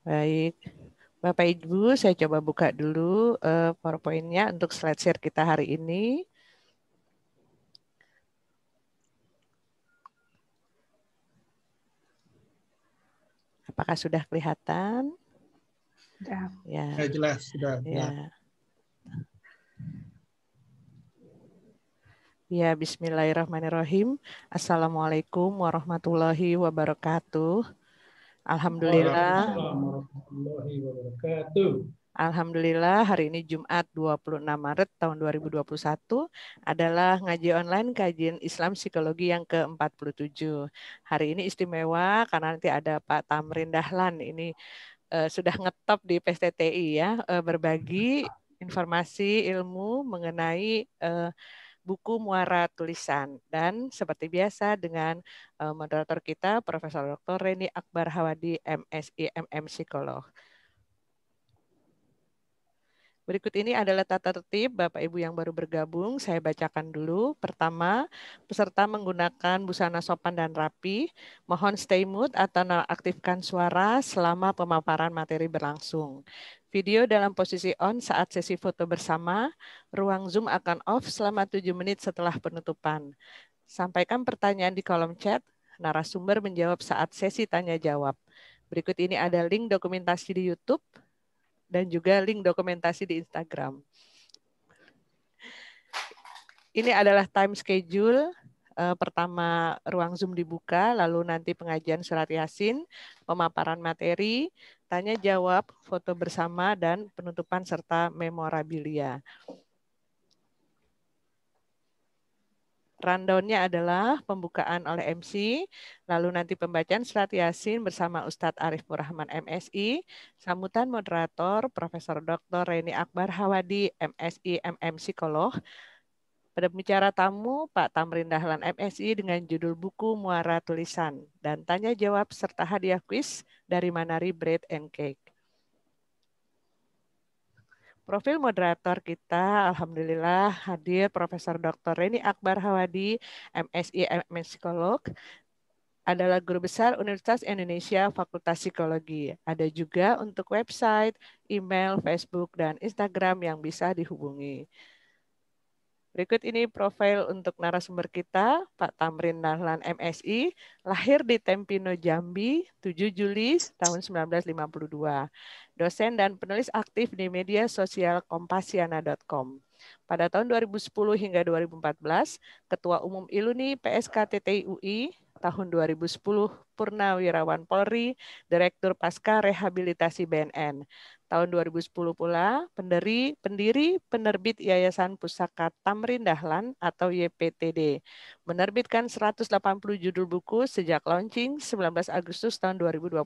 Baik, Bapak Ibu, saya coba buka dulu PowerPoint-nya untuk slide share kita hari ini. Apakah sudah kelihatan? Sudah. Ya, jelas, sudah. ya. Ya, Bismillahirrahmanirrahim. Assalamualaikum warahmatullahi wabarakatuh. Alhamdulillah. Waalaikumsalam warahmatullahi wabarakatuh. Alhamdulillah hari ini Jumat 26 Maret tahun 2021 adalah ngaji online kajian Islam Psikologi yang ke-47. Hari ini istimewa karena nanti ada Pak Tamrin Dahlan ini sudah ngetop di PSTTI ya, berbagi informasi ilmu mengenai buku muara tulisan. Dan seperti biasa dengan moderator kita Profesor Dr. Reni Akbar Hawadi MSI MM Psikolog. Berikut ini adalah tata tertib Bapak Ibu yang baru bergabung. Saya bacakan dulu. Pertama, peserta menggunakan busana sopan dan rapi. Mohon stay mute atau nonaktifkan suara selama pemaparan materi berlangsung. Video dalam posisi on saat sesi foto bersama. Ruang Zoom akan off selama 7 menit setelah penutupan. Sampaikan pertanyaan di kolom chat. Narasumber menjawab saat sesi tanya jawab. Berikut ini ada link dokumentasi di YouTube dan juga link dokumentasi di Instagram. Ini adalah time schedule. Pertama ruang Zoom dibuka, lalu nanti pengajian surat Yasin, pemaparan materi, tanya jawab, foto bersama, dan penutupan serta memorabilia. Rundown-nya adalah pembukaan oleh MC, lalu nanti pembacaan surat Yasin bersama Ustadz Arif Murrahman MSI, sambutan moderator Profesor Dr. Reni Akbar Hawadi MSI MM Psikolog, pada pembicara tamu Pak Tamrin Dahlan MSI dengan judul buku Muara Tulisan, dan tanya jawab serta hadiah kuis dari Manari Bread and Cake. Profil moderator kita, alhamdulillah hadir Profesor Dr. Reni Akbar Hawadi, MSI MM Psikolog, adalah guru besar Universitas Indonesia Fakultas Psikologi. Ada juga untuk website, email, Facebook, dan Instagram yang bisa dihubungi. Berikut ini profil untuk narasumber kita, Pak Tamrin Dahlan MSI, lahir di Tempino, Jambi, 7 Juli tahun 1952. Dosen dan penulis aktif di media sosial kompasiana.com. Pada tahun 2010 hingga 2014, Ketua Umum ILUNI PSKTTI UI, tahun 2010 Purnawirawan Polri, Direktur Pasca Rehabilitasi BNN. Tahun 2010 pula, pendiri penerbit Yayasan Pusaka Tamrin Dahlan atau YPTD, menerbitkan 180 judul buku sejak launching 19 Agustus tahun 2021.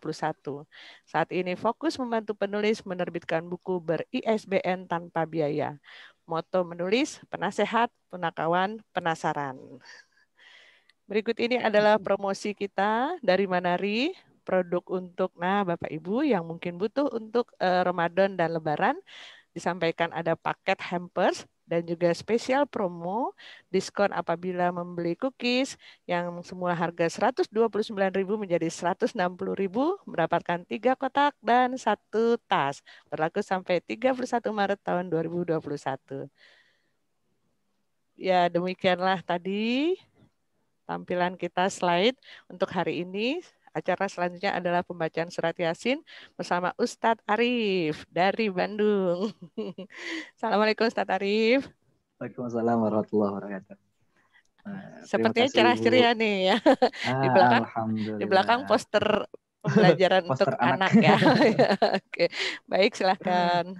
Saat ini fokus membantu penulis menerbitkan buku ber-ISBN tanpa biaya. Moto menulis, penasehat, punakawan, penasaran. Berikut ini adalah promosi kita dari Manari. Produk untuk, Bapak Ibu yang mungkin butuh untuk Ramadan dan Lebaran, disampaikan ada paket hampers dan juga spesial promo, diskon apabila membeli cookies yang semula harga Rp129.000 menjadi Rp160.000, mendapatkan 3 kotak dan 1 tas. Berlaku sampai 31 Maret tahun 2021. Ya, demikianlah tadi tampilan kita slide untuk hari ini. Acara selanjutnya adalah pembacaan surat Yasin bersama Ustadz Arif dari Bandung. Assalamualaikum Ustadz Arif. Waalaikumsalam warahmatullahi wabarakatuh. Sepertinya cerah ceria nih ya. Di belakang poster pembelajaran poster untuk anak ya. Oke, baik silahkan.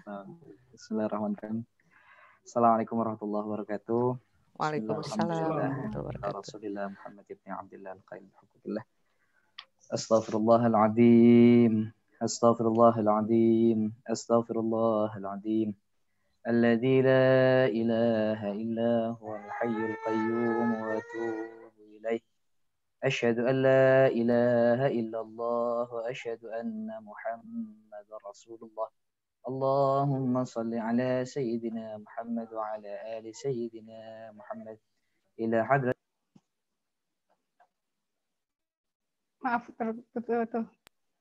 Bismillahirrahmanirrahim. Assalamualaikum warahmatullahi wabarakatuh. Waalaikumsalam. Rasulillah Muhammad ibn Abdullah al-Qaim al-Hukmillah. Astaghfirullahaladzim. Astaghfirullahaladzim. Astaghfirullahaladzim. Alladzi la ilaha illa huwal hayyul qayyum wa atubu ilaih. Asyhadu an la ilaha illallah wa asyhadu anna Muhammadar Rasulullah. Allahumma salli ala sayyidina Muhammad wa ala ali sayyidina Muhammad. Ila hadrat. Maaf, tuh.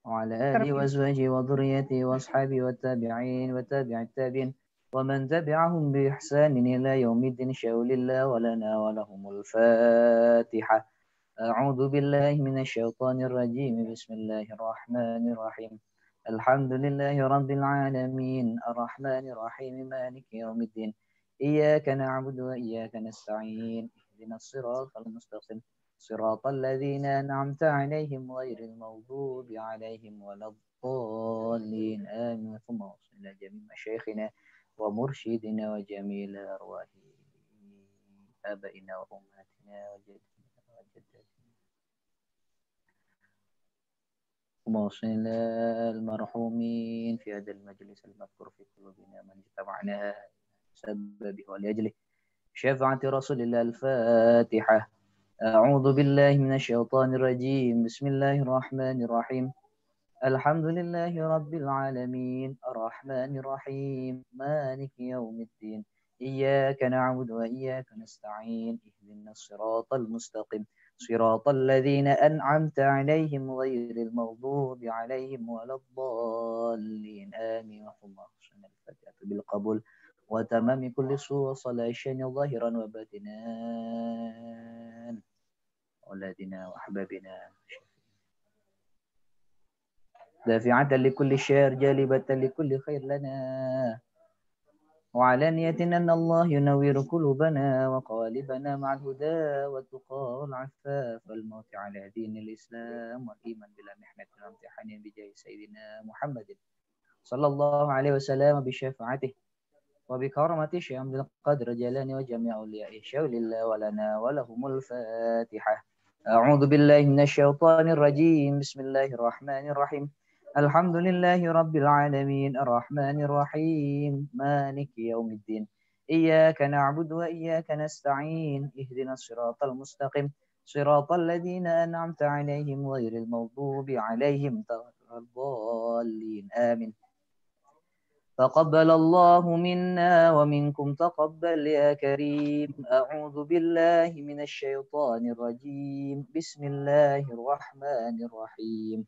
وعلى آله وأزواجه وذريته وأصحابه والتابعين وتابع التابعين ومن تبعهم بإحسان إلى يوم الدين. شاء لله ولنا ولهم الفاتحة. أعوذ بالله من الشيطان الرجيم. بسم الله الرحمن الرحيم. الحمد لله رب العالمين الرحمن الرحيم مالك يوم الدين. إياك نعبد وإياك نستعين. اهدنا الصراط المستقيم صراط الذين أنعمت عليهم غير المغضوب عليهم ولا الضالين آمين. ثم وصل إلى جميع مشايخنا ومرشدنا وجميل أرواح آبائنا وأمهاتنا وجدنا وجداتنا. ثم وصل إلى المرحومين في هذا المجلس المذكور في قلوبنا من اجتمعنا سببه ولأجله شفاعة رسول الله. الفاتحة. أعوذ بالله من الشيطان الرجيم. بسم الله الرحمن الرحيم. الحمد لله رب العالمين الرحمن الرحيم مالك يوم الدين. إياك نعبد وإياك نستعين. اهدنا الصراط المستقيم صراط الذين أنعمت عليهم غير المغضوب عليهم ولا الضالين آمين. اللهم اغفر الفاتحة بالقبول وتمام كل سوء وصلاة ظاهرا وباطنا أولادنا وأحبابنا دافعة لكل شر جالبة لكل خير لنا وعلانية أن الله ينوّر قلوبنا وقالبنا مع الهدى والتقى والعفاف والموت على دين الإسلام والإيمان بلا محنة وامتحان بجاه سيدنا محمد صلى الله عليه وسلم بشفاعته وبكرمة شيخ القدر جلاني وجميع أوليائه شاء لله ولنا ولهم الفاتحة. أعوذ بالله من الشيطان الرجيم. بسم الله الرحمن الرحيم. الحمد لله رب العالمين الرحمن الرحيم مالك يوم الدين. إياك نعبد وإياك نستعين. اهدنا الصراط المستقيم صراط الذين أنعمت عليهم غير المغضوب عليهم ولا الضالين آمين. تقبل الله منا ومنكم تقبل يا كريم. أعوذ بالله من الشيطان الرجيم. بسم الله الرحمن الرحيم.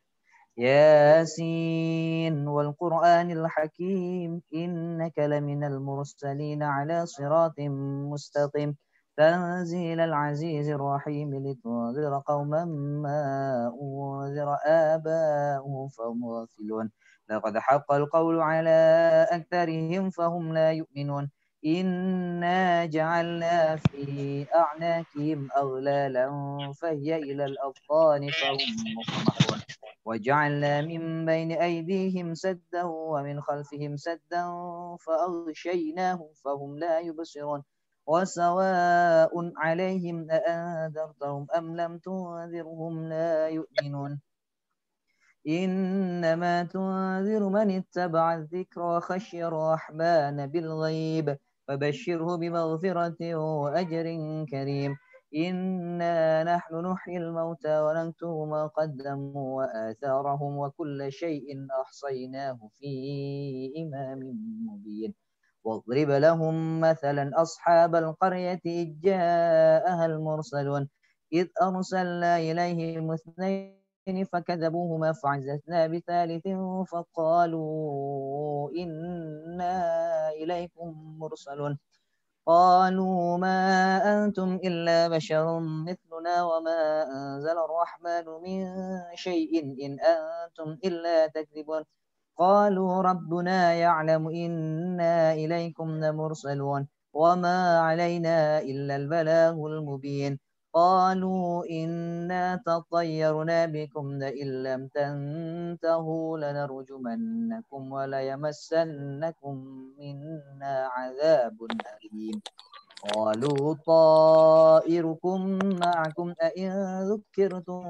ياسين والقرآن الحكيم إنك لمن المرسلين على صراط مستقيم تنزيل العزيز الرحيم لتنذر قوما ما أنذر آباؤهم فهم غافلون. لقد حق القول على أكثرهم فهم لا يؤمنون. إنا جعلنا في أعناقهم أغلالا فهي إلى الأذقان فهم مقمحون. وجعلنا من بين أيديهم سدا ومن خلفهم سدا فأغشيناهم فهم لا يبصرون. وسواء عليهم أأنذرتهم أم لم تنذرهم لا يؤمنون. إنما تنذر من اتبع الذكر وخشي الرحمن بالغيب فبشره بمغفرة وأجر كريم. إنا نحن نحيي الموتى ونكتب ما قدموا وآثارهم وكل شيء أحصيناه في إمام مبين. واضرب لهم مثلا أصحاب القرية إذ جاءها المرسلون إذ أرسلنا إليهم اثنين فكذبوهما فعززنا بثالث فقالوا إنا إليكم مرسلون. قالوا ما أنتم إلا بشر مثلنا وما أنزل الرحمن من شيء إن أنتم إلا تكذبون. قالوا ربنا يعلم إنا إليكم لمرسلون وما علينا إلا البلاغ المبين. قالوا إنا تطيرنا بكم لئن لم تنتهوا لنرجمنكم وليمسنكم منا عذاب أليم. قالوا طائركم معكم أئن ذكرتم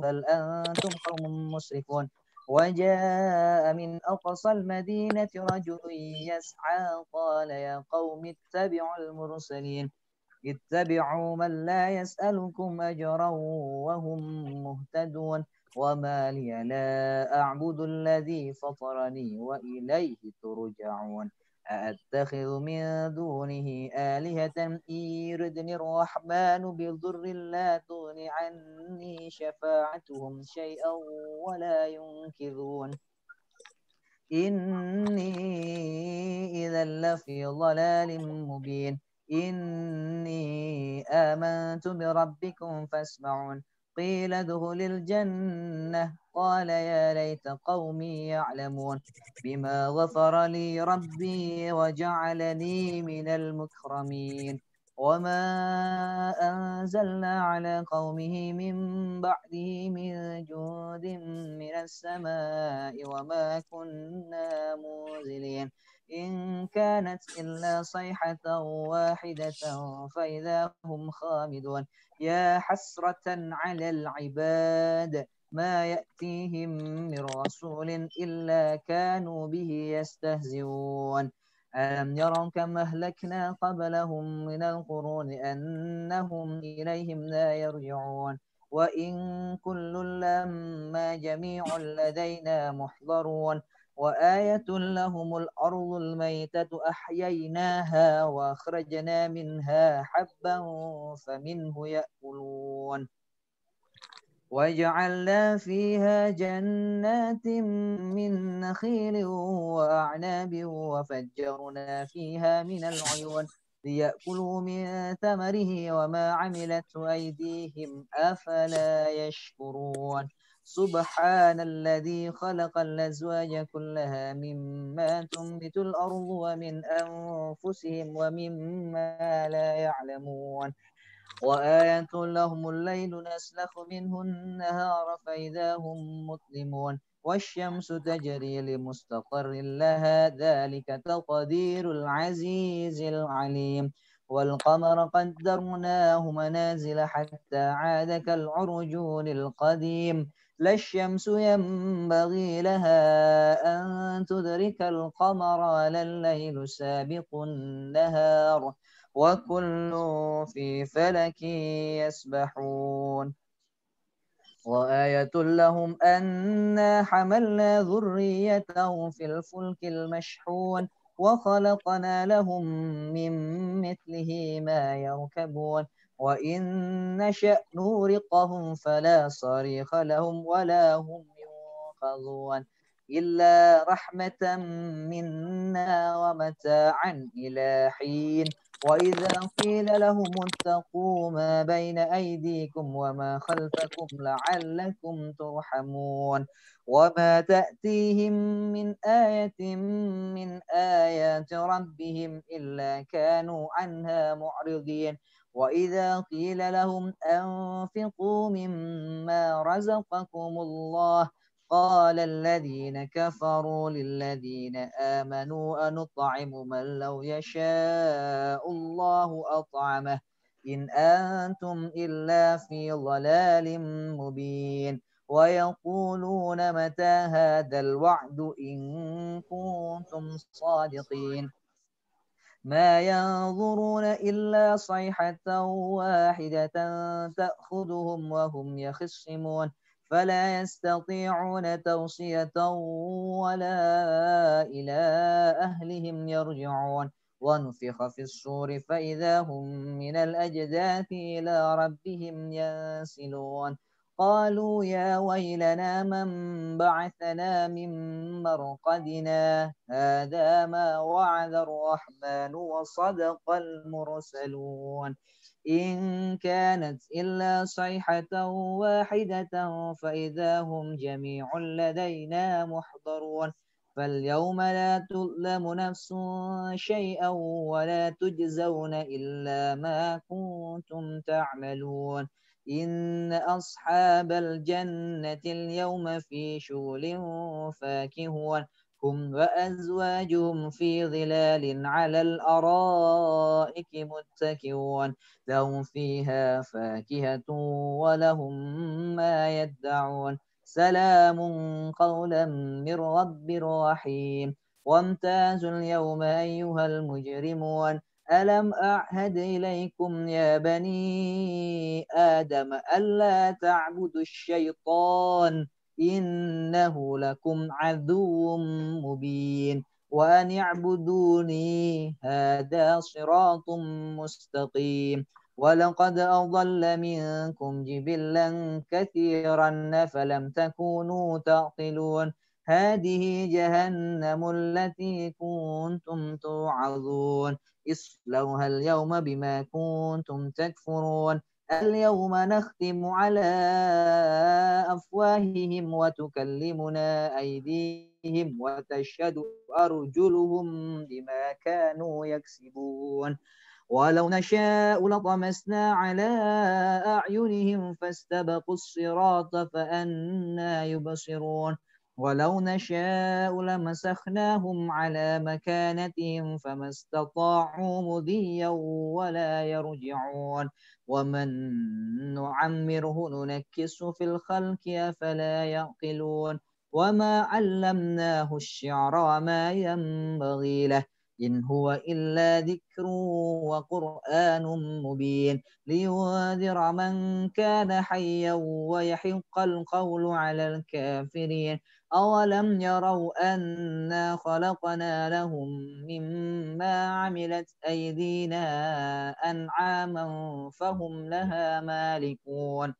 بل أنتم قوم مسرفون. وجاء من أقصى المدينة رجل يسعى قال يا قوم اتبعوا المرسلين اتبعوا من لا يسألكم أجرا وهم مهتدون. وما لي لا أعبد الذي فطرني وإليه ترجعون. أأتخذ من دونه آلهة إن يردني الرحمن بضر لا تغن عني شفاعتهم شيئا ولا ينقذون إني إذا لفي ضلال مبين إني آمنت بربكم فاسمعون قيل ادخل الجنة قال يا ليت قومي يعلمون بما غفر لي ربي وجعلني من المكرمين وما أنزلنا على قومه من بعده من جند من السماء وما كنا منزلين إن كانت إلا صيحة واحدة فإذا هم خامدون يا حسرة على العباد ما يأتيهم من رسول إلا كانوا به يستهزئون ألم يروا كم أهلكنا قبلهم من القرون أنهم إليهم لا يرجعون وإن كل لما جميع لدينا محضرون وآية لهم الأرض الميتة أحييناها وأخرجنا منها حبا فمنه يأكلون وجعلنا فيها جنات من نخيل وأعناب وفجرنا فيها من العيون ليأكلوا من ثمره وما عملته أيديهم أفلا يشكرون سبحان الذي خلق الأزواج كلها مما تنبت الأرض ومن أنفسهم ومما لا يعلمون وآية لهم الليل نسلخ منه النهار فإذا هم مظلمون والشمس تجري لمستقر لها ذلك تقدير العزيز العليم والقمر قدرناه منازل حتى عاد كالعرجون القديم لا الشمس ينبغي لها أن تدرك القمر ولا الليل سابق النهار وكل في فلك يسبحون وآية لهم أنا حملنا ذريتهم في الفلك المشحون وخلقنا لهم من مثله ما يركبون وإن نشأ نورقهم فلا صريخ لهم ولا هم ينقذون إلا رحمة منا ومتاعا إلى حين وإذا قيل لهم اتقوا ما بين أيديكم وما خلفكم لعلكم ترحمون وما تأتيهم من آية من آيات ربهم إلا كانوا عنها معرضين وإذا قيل لهم أنفقوا مما رزقكم الله قال الذين كفروا للذين آمنوا أنطعم من لو يشاء الله أطعمه إن أنتم إلا في ضلال مبين ويقولون متى هذا الوعد إن كنتم صادقين ما ينظرون إلا صيحة واحدة تأخذهم وهم يخصمون فلا يستطيعون توصية ولا إلى أهلهم يرجعون ونفخ في الصور فإذا هم من الأجداث إلى ربهم ينسلون قالوا يا ويلنا من بعثنا من مرقدنا هذا ما وعد الرحمن وصدق المرسلون إن كانت إلا صيحة واحدة فإذا هم جميع لدينا محضرون فاليوم لا تظلم نفس شيئا ولا تجزون إلا ما كنتم تعملون إن أصحاب الجنة اليوم في شغل فاكهون هم وأزواجهم في ظلال على الأرائك متكئون لهم فيها فاكهة ولهم ما يدعون سلام قولا من رب رحيم وامتازوا اليوم أيها المجرمون ألم أعهد إليكم يا بني آدم ألا تعبدوا الشيطان إنه لكم عدو مبين وأن اعبدوني هذا صراط مستقيم ولقد أضل منكم جبلا كثيرا فلم تكونوا تعقلون هذه جهنم التي كنتم توعظون اصلوها اليوم بما كنتم تكفرون اليوم نختم على أفواههم وتكلمنا أيديهم وتشهد أرجلهم بما كانوا يكسبون ولو نشاء لطمسنا على أعينهم فاستبقوا الصراط فأنى يبصرون ولو نشاء لمسخناهم على مكانتهم فما استطاعوا مضيا ولا يرجعون ومن نعمره ننكسه في الخلق أفلا يعقلون وما علمناه الشعر وما ينبغي له إن هو إلا ذكر وقرآن مبين لينذر من كان حيا ويحق القول على الكافرين أولم يروا أنا خلقنا لهم مما عملت أيدينا أنعاما فهم لها مالكون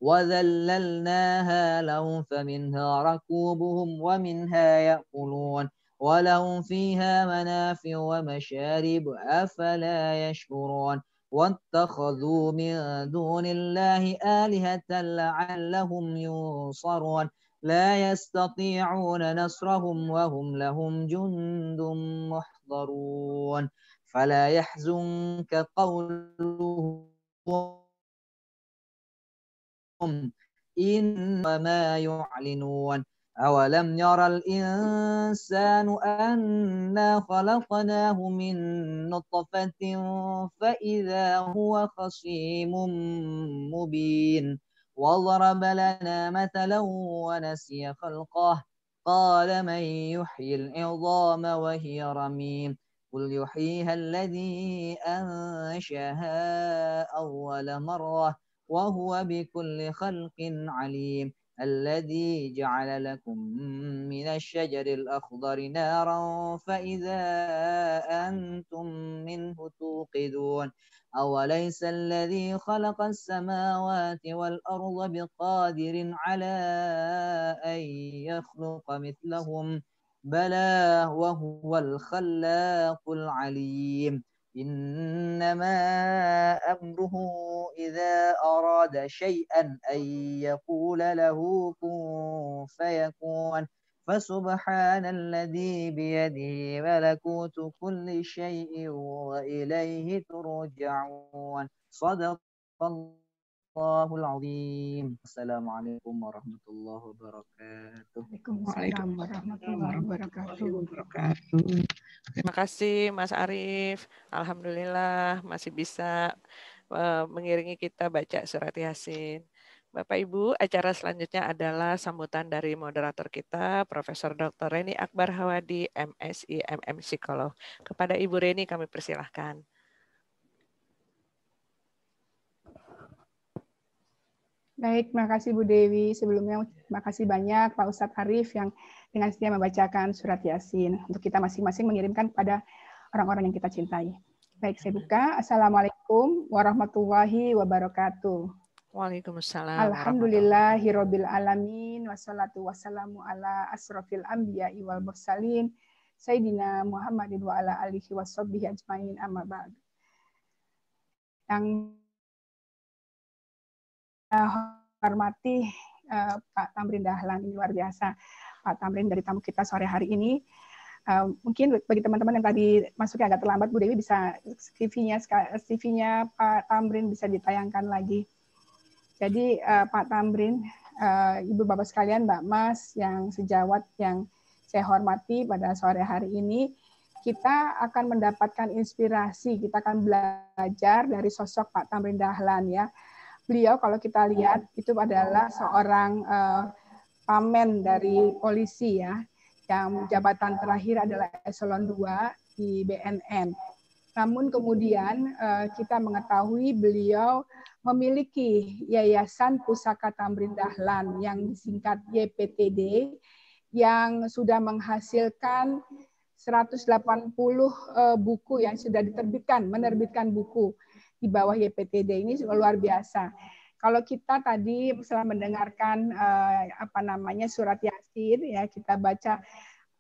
وذللناها لهم فمنها ركوبهم ومنها يأكلون ولهم فيها منافع ومشارب أفلا يشكرون واتخذوا من دون الله آلهة لعلهم ينصرون لا يستطيعون نصرهم وهم لهم جند محضرون فلا يحزنك قولهم إنما يعلنون أولم يرى الإنسان أنا خلقناه من نطفة فإذا هو خصيم مبين وضرب لنا مثلا ونسي خلقه قال من يحيي العظام وهي رميم قل يحييها الذي أنشأها أول مرة وهو بكل خلق عليم الذي جعل لكم من الشجر الأخضر نارا فإذا أنتم منه توقدون أوليس الذي خلق السماوات والأرض بقادر على أن يخلق مثلهم بلى وهو الخلاق العليم إنما أمره إذا أراد شيئا أن يقول له كن فيكون فسبحان الذي بيده ملكوت كل شيء وإليه ترجعون صدق الله العظيم السلام عليكم ورحمة الله وبركاته. Waalaikumsalam warahmatullahi wabarakatuh. Terima kasih Mas Arief. Alhamdulillah masih bisa mengiringi kita baca surat Yasin. Bapak Ibu, acara selanjutnya adalah sambutan dari moderator kita, Profesor Dr. Reni Akbar Hawadi, MSI, MM Psikolog. Kepada Ibu Reni kami persilahkan. Baik, terima kasih Bu Dewi. Sebelumnya terima kasih banyak Pak Ustadz Arief yang dengan setia membacakan surat Yasin untuk kita masing-masing mengirimkan kepada orang-orang yang kita cintai. Baik, saya buka. Assalamualaikum warahmatullahi wabarakatuh. Waalaikumsalam. Alhamdulillahirabbil alamin wassalatu wassalamu ala asrofil anbiya'i wal mursalin Sayyidina Muhammadin wa ala alihi washabbihi ajmain amma ba'd. Yang hormati Pak Tamrin Dahlan, ini luar biasa Pak Tamrin dari tamu kita sore hari ini. Mungkin bagi teman-teman yang tadi masuknya agak terlambat, Bu Dewi bisa CV-nya Pak Tamrin bisa ditayangkan lagi. Jadi Pak Tamrin, Ibu Bapak sekalian, Mbak Mas yang sejawat yang saya hormati pada sore hari ini, kita akan mendapatkan inspirasi, kita akan belajar dari sosok Pak Tamrin Dahlan ya. Beliau kalau kita lihat itu adalah seorang pamen dari polisi ya, yang jabatan terakhir adalah eselon 2 di BNN. Namun kemudian kita mengetahui beliau memiliki Yayasan Pusaka Tamrin Dahlan yang disingkat YPTD, yang sudah menghasilkan 180 buku yang sudah menerbitkan buku di bawah YPTD. Ini luar biasa. Kalau kita tadi setelah mendengarkan surat Yasin, ya kita baca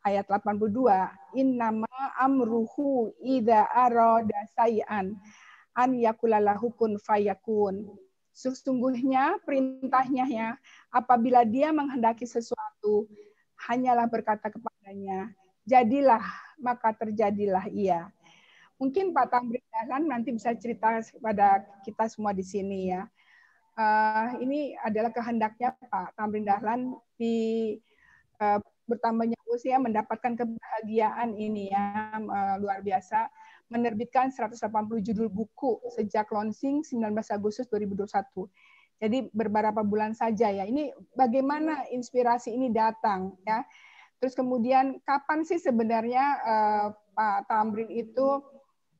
ayat 82, innama amruhu idza arada say'an an yakulalahu kun fayakun. Sesungguhnya perintahnya ya, apabila dia menghendaki sesuatu, hanyalah berkata kepadanya, jadilah, maka terjadilah ia. Mungkin Pak Tamrin Dahlan nanti bisa cerita kepada kita semua di sini ya. Ini adalah kehendaknya Pak Tamrin Dahlan di bertambahnya usia mendapatkan kebahagiaan ini ya, luar biasa, menerbitkan 180 judul buku sejak launching 19 Agustus 2021. Jadi beberapa bulan saja ya. Ini bagaimana inspirasi ini datang ya. Terus kemudian kapan sih sebenarnya Pak Tamrin itu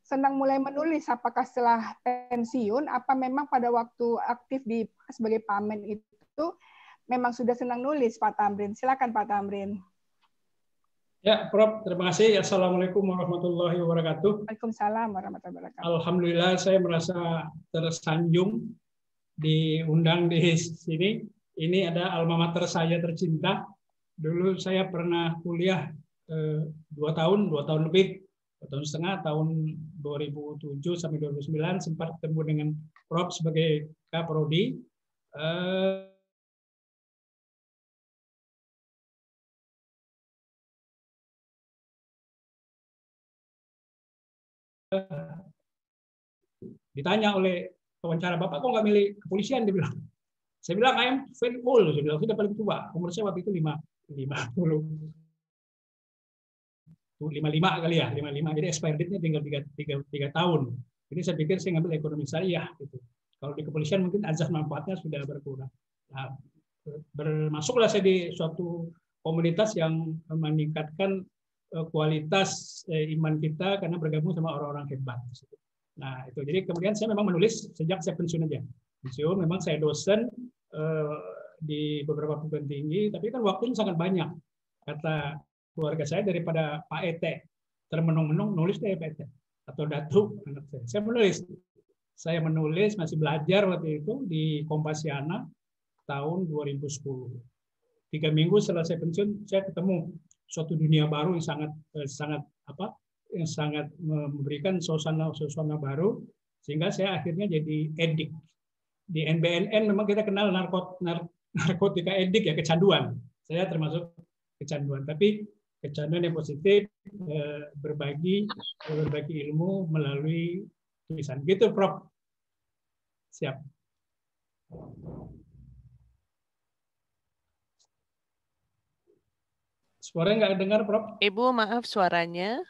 senang mulai menulis? Apakah setelah pensiun? Apa memang pada waktu aktif sebagai Pamen itu memang sudah senang nulis Pak Tamrin? Silakan Pak Tamrin. Ya, Prof. Terima kasih. Assalamualaikum warahmatullahi wabarakatuh. Waalaikumsalam warahmatullahi wabarakatuh. Alhamdulillah saya merasa tersanjung diundang di sini. Ini ada alma mater saya tercinta. Dulu saya pernah kuliah 2 tahun lebih, 2 tahun setengah, tahun 2007 sampai 2009 sempat ketemu dengan Prof sebagai Kaprodi. Ditanya oleh wawancara, Bapak kok nggak milih kepolisian? Dia bilang. Saya bilang, I am very old. Saya bilang, sudah paling tua. Umur saya waktu itu 55 kali ya, 55. Jadi expired date-nya tinggal 3 tahun. Jadi saya pikir saya ngambil ekonomi syariah gitu. Kalau di kepolisian mungkin azas manfaatnya sudah berkurang. Nah, bermasuklah saya di suatu komunitas yang meningkatkan kualitas iman kita karena bergabung sama orang-orang hebat. Nah, itu. Jadi kemudian saya memang menulis sejak saya pensiun aja. Pensiun memang saya dosen di beberapa perguruan tinggi, tapi kan waktunya sangat banyak. Kata keluarga saya, daripada Pak Ete termenung-menung nulis deh Pak Ete atau Datuk anak saya. Saya menulis masih belajar waktu itu di Kompasiana tahun 2010. 3 minggu setelah saya pensiun, saya ketemu suatu dunia baru yang sangat memberikan suasana baru, sehingga saya akhirnya jadi edik. Di NBNN memang kita kenal narkotika edik ya, kecanduan. Saya termasuk kecanduan, tapi kecanduan yang positif, berbagi ilmu melalui tulisan. Gitu, Prof. Siap. Suaranya nggak dengar, Prof. Ibu, maaf suaranya.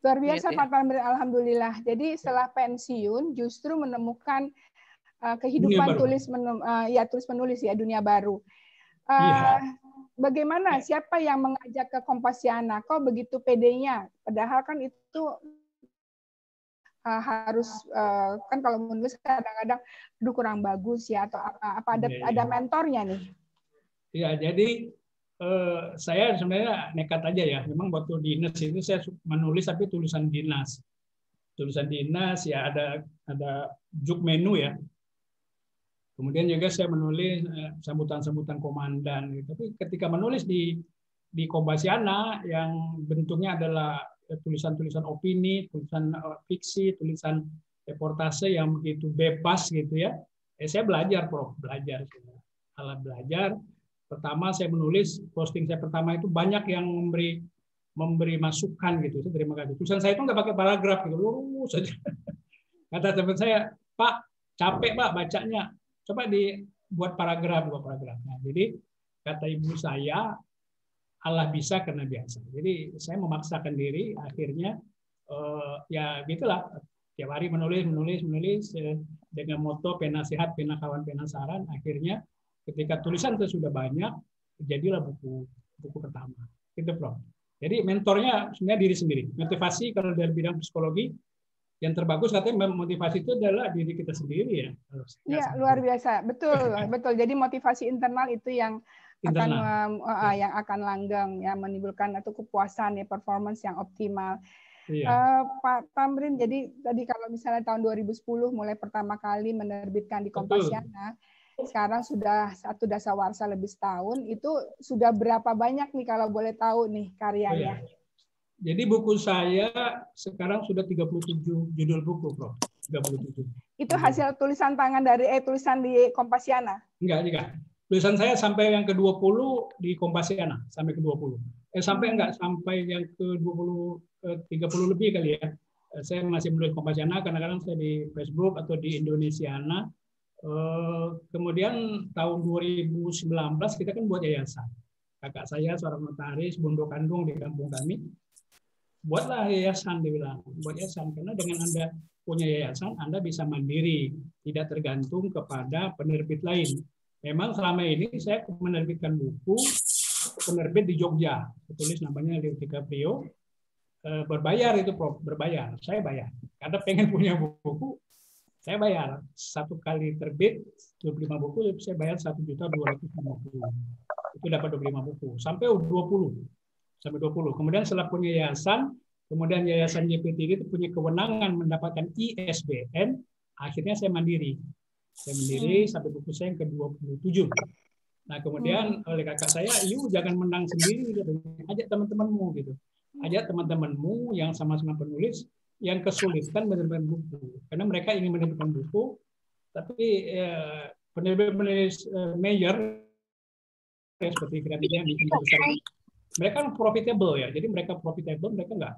Luar biasa Pak Tamrin, alhamdulillah. Jadi setelah pensiun justru menemukan kehidupan tulis menulis ya, dunia baru. Bagaimana, siapa yang mengajak ke Kompasiana? Kok begitu pedenya? Padahal kan itu harus kan kalau menulis kadang-kadang kurang bagus ya, atau ada mentornya nih? Iya, jadi saya sebenarnya nekat aja ya. Memang waktu dinas itu saya menulis tapi tulisan dinas. Tulisan dinas ya, ada juk menu ya. Kemudian juga saya menulis sambutan-sambutan komandan. Tapi ketika menulis di Kompasiana yang bentuknya adalah tulisan-tulisan opini, tulisan fiksi, tulisan reportase yang begitu bebas gitu ya. Saya belajar, Prof. Belajar. Alat belajar. Pertama saya menulis, posting saya pertama itu banyak yang memberi masukan gitu. Saya terima kasih. Tulisan saya itu nggak pakai paragraf gitu. Lurus saja. Kata teman saya, Pak, capek Pak bacanya. Coba dibuat paragraf. Nah, jadi kata ibu saya, Allah bisa karena biasa. Jadi saya memaksakan diri, akhirnya ya gitulah. Tiap hari menulis dengan moto pena sehat, pena kawan, pena saran. Akhirnya ketika tulisan itu sudah banyak, jadilah buku pertama. Gitu, Prof. Jadi mentornya sebenarnya diri sendiri. Motivasi kalau dari bidang psikologi, yang terbagus katanya motivasi itu adalah diri kita sendiri ya. Iya, luar biasa. Betul, betul. Jadi motivasi internal itu yang yang akan langgeng ya, menimbulkan atau kepuasan ya, performance yang optimal. Pak Tamrin, jadi tadi kalau misalnya tahun 2010 mulai pertama kali menerbitkan di Kompasiana, sekarang sudah 1 dasawarsa lebih setahun, itu sudah berapa banyak nih kalau boleh tahu nih karyanya? Jadi buku saya sekarang sudah 37 judul buku, Prof. 37. Itu hasil tulisan tangan dari tulisan di Kompasiana? Enggak. Tulisan saya sampai yang ke-20 di Kompasiana, sampai ke-20. Sampai yang ke-20 30 lebih kali ya. Saya masih menulis Kompasiana, kadang-kadang saya di Facebook atau di Indonesiana. Kemudian tahun 2019 kita kan buat yayasan. Kakak saya seorang notaris, Bundo Kandung di kampung kami. Buatlah yayasan, dia bilang. Buat yayasan, karena dengan Anda punya yayasan, Anda bisa mandiri, tidak tergantung kepada penerbit lain. Memang selama ini saya menerbitkan buku, penerbit di Jogja, tulis namanya Leo DiCaprio, berbayar itu, Prof, berbayar. Saya bayar. Karena pengen punya buku, saya bayar. 1 kali terbit 25 buku, saya bayar 1.250.000. Itu dapat 25 buku. Sampai 20. Kemudian setelah punya yayasan, kemudian yayasan JPT itu punya kewenangan mendapatkan ISBN, akhirnya saya mandiri. Sampai buku saya yang ke-27. Nah, kemudian oleh kakak saya, "Yu, jangan menang sendiri, ajak teman-temanmu gitu. Ajak teman-temanmu yang sama-sama penulis yang kesulitan menerbitkan buku, karena mereka ingin menerbitkan buku, tapi penerbit-penulis major seperti kreatifnya bikin besar, mereka kan profitable ya, jadi mereka profitable, mereka nggak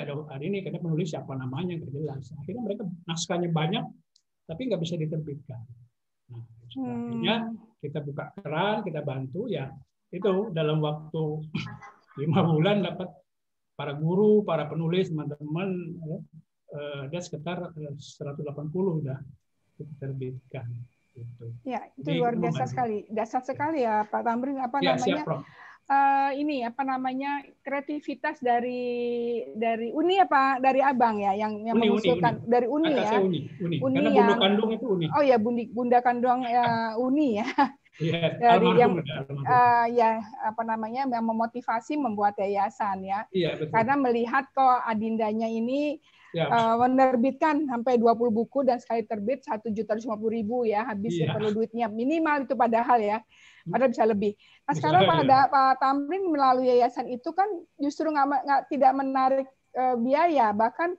ada hari ini karena penulis siapa namanya nggak jelas. Akhirnya mereka naskahnya banyak, tapi nggak bisa diterbitkan. Nah, akhirnya kita buka keran, kita bantu ya, itu dalam waktu 5 bulan dapat para guru, para penulis, teman-teman, ada sekitar 180 udah diterbitkan. Gitu. Ya, itu jadi, luar biasa sekali, dasar sekali ya Pak Tamrin. Kreativitas dari Uni ya Pak, dari Abang ya yang mengusulkan dari Uni ya. Uni. Karena Bunda Kandung itu Uni. Oh ya, Bunda Kandung Uni ya. Yes, dari yang yang memotivasi membuat yayasan ya. Iya, betul. Karena melihat kok adindanya ini menerbitkan sampai 20 buku dan sekali terbit 1.250.000 ya, habis perlu duitnya minimal itu padahal ya. Padahal bisa lebih. Nah, sekarang Pak Tamrin melalui yayasan itu kan justru tidak menarik biaya, bahkan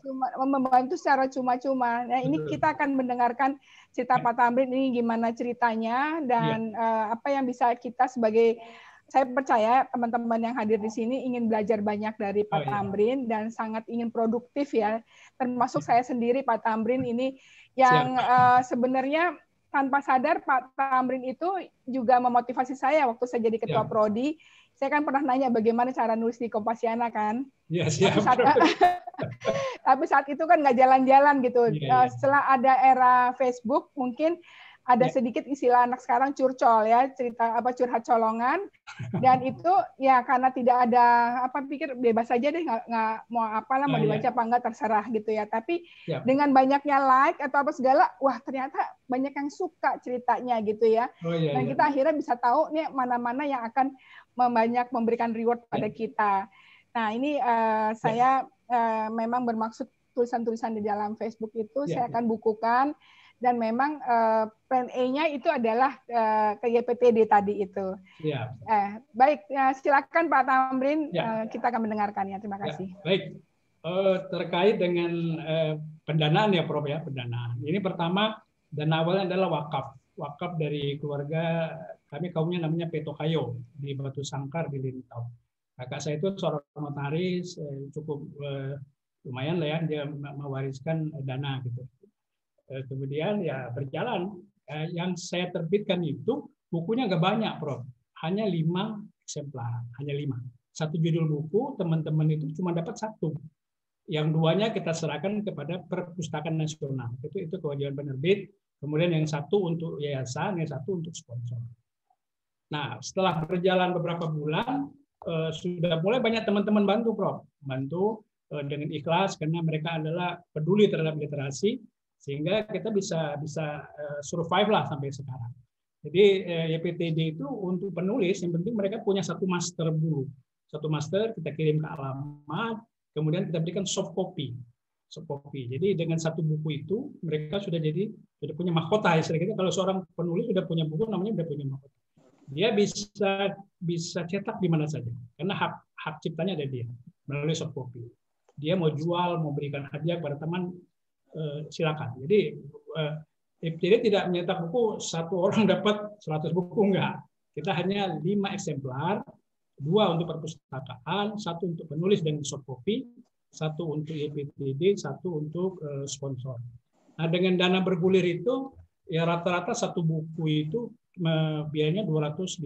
cuma membantu secara cuma-cuma. Nah, ini kita akan mendengarkan cerita Pak Tamrin ini gimana ceritanya dan apa yang bisa kita sebagai, saya percaya teman-teman yang hadir di sini ingin belajar banyak dari Pak Tamrin dan sangat ingin produktif ya. Termasuk saya sendiri, Pak Tamrin ini yang sebenarnya tanpa sadar Pak Tamrin itu juga memotivasi saya waktu saya jadi ketua prodi. Saya kan pernah nanya bagaimana cara nulis di Kompasiana kan. Tapi saat itu kan nggak jalan-jalan gitu. Setelah ada era Facebook, mungkin ada sedikit istilah anak sekarang curcol ya, cerita curhat colongan, dan itu ya karena tidak ada pikir bebas saja deh, nggak mau apalah mau dibaca apa enggak terserah gitu ya. Tapi dengan banyaknya like atau apa segala, wah ternyata banyak yang suka ceritanya gitu ya. Dan kita akhirnya bisa tahu nih mana-mana yang akan banyak memberikan reward pada kita. Nah ini saya memang bermaksud tulisan-tulisan di dalam Facebook itu saya akan bukukan. Dan memang plan A-nya itu adalah ke YPTD tadi itu. Baik, silakan Pak Tamrin, kita akan mendengarkannya. Terima kasih. Baik, terkait dengan pendanaan ya Prof ya, pendanaan. Ini pertama, dana awalnya adalah wakaf. Wakaf dari keluarga kami, kaumnya namanya Petokayo di Batu Sangkar di Lintau. Kakak saya itu seorang notaris, cukup lumayan lah ya, dia mewariskan dana gitu. Kemudian ya berjalan. Yang saya terbitkan itu bukunya nggak banyak, Prof. Hanya 5 eksemplar, hanya 5. Satu judul buku, teman-teman itu cuma dapat 1. Yang 2-nya kita serahkan kepada Perpustakaan Nasional. Itu kewajiban penerbit. Kemudian yang 1 untuk yayasan, yang 1 untuk sponsor. Nah, setelah berjalan beberapa bulan, sudah mulai banyak teman-teman bantu, Prof. Bantu dengan ikhlas karena mereka adalah peduli terhadap literasi. Sehingga kita bisa survive lah sampai sekarang. Jadi YPTD itu untuk penulis yang penting mereka punya satu master dulu. Satu master kita kirim ke alamat, kemudian kita berikan soft copy. Jadi dengan satu buku itu mereka sudah punya mahkota. Istilahnya kalau seorang penulis sudah punya buku namanya sudah punya mahkota. Dia bisa cetak di mana saja karena hak ciptanya ada dia melalui soft copy. Dia mau jual, mau berikan hadiah kepada teman, silakan. Jadi YPTD tidak menyetak buku satu orang dapat 100 buku, enggak. Kita hanya 5 eksemplar, 2 untuk perpustakaan, 1 untuk penulis dan soft copy, 1 untuk YPTD, 1 untuk sponsor. Nah, dengan dana bergulir itu ya rata-rata satu buku itu biayanya 250.000.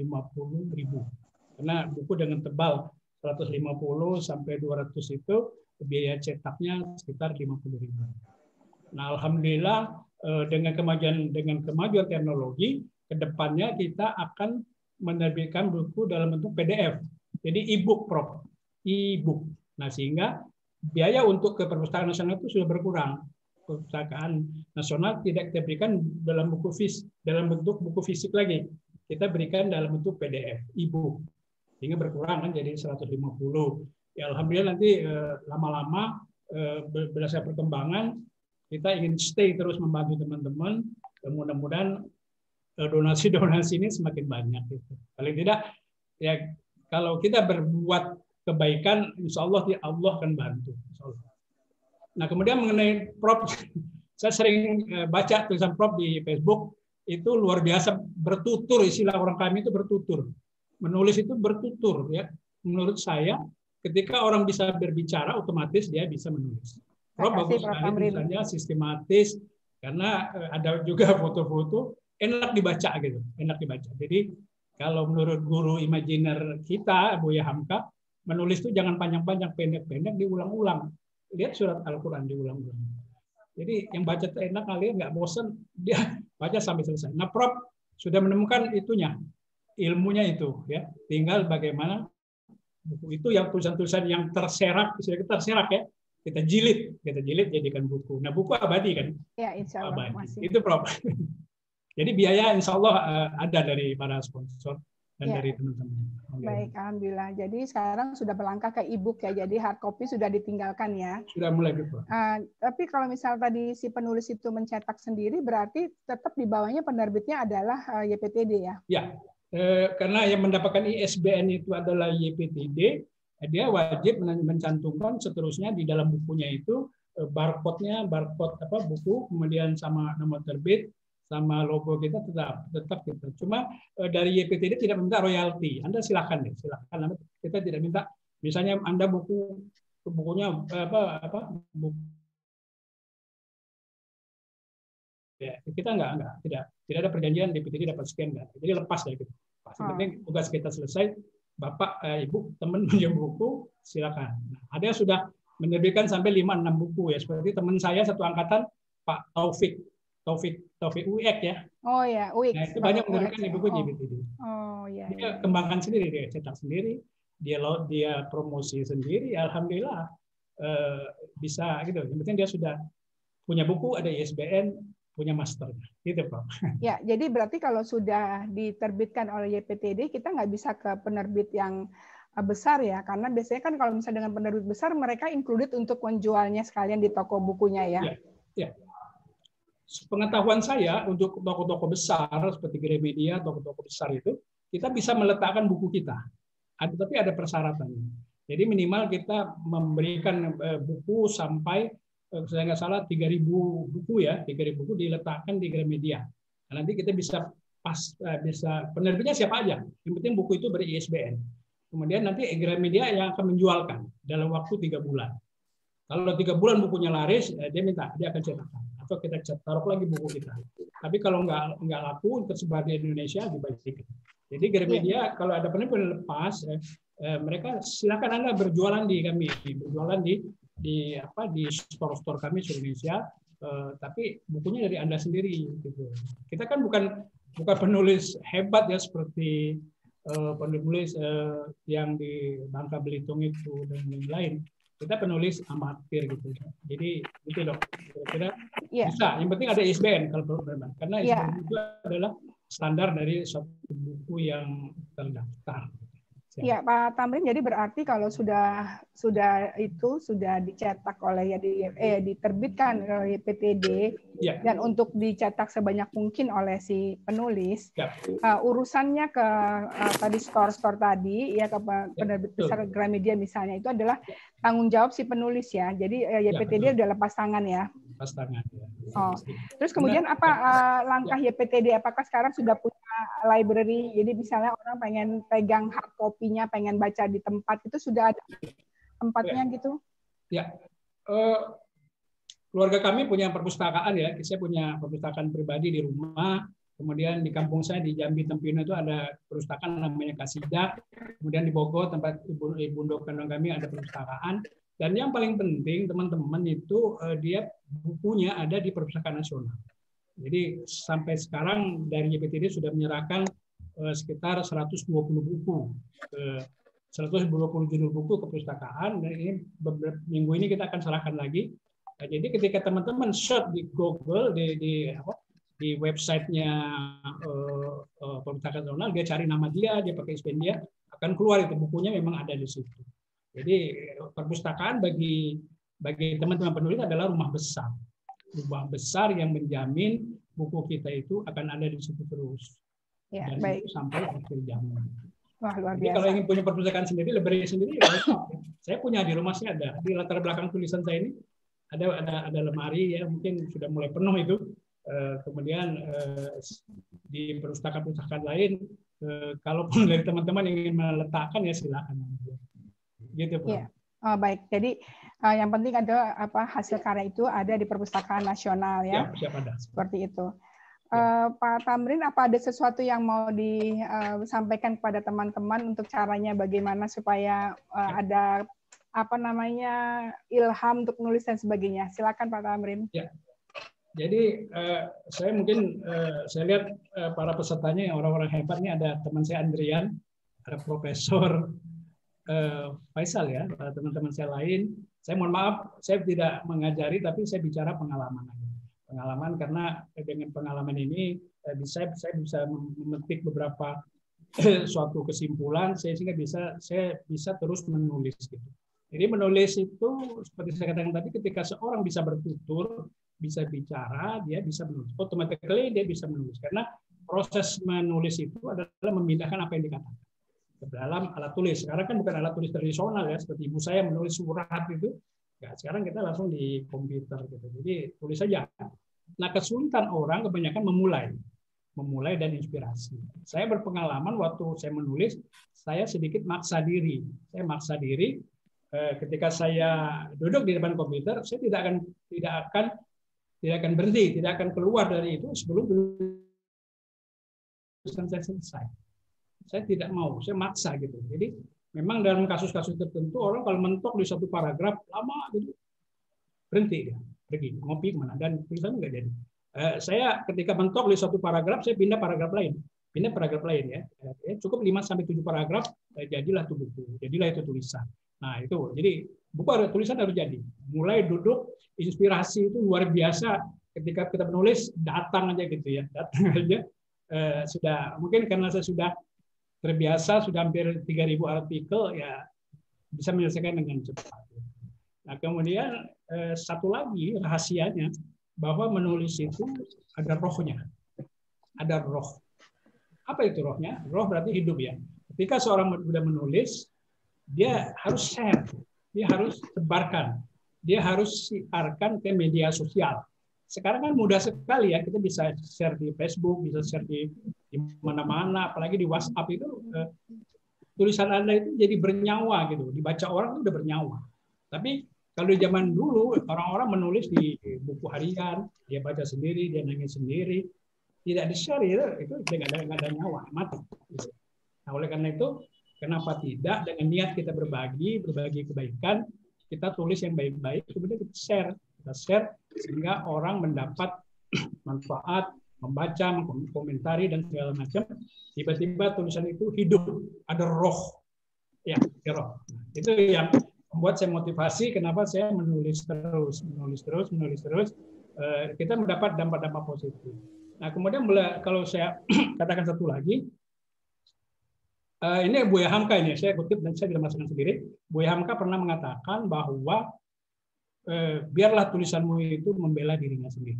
Karena buku dengan tebal 150 sampai 200 itu biaya cetaknya sekitar 50.000. Nah, alhamdulillah dengan kemajuan teknologi, kedepannya kita akan menerbitkan buku dalam bentuk PDF. Jadi e-book, Prof. E-book. Nah, sehingga biaya untuk ke perpustakaan nasional itu sudah berkurang. Perpustakaan nasional tidak kita berikan dalam bentuk buku fisik lagi. Kita berikan dalam bentuk PDF, e-book. Sehingga berkurang kan jadi 150. Ya alhamdulillah nanti lama-lama berdasarkan perkembangan kita ingin stay terus membantu teman-teman. Mudah-mudahan donasi-donasi ini semakin banyak. Gitu. Paling tidak ya kalau kita berbuat kebaikan, insya Allah Allah akan bantu. Nah kemudian mengenai Prof, saya sering baca tulisan Prof di Facebook itu luar biasa, bertutur, istilah orang kami itu bertutur. Menulis itu bertutur ya. Menurut saya ketika orang bisa berbicara otomatis dia bisa menulis. Prof bagus sekali tulisannya, sistematis karena ada juga foto-foto enak dibaca gitu, enak dibaca. Jadi kalau menurut guru imajiner kita Buya Hamka, menulis itu jangan panjang-panjang, pendek-pendek, diulang-ulang. Lihat surat Al-Quran diulang-ulang. Jadi yang baca itu enak, kalian nggak bosan, dia baca sampai selesai. Nah, Prof sudah menemukan itunya, ilmunya itu, ya. Tinggal bagaimana buku itu yang tulisan-tulisan yang terserak ya, kita jilid jadikan buku. Nah, buku abadi kan? Ya, insya Allah. Itu Prof. Jadi biaya insya Allah ada dari para sponsor dan dari teman-teman. Baik, alhamdulillah. Jadi sekarang sudah berlangkah ke e-book ya. Jadi hard copy sudah ditinggalkan ya. Sudah mulai gitu. Tapi kalau misal tadi si penulis itu mencetak sendiri, berarti tetap di bawahnya penerbitnya adalah YPTD ya? Ya, karena yang mendapatkan ISBN itu adalah YPTD, dia wajib mencantumkan seterusnya di dalam bukunya itu barcode buku, kemudian sama nomor terbit, sama logo kita tetap kita. Cuma dari YPTD tidak minta royalti. Anda silakan deh, silakan. Kita tidak minta. Misalnya Anda bukunya buku. Ya, kita tidak ada perjanjian YPTD dapat sekian enggak. Jadi lepas dari itu. Yang penting tugas kita selesai. Bapak, Ibu, teman punya buku, silakan. Nah, ada yang sudah menerbitkan sampai 5-6 buku ya. Seperti teman saya satu angkatan Pak Taufik UIK ya. Oh ya, UIK. Nah, itu banyak menerbitkan di buku YPTD. Oh ya. Dia kembangkan sendiri, dia cetak sendiri, dia promosi sendiri. Alhamdulillah bisa gitu. Yang penting dia sudah punya buku, ada ISBN, punya master. Gitu, Prof. Ya, jadi berarti kalau sudah diterbitkan oleh YPTD, kita nggak bisa ke penerbit yang besar ya, karena biasanya kan kalau misalnya dengan penerbit besar, mereka included untuk menjualnya sekalian di toko bukunya ya. Ya. Pengetahuan saya untuk toko-toko besar seperti Gramedia, toko-toko besar itu, kita bisa meletakkan buku kita. Tapi ada persyaratannya. Jadi minimal kita memberikan buku sampai, saya nggak salah, 3.000 buku ya, 3.000 buku diletakkan di Gramedia. Nah, nanti kita bisa penerbitnya siapa aja. Yang penting buku itu ber-ISBN. Kemudian nanti Gramedia yang akan menjualkan dalam waktu 3 bulan. Kalau 3 bulan bukunya laris, dia akan cetakkan. Atau kita taruh lagi buku kita. Tapi kalau nggak laku, tersebar di Indonesia, dibagikan. Jadi Gramedia kalau ada penerbit lepas, mereka silakan Anda berjualan di kami, berjualan di store-store kami di Indonesia, tapi bukunya dari Anda sendiri. Gitu. Kita kan bukan penulis hebat ya seperti penulis yang di Bangka Belitung itu dan yang lain. Kita penulis amatir gitu. Jadi gitu dok. Kira-kira bisa. Yang penting ada ISBN kalau perlu, karena ISBN itu adalah standar dari suatu buku yang terdaftar. Ya, Pak Tamrin, jadi berarti kalau sudah dicetak oleh diterbitkan oleh YPTD ya. Dan untuk dicetak sebanyak mungkin oleh si penulis, ya. Urusannya ke tadi store tadi ya, ke penerbit besar Gramedia misalnya, itu adalah tanggung jawab si penulis ya. Jadi YPTD udah lepas tangan ya. Lepas tangan ya. Oh. Terus kemudian apa langkah YPTD? Apakah sekarang sudah punya library? Jadi misalnya orang pengen pegang hard copy-nya, pengen baca di tempat, itu sudah ada tempatnya gitu? Ya. Keluarga kami punya perpustakaan ya. Saya punya perpustakaan pribadi di rumah. Kemudian di kampung saya di Jambi Tempino itu ada perpustakaan namanya Kasida. Kemudian di Bogor tempat ibu induk kandung kami ada perpustakaan. Dan yang paling penting teman-teman itu dia bukunya ada di Perpustakaan Nasional. Jadi sampai sekarang dari YPTD sudah menyerahkan sekitar 120 buku, 120 judul buku ke perpustakaan. Dan ini minggu ini kita akan serahkan lagi. Jadi ketika teman-teman search di Google di websitenya Perpustakaan Nasional, dia cari nama dia pakai ISBN dia, akan keluar itu bukunya memang ada di situ. Jadi perpustakaan bagi teman-teman penulis adalah rumah besar yang menjamin buku kita itu akan ada di situ terus. Ya, dan baik. Itu sampai akhir zaman. Wah, luar biasa. Jadi kalau ingin punya perpustakaan sendiri, library sendiri, saya punya di rumah saya ada. Di latar belakang tulisan saya ini ada lemari ya, mungkin sudah mulai penuh itu. Kemudian di perpustakaan lain, kalaupun dari teman-teman ingin meletakkan ya silakan. Gitu, Pak. Ya. Oh, baik. Jadi yang penting ada hasil karya itu ada di Perpustakaan Nasional ya. Siap ada. Seperti itu. Pak Tamrin, apa ada sesuatu yang mau disampaikan kepada teman-teman untuk caranya bagaimana supaya ada ilham untuk menulis dan sebagainya? Silakan Pak Tamrin. Ya. Jadi saya mungkin saya lihat para pesertanya yang orang-orang hebat ini, ada teman saya Andrian, ada Profesor Faisal ya, teman-teman saya lain. Saya mohon maaf, saya tidak mengajari, tapi saya bicara pengalaman. Pengalaman karena dengan pengalaman ini saya bisa memetik beberapa suatu kesimpulan, sehingga saya bisa terus menulis. Gitu. Jadi menulis itu seperti saya katakan tadi, ketika seorang bisa bertutur, bisa bicara, dia bisa menulis. Automatically dia bisa menulis karena proses menulis itu adalah memindahkan apa yang dikatakan ke dalam alat tulis. Sekarang kan bukan alat tulis tradisional ya, seperti ibu saya menulis surat itu. Ya, sekarang kita langsung di komputer gitu. Jadi tulis saja. Nah, kesulitan orang kebanyakan memulai dan inspirasi. Saya berpengalaman waktu saya menulis, saya sedikit maksa diri. Saya maksa diri ketika saya duduk di depan komputer, saya tidak akan berhenti, tidak akan keluar dari itu sebelum tulisan saya selesai. Saya tidak mau, saya maksa gitu. Jadi memang dalam kasus-kasus tertentu orang kalau mentok di satu paragraf lama gitu, berhenti dia, pergi ngopi kemana, dan tulisannya nggak jadi. Saya ketika mentok di satu paragraf, saya pindah paragraf lain ya. Cukup 5-7 paragraf, jadilah itu buku, jadilah itu tulisan. Nah itu, jadi buku tulisan harus jadi. Mulai duduk, inspirasi itu luar biasa. Ketika kita menulis, datang aja gitu ya, datang aja. Sudah mungkin karena saya sudah terbiasa, sudah hampir 3.000 artikel, ya bisa menyelesaikan dengan cepat. Nah, kemudian satu lagi rahasianya, bahwa menulis itu ada rohnya. Ada roh. Apa itu rohnya? Roh berarti hidup ya. Ketika seorang sudah menulis, dia harus share, dia harus sebarkan, dia harus siarkan ke media sosial. Sekarang kan mudah sekali ya, kita bisa share di Facebook, bisa share di mana-mana, apalagi di WhatsApp itu tulisan Anda itu jadi bernyawa gitu, dibaca orang itu udah bernyawa. Tapi kalau di zaman dulu orang-orang menulis di buku harian, dia baca sendiri, dia nangis sendiri, tidak di-share itu nggak ada nyawa, mati. Nah, oleh karena itu, kenapa tidak dengan niat kita berbagi kebaikan, kita tulis yang baik-baik, kemudian kita share sehingga orang mendapat manfaat, membaca, mengkomentari dan segala macam. Tiba-tiba tulisan itu hidup, ada roh, ya, roh. Itu yang membuat saya motivasi. Kenapa saya menulis terus. Kita mendapat dampak-dampak positif. Nah, kemudian kalau saya katakan satu lagi, ini Buya Hamka ini, saya kutip dan saya tidak masukkan sendiri. Buya Hamka pernah mengatakan bahwa biarlah tulisanmu itu membela dirinya sendiri.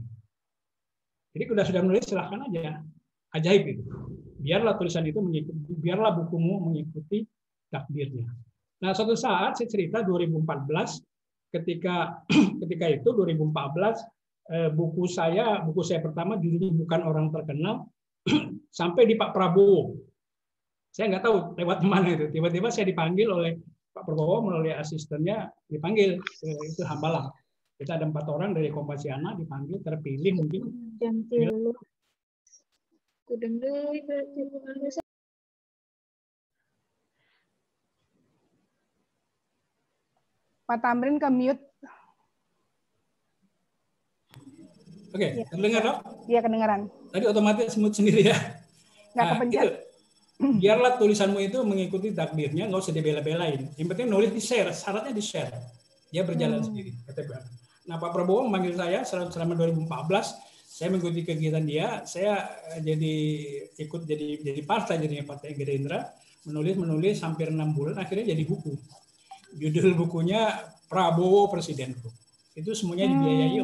Jadi sudah menulis silahkan aja, ajaib itu. Biarlah tulisan itu mengikuti, biarlah bukumu mengikuti takdirnya. Nah, suatu saat saya cerita 2014 ketika itu 2014 buku saya pertama judulnya Bukan Orang Terkenal sampai di Pak Prabowo. Saya nggak tahu lewat mana itu. Tiba-tiba saya dipanggil oleh Pak Prabowo melalui asistennya, dipanggil itu Hambalang. Kita ada 4 orang dari Kompasiana dipanggil, terpilih mungkin. Pak Tamrin ke mute. Oke, terdengar dok? Iya, kedengaran. Tadi otomatis smooth sendiri ya. Nggak kepencet. Biarlah tulisanmu itu mengikuti takdirnya, nggak usah dibela-belain. Yang penting nulis di-share, syaratnya di-share. Dia berjalan sendiri. Nah, Pak Prabowo memanggil saya selama 2014, saya mengikuti kegiatan dia, saya ikut jadi partai, jadinya Partai Gerindra, menulis hampir 6 bulan, akhirnya jadi buku. Judul bukunya Prabowo Presidenku. Itu semuanya dibiayai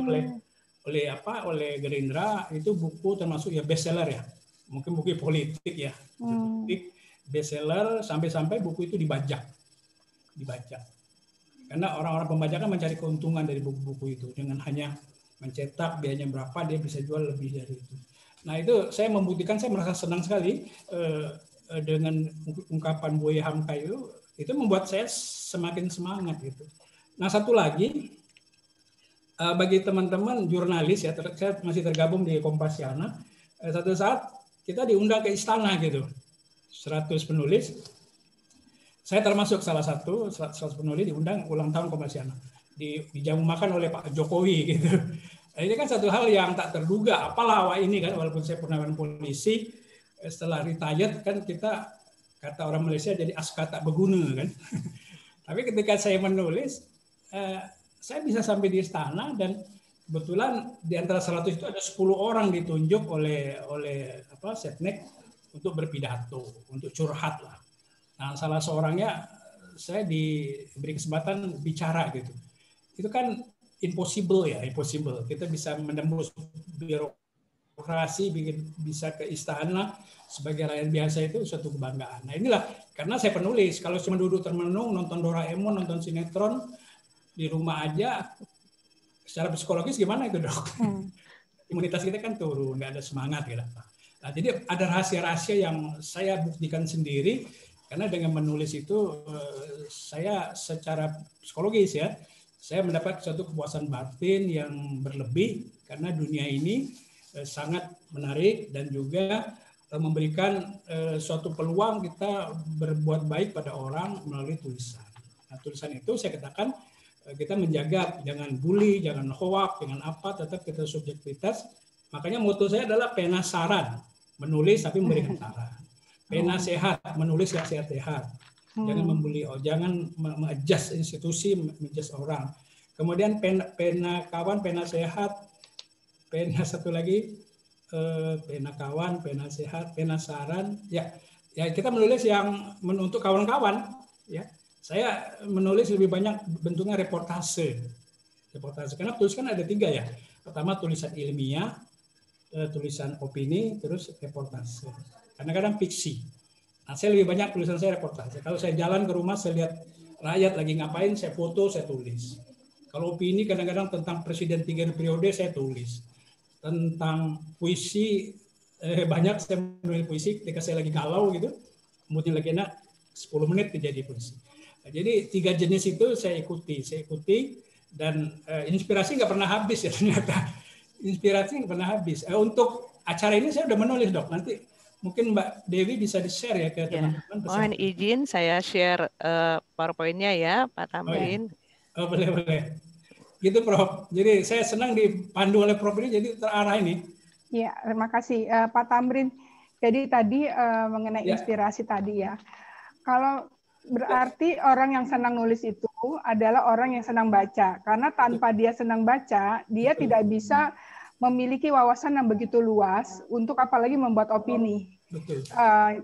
oleh Gerindra. Itu buku termasuk ya bestseller ya. Mungkin buku politik ya. Politik bestseller sampai buku itu dibajak. Karena orang-orang pembajak kan mencari keuntungan dari buku-buku itu. Dengan hanya mencetak biayanya berapa, dia bisa jual lebih dari itu. Nah, itu saya membuktikan, saya merasa senang sekali dengan ungkapan Buya Hamka itu membuat saya semakin semangat gitu. Nah, satu lagi bagi teman-teman jurnalis ya, saya masih tergabung di Kompasiana. Satu saat kita diundang ke istana gitu, 100 penulis. Saya termasuk salah satu 100 penulis diundang ulang tahun Kompasiana. Dijamu makan oleh Pak Jokowi gitu. Nah, ini kan satu hal yang tak terduga. Apalah awak ini kan, walaupun saya purnawan polisi, setelah retired kan kita, kata orang Malaysia, jadi aska tak berguna kan. Tapi ketika saya menulis, saya bisa sampai di istana dan kebetulan di antara 100 itu ada 10 orang ditunjuk oleh Setnek untuk berpidato, untuk curhat lah. Nah, salah seorangnya saya diberi kesempatan bicara gitu. Itu kan impossible. Kita bisa menembus birokrasi, bisa ke istana sebagai rakyat biasa, itu suatu kebanggaan. Nah, inilah karena saya penulis. Kalau cuma duduk termenung, nonton Doraemon, nonton sinetron di rumah aja, secara psikologis gimana itu dok? Imunitas kita kan turun, nggak ada semangat gitu. Nah, jadi ada rahasia-rahasia yang saya buktikan sendiri. Karena dengan menulis itu saya secara psikologis ya, saya mendapat suatu kepuasan batin yang berlebih karena dunia ini sangat menarik dan juga memberikan suatu peluang kita berbuat baik pada orang melalui tulisan. Nah, tulisan itu saya katakan kita menjaga, jangan bully, jangan hoak, jangan apa, tetap kita subjektivitas. Makanya moto saya adalah penasaran, menulis tapi memberikan saran. Pena sehat, menulis yang sehat-sehat. Jangan membuli, jangan mengadjust institusi, mengadjust orang. Kemudian pena kawan, pena sehat. Pena satu lagi, pena kawan, pena sehat, pena saran. Ya kita menulis yang untuk kawan-kawan. Ya, saya menulis lebih banyak bentuknya reportase. Karena tulis kan ada 3 ya. Pertama tulisan ilmiah, tulisan opini, terus reportase. Kadang-kadang fiksi. Nah, saya lebih banyak tulisan saya reportase. Kalau saya jalan ke rumah, saya lihat rakyat lagi ngapain, saya foto, saya tulis. Kalau opini kadang-kadang tentang presiden 3 periode, saya tulis. Tentang puisi, banyak saya menulis puisi ketika saya lagi galau gitu. Kemudian lagi enak, 10 menit jadi puisi. Nah, jadi 3 jenis itu saya ikuti dan inspirasi nggak pernah habis ya ternyata. Inspirasi nggak pernah habis. Untuk acara ini saya udah menulis dok. Nanti mungkin Mbak Dewi bisa di-share ya ke teman-teman. Mohon izin saya share PowerPoint-nya ya, Pak Tamrin. Oh, boleh. Gitu Prof. Jadi saya senang dipandu oleh Prof ini, jadi terarah ini. Ya, terima kasih Pak Tamrin. Jadi tadi mengenai inspirasi tadi ya. Kalau berarti orang yang senang nulis itu adalah orang yang senang baca. Karena tanpa dia senang baca, dia tidak bisa memiliki wawasan yang begitu luas untuk apalagi membuat opini. Betul.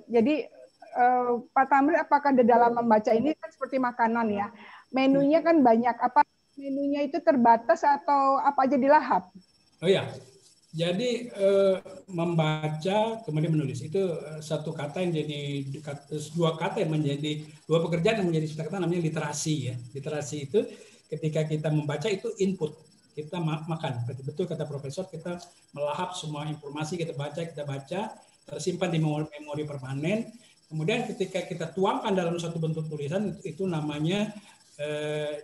Jadi Pak Tamrin, apakah di dalam membaca ini kan seperti makanan ya, menunya kan banyak, apa menunya itu terbatas atau apa aja dilahap? Oh ya, jadi membaca kemudian menulis itu satu kata yang jadi dua kata yang menjadi dua pekerjaan yang menjadi satu kata, namanya literasi ya. Literasi itu ketika kita membaca itu input, kita makan. Betul kata Profesor, kita melahap semua informasi, kita baca, tersimpan di memori permanen. Kemudian ketika kita tuangkan dalam satu bentuk tulisan, itu namanya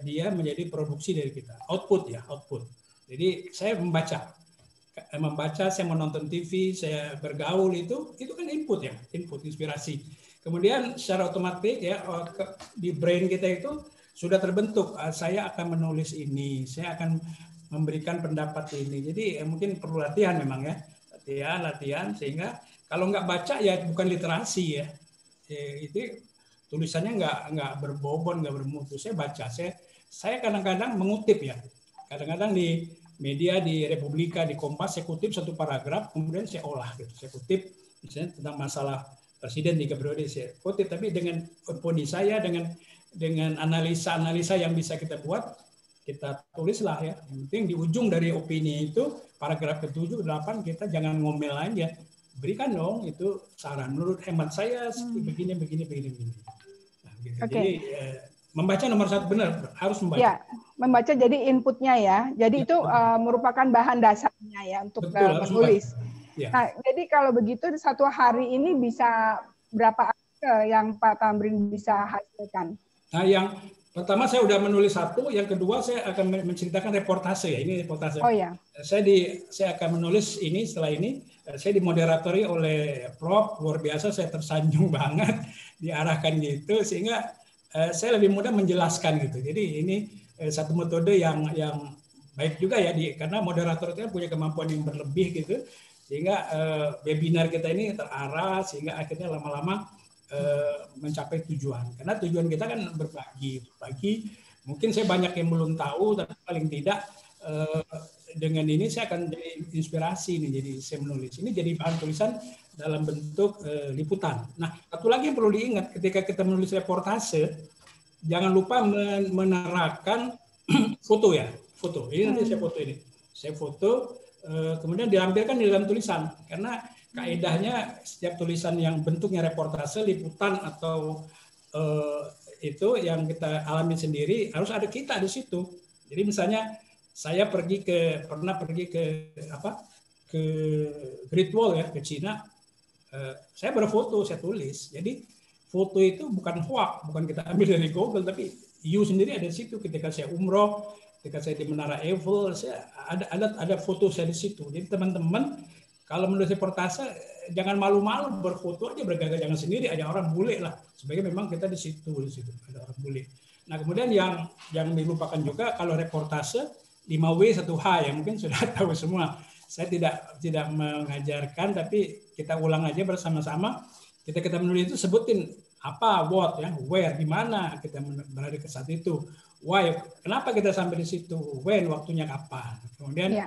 dia menjadi produksi dari kita, output ya, output. Jadi saya membaca, saya menonton TV, saya bergaul, itu kan input ya, input inspirasi. Kemudian secara otomatis ya di brain kita itu sudah terbentuk, saya akan menulis ini, saya akan memberikan pendapat ini. Jadi mungkin perlu latihan memang ya, latihan sehingga kalau nggak baca ya bukan literasi ya. Itu tulisannya nggak berbobon, nggak bermutu. Saya baca, saya kadang-kadang mengutip ya. Kadang-kadang di media, di Republika, di Kompas, saya kutip satu paragraf, kemudian saya olah gitu. Saya kutip misalnya tentang masalah presiden 3 periode, saya kutip, tapi dengan opini saya, dengan analisa yang bisa kita buat, kita tulislah ya. Yang penting di ujung dari opini itu, paragraf ke-7, 8, kita jangan ngomel aja. Berikan dong itu saran. Menurut hemat saya begini. Nah, gitu. Okay. Jadi membaca nomor 1, benar harus membaca. Ya, membaca jadi inputnya ya. Jadi ya, itu merupakan bahan dasarnya ya untuk menulis. Ya. Nah, jadi kalau begitu satu hari ini bisa berapa artikel yang Pak Tamrin bisa hasilkan? Nah, yang pertama saya udah menulis 1, yang kedua saya akan menceritakan reportase ya. Ini reportase. Oh ya. Saya akan menulis ini setelah ini. Saya dimoderatori oleh Prof, luar biasa, saya tersanjung banget diarahkan gitu sehingga saya lebih mudah menjelaskan gitu. Jadi ini satu metode yang baik juga ya, karena moderator itu punya kemampuan yang berlebih gitu sehingga webinar kita ini terarah sehingga akhirnya lama-lama mencapai tujuan. Karena tujuan kita kan berbagi. Mungkin saya banyak yang belum tahu, tapi paling tidak dengan ini saya akan jadi inspirasi nih, jadi saya menulis. Ini jadi bahan tulisan dalam bentuk liputan. Nah, satu lagi yang perlu diingat ketika kita menulis reportase, jangan lupa menerapkan foto ya, foto. Ini nanti saya foto ini. Saya foto, kemudian diambilkan di dalam tulisan. Karena kaedahnya setiap tulisan yang bentuknya reportase, liputan atau itu yang kita alami sendiri harus ada kita di situ. Jadi misalnya saya pernah pergi ke Great Wall ya, ke Cina. Saya berfoto, saya tulis. Jadi foto itu bukan hoax, bukan kita ambil dari Google, tapi you sendiri ada di situ. Ketika saya umroh, ketika saya di Menara Eiffel, saya ada foto saya di situ. Jadi teman-teman kalau menulis reportase jangan malu-malu, berfoto aja, bergaya, jangan sendiri, ada orang bule lah. Sebagai memang kita di situ ada orang bule. Nah kemudian yang dilupakan juga kalau reportase 5W 1H ya, mungkin sudah tahu semua. Saya tidak mengajarkan, tapi kita ulang aja bersama-sama. Kita menulis itu sebutin apa, what ya, where, di mana kita berada ke saat itu, why, kenapa kita sampai di situ, when, waktunya kapan. Kemudian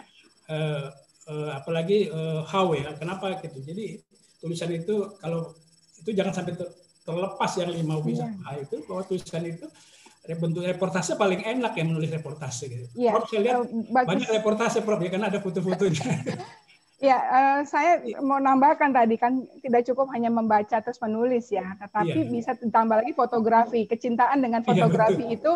apalagi how ya, kenapa gitu. Jadi tulisan itu kalau itu jangan sampai terlepas yang 5W 1H itu, bahwa tulisan itu bentuk reportase paling enak ya, menulis reportase gitu. Ya, Prof, saya lihat banyak reportase Prof ya, karena ada foto-fotonya. Ya, saya mau nambahkan tadi kan tidak cukup hanya membaca terus menulis ya, tetapi bisa ditambah lagi fotografi. Kecintaan dengan fotografi itu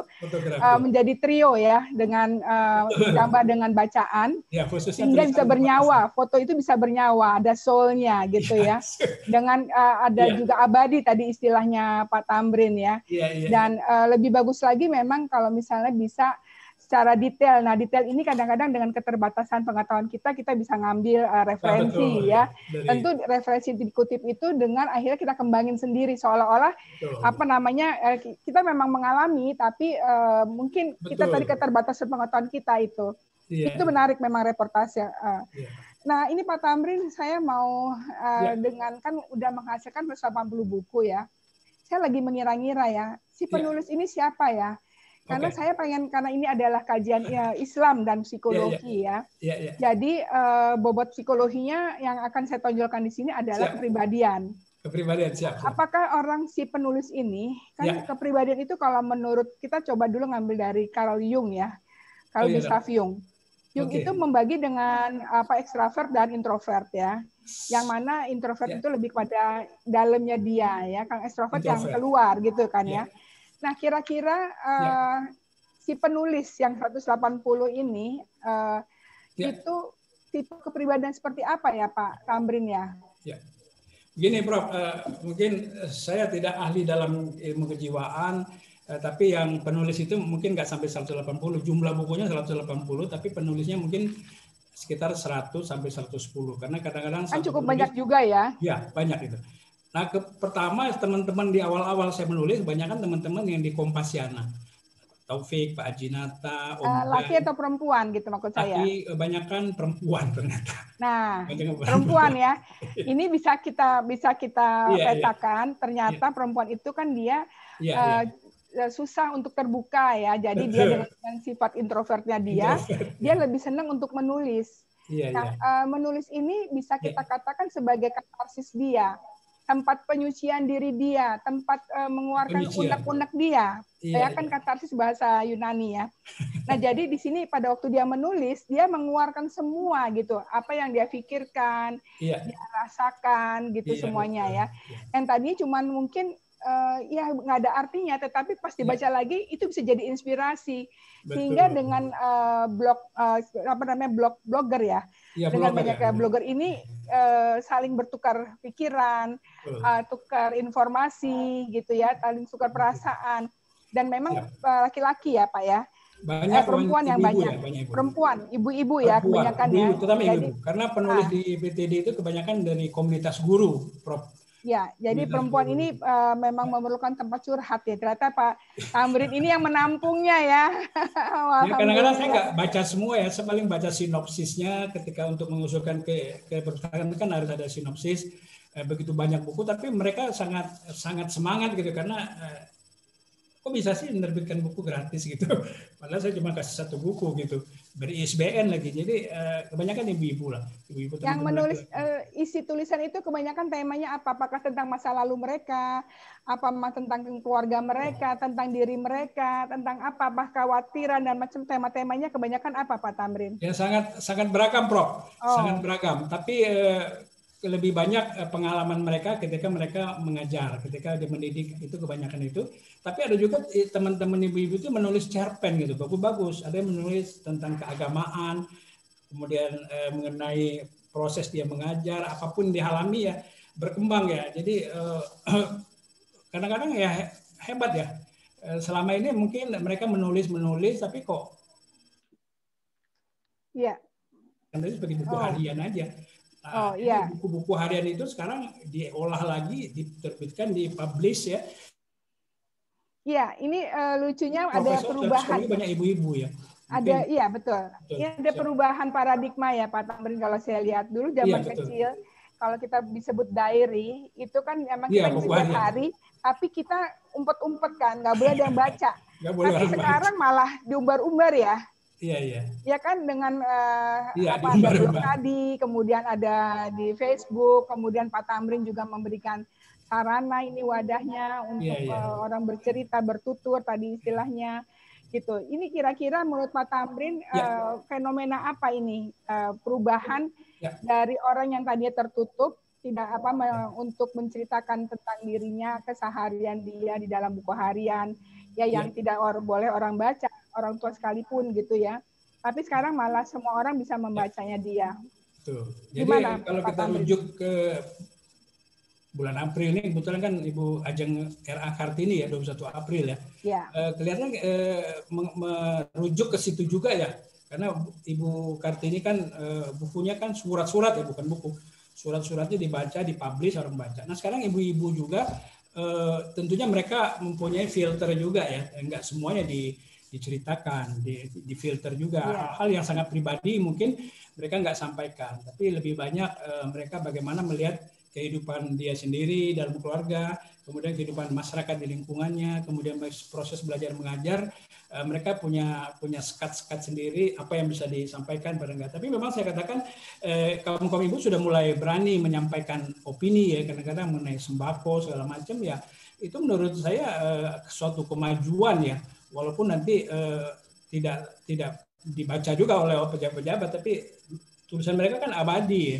menjadi trio ya, dengan ditambah dengan bacaan, sehingga bisa bernyawa. Foto itu bisa bernyawa, ada soul-nya gitu ya. Dengan ada juga abadi tadi istilahnya Pak Tamrin ya. Dan lebih bagus lagi memang kalau misalnya bisa secara detail. Nah, detail ini kadang-kadang dengan keterbatasan pengetahuan kita bisa ngambil referensi ya. Tentu referensi dikutip itu dengan akhirnya kita kembangin sendiri seolah-olah kita memang mengalami, tapi mungkin kita tadi keterbatasan pengetahuan kita itu. Itu menarik memang reportase. Nah, ini Pak Tamrin, saya mau dengan kan udah menghasilkan 180 buku ya. Saya lagi mengira-ngira ya, si penulis ini siapa ya? Karena saya pengen, karena ini adalah kajian Islam dan psikologi ya. Jadi bobot psikologinya yang akan saya tonjolkan di sini adalah kepribadian. Kepribadian, siap. Apakah orang si penulis ini, kan kepribadian itu kalau menurut kita coba dulu ngambil dari Carl Jung ya. Carl Gustav Jung. Jung itu membagi dengan ekstrovert dan introvert ya. Yang mana introvert itu lebih kepada dalamnya dia ya, kan ekstrovert yang keluar gitu kan ya. Nah, kira-kira si penulis yang 180 ini itu tipe kepribadian seperti apa ya Pak Tamrin ya? Gini Prof, mungkin saya tidak ahli dalam ilmu kejiwaan, tapi yang penulis itu mungkin nggak sampai 180, jumlah bukunya 180, tapi penulisnya mungkin sekitar 100 sampai 110, karena kadang-kadang kan cukup banyak juga ya? Ya, banyak itu. Nah, pertama teman-teman di awal-awal saya menulis, kebanyakan teman-teman yang di Kompasiana. Taufik, Pak Ajinata, Om laki atau perempuan gitu maksud saya? Tapi kebanyakan perempuan ternyata. Nah, perempuan ya. Ini bisa kita petakan, ternyata perempuan itu kan dia susah untuk terbuka ya. Jadi dia dengan sifat introvertnya dia lebih senang untuk menulis. Menulis ini bisa kita katakan sebagai katarsis dia, tempat penyucian diri dia, tempat mengeluarkan unek-unek dia. Kan katarsis bahasa Yunani ya. Nah, jadi di sini pada waktu dia menulis, dia mengeluarkan semua gitu, apa yang dia pikirkan, dia rasakan gitu semuanya ya. Yang tadi cuman mungkin nggak ada artinya, tetapi pas dibaca lagi itu bisa jadi inspirasi. Sehingga dengan blogger ya, dengan banyak blogger ini saling bertukar pikiran, tukar informasi gitu ya, saling tukar perasaan. Dan memang laki-laki ya Pak ya, banyak perempuan yang banyak, perempuan, ibu-ibu ya kebanyakan ya. Terutama ibu, karena penulis di PTD itu kebanyakan dari komunitas guru, Prof. Ya, jadi perempuan ini memang memerlukan tempat curhat ya. Ternyata Pak Tamrin ini yang menampungnya ya. Kadang-kadang saya nggak baca semua ya, saya paling baca sinopsisnya ketika untuk mengusulkan ke perpustakaan kan harus ada sinopsis. Begitu banyak buku, tapi mereka sangat semangat gitu karena kok bisa sih menerbitkan buku gratis gitu. Padahal saya cuma kasih satu buku gitu, beri ISBN lagi. Jadi kebanyakan ibu-ibu lah. Ibu-ibu yang menulis isi tulisan itu kebanyakan temanya apa? Apakah tentang masa lalu mereka, apa tentang keluarga mereka, tentang diri mereka, tentang apa? Apakah kekhawatiran dan macam tema-temanya kebanyakan apa Pak Tamrin? Ya sangat beragam, Prof. Sangat beragam. Tapi lebih banyak pengalaman mereka ketika mereka mengajar, ketika dia mendidik, itu kebanyakan itu. Tapi ada juga teman-teman ibu-ibu itu menulis cerpen gitu, bagus-bagus. Ada yang menulis tentang keagamaan, kemudian mengenai proses dia mengajar, apapun dialami ya, berkembang ya. Jadi kadang-kadang ya hebat ya. Selama ini mungkin mereka menulis, tapi kok seperti buku harian aja. Buku-buku harian itu sekarang diolah lagi, diterbitkan, dipublish ya. Iya, ini lucunya ada perubahan. Banyak ibu-ibu ya. Ada, iya betul. Ini ada perubahan paradigma ya Pak Tamrin. Kalau saya lihat dulu zaman kecil, kalau kita disebut diary, itu kan memang kita setiap hari, tapi kita umpet-umpet kan, nggak boleh ada yang baca. Tapi sekarang malah diumbar-umbar ya. Iya. Ya kan dengan ada blog tadi, kemudian ada di Facebook, kemudian Pak Tamrin juga memberikan sarana ini wadahnya untuk orang bercerita, bertutur tadi istilahnya gitu. Ini kira-kira menurut Pak Tamrin fenomena apa ini perubahan dari orang yang tadinya tertutup tidak untuk menceritakan tentang dirinya, keseharian dia di dalam buku harian ya yang tidak boleh orang baca, orang tua sekalipun gitu ya. Tapi sekarang malah semua orang bisa membacanya dia. Tuh. Jadi gimana, kalau kita rujuk ke bulan April ini, kebetulan kan Ibu Ajeng R.A. Kartini ya, 21 April ya. Kelihatannya merujuk ke situ juga ya. Karena Ibu Kartini kan bukunya kan surat-surat ya, bukan buku. Surat-suratnya dibaca, dipublish, orang baca. Nah sekarang ibu-ibu juga tentunya mereka mempunyai filter juga ya. Enggak semuanya diceritakan, difilter juga. Hal-hal yang sangat pribadi mungkin mereka nggak sampaikan. Tapi lebih banyak mereka bagaimana melihat kehidupan dia sendiri dalam keluarga, kemudian kehidupan masyarakat di lingkungannya, kemudian proses belajar mengajar, mereka punya sekat-sekat sendiri apa yang bisa disampaikan pada enggak. Tapi memang saya katakan kaum ibu sudah mulai berani menyampaikan opini ya, kadang-kadang mengenai sembako segala macam ya. Itu menurut saya suatu kemajuan ya, walaupun nanti tidak dibaca juga oleh pejabat-pejabat, tapi tulisan mereka kan abadi ya.